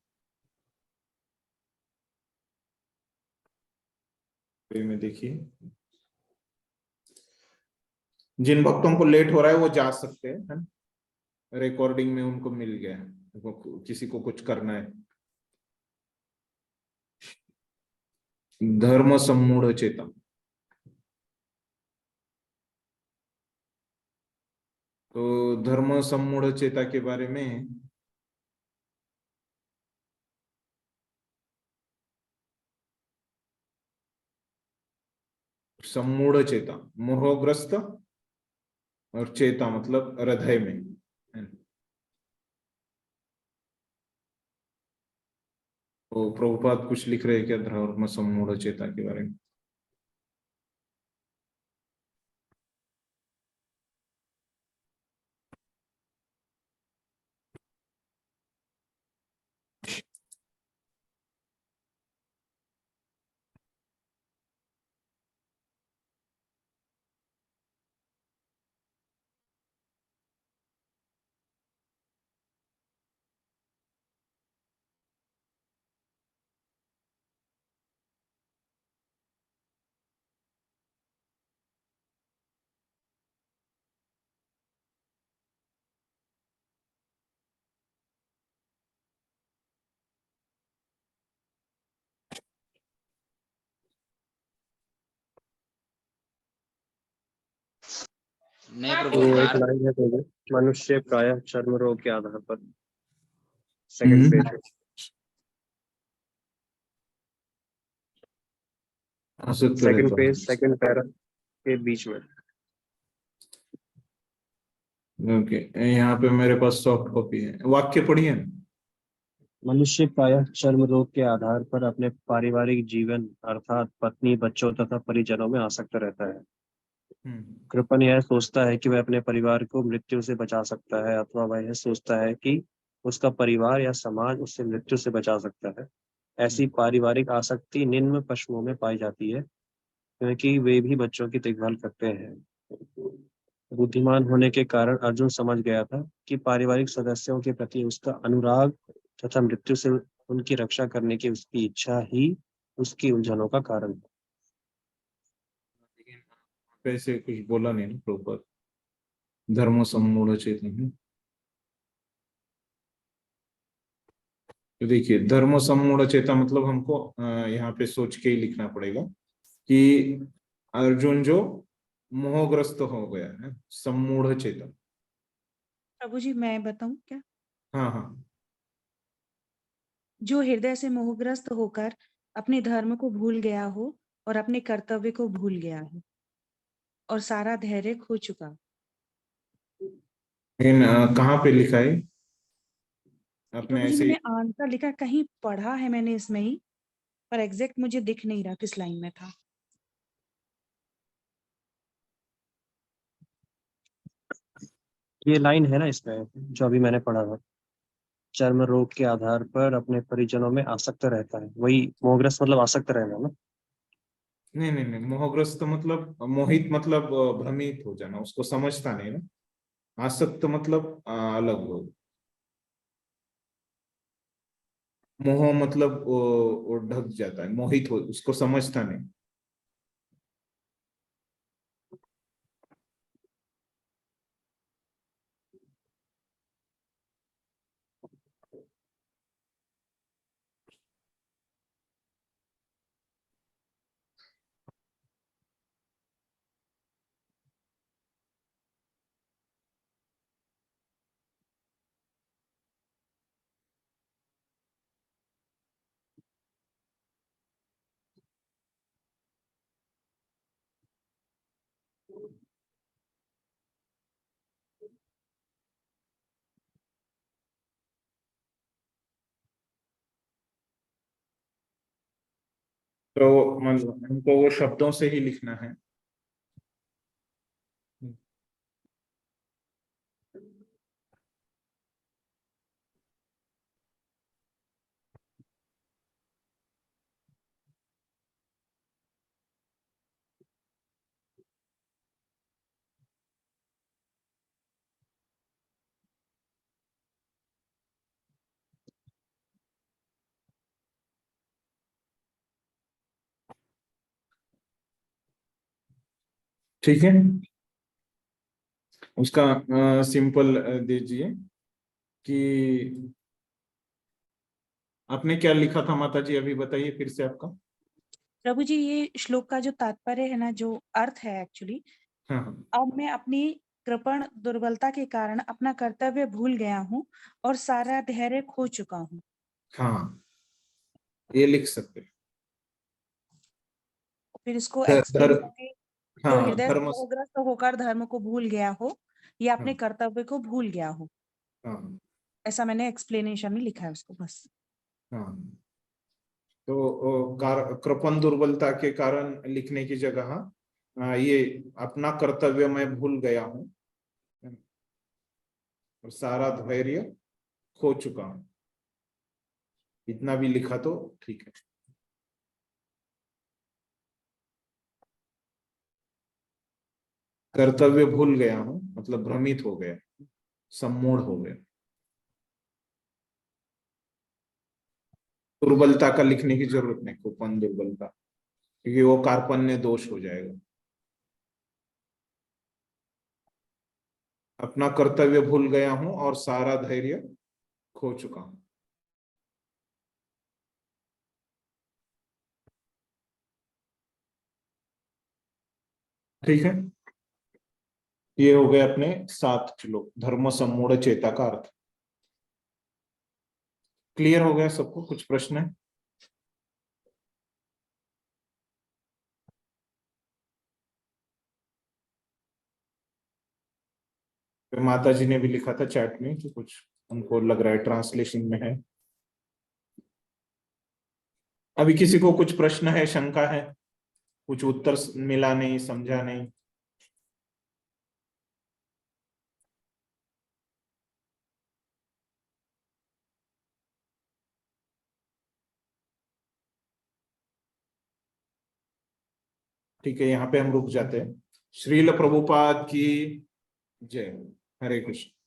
में देखिए, जिन भक्तों को लेट हो रहा है वो जा सकते हैं, है ना? रिकॉर्डिंग में उनको मिल गया है, किसी को कुछ करना है। धर्म सम्मूढ़ चेता, तो धर्म सम्मूढ़ चेता के बारे में सम्मूढ़ चेता, मोहग्रस्त, और चेता मतलब हृदय में, है ना? तो प्रभुपाद कुछ लिख रहे हैं क्या धर्म सम्मूढ़ चेता के बारे में? नहीं प्रभु, वो एक 4 लाइन है तो मनुष्य प्रायः चर्म रोग के आधार पर, सेकंड पेज है। आसक्त सेकंड रहता पेज, सेकंड पैरा के बीच में। ओके, यहाँ पे मेरे पास सॉफ्ट कॉपी है, वाक्य पढ़िए ना। मनुष्य प्रायः चर्म रोग के आधार पर अपने पारिवारिक जीवन अर्थात पत्नी, बच्चों तथा परिजनों में आसक्त रहता है। कृपन यह सोचता है कि वह अपने परिवार को मृत्यु से बचा सकता है, अथवा वह यह सोचता है कि उसका परिवार या समाज उससे मृत्यु से बचा सकता है। ऐसी पारिवारिक आसक्ति निम्न पशुओं में पाई जाती है, क्योंकि वे भी बच्चों की देखभाल करते हैं। बुद्धिमान होने के कारण अर्जुन समझ गया था कि पारिवारिक सदस्यों के प्रति उसका अनुराग तथा मृत्यु से उनकी रक्षा करने की उसकी इच्छा ही उसकी उलझनों का कारण है। वैसे कुछ बोला नहीं ना प्रॉपर, धर्म सम्मूढ़ चेतन। तो देखिए, धर्म सम्मूढ़ चेता मतलब हमको यहाँ पे सोच के ही लिखना पड़ेगा कि अर्जुन जो मोहग्रस्त हो गया है, सम्मूढ़ चेतन। प्रभु जी मैं बताऊं क्या? हाँ हाँ, जो हृदय से मोहग्रस्त होकर अपने धर्म को भूल गया हो और अपने कर्तव्य को भूल गया हो और सारा धैर्य खो चुका। लेकिन कहाँ पे लिखा है आपने? प्रभु जी ऐसे मैंने आंसर लिखा, कहीं पढ़ा है मैंने इसमें ही, पर एग्जैक्ट मुझे दिख नहीं रहा किस लाइन में था। ये लाइन है ना इसमें जो अभी मैंने पढ़ा था, चर्म रोग के आधार पर अपने परिजनों में आसक्त रहता है, वही मोहग्रस्त मतलब आसक्त रहना ना। नहीं नहीं नहीं, मोहग्रस्त मतलब मोहित, मतलब भ्रमित हो जाना, उसको समझता नहीं ना। आसक्त मतलब अलग हो। मोह मतलब वो ढक जाता है, मोहित हो, उसको समझता नहीं। तो मतलब हमको वो शब्दों से ही लिखना है। ठीक है, उसका सिंपल दीजिए कि आपने क्या लिखा था माता जी, अभी बताइए फिर से आपका। प्रभु जी ये श्लोक का जो तात्पर्य है ना, जो अर्थ है एक्चुअली, हाँ हाँ अब मैं अपनी कृपण दुर्बलता के कारण अपना कर्तव्य भूल गया हूँ और सारा धैर्य खो चुका हूँ। हाँ, ये लिख सकते हैं। फिर इसको धर, एक्सप्लेन धर, करके, जो हाँ हृदय से धर्म, मोहग्रस्त होकर धर्म को भूल गया हो या अपने हाँ कर्तव्य को भूल गया हो, हाँ ऐसा मैंने एक्सप्लेनेशन में लिखा है उसको बस। हाँ। तो कृपण दुर्बलता के कारण लिखने की जगह ये अपना कर्तव्य मैं भूल गया हूँ और सारा धैर्य खो चुका हूँ, इतना भी लिखा तो ठीक है। कर्तव्य भूल गया हूँ मतलब भ्रमित हो गया, सम्मूढ़ हो गया। दुर्बलता का लिखने की जरूरत नहीं, कृपण दुर्बलता, क्योंकि वो कार्पण्य दोष हो जाएगा। अपना कर्तव्य भूल गया हूं और सारा धैर्य खो चुका हूं। ठीक है, ये हो गए अपने 7 श्लोक धर्म सम्मूढ़ चेता का अर्थ। क्लियर हो गया सबको? कुछ प्रश्न है? माता जी ने भी लिखा था चैट में कि कुछ उनको लग रहा है ट्रांसलेशन में है। अभी किसी को कुछ प्रश्न है, शंका है, कुछ उत्तर मिला नहीं, समझा नहीं? ठीक है, यहाँ पे हम रुक जाते हैं। श्रील प्रभुपाद की जय। हरे कृष्ण।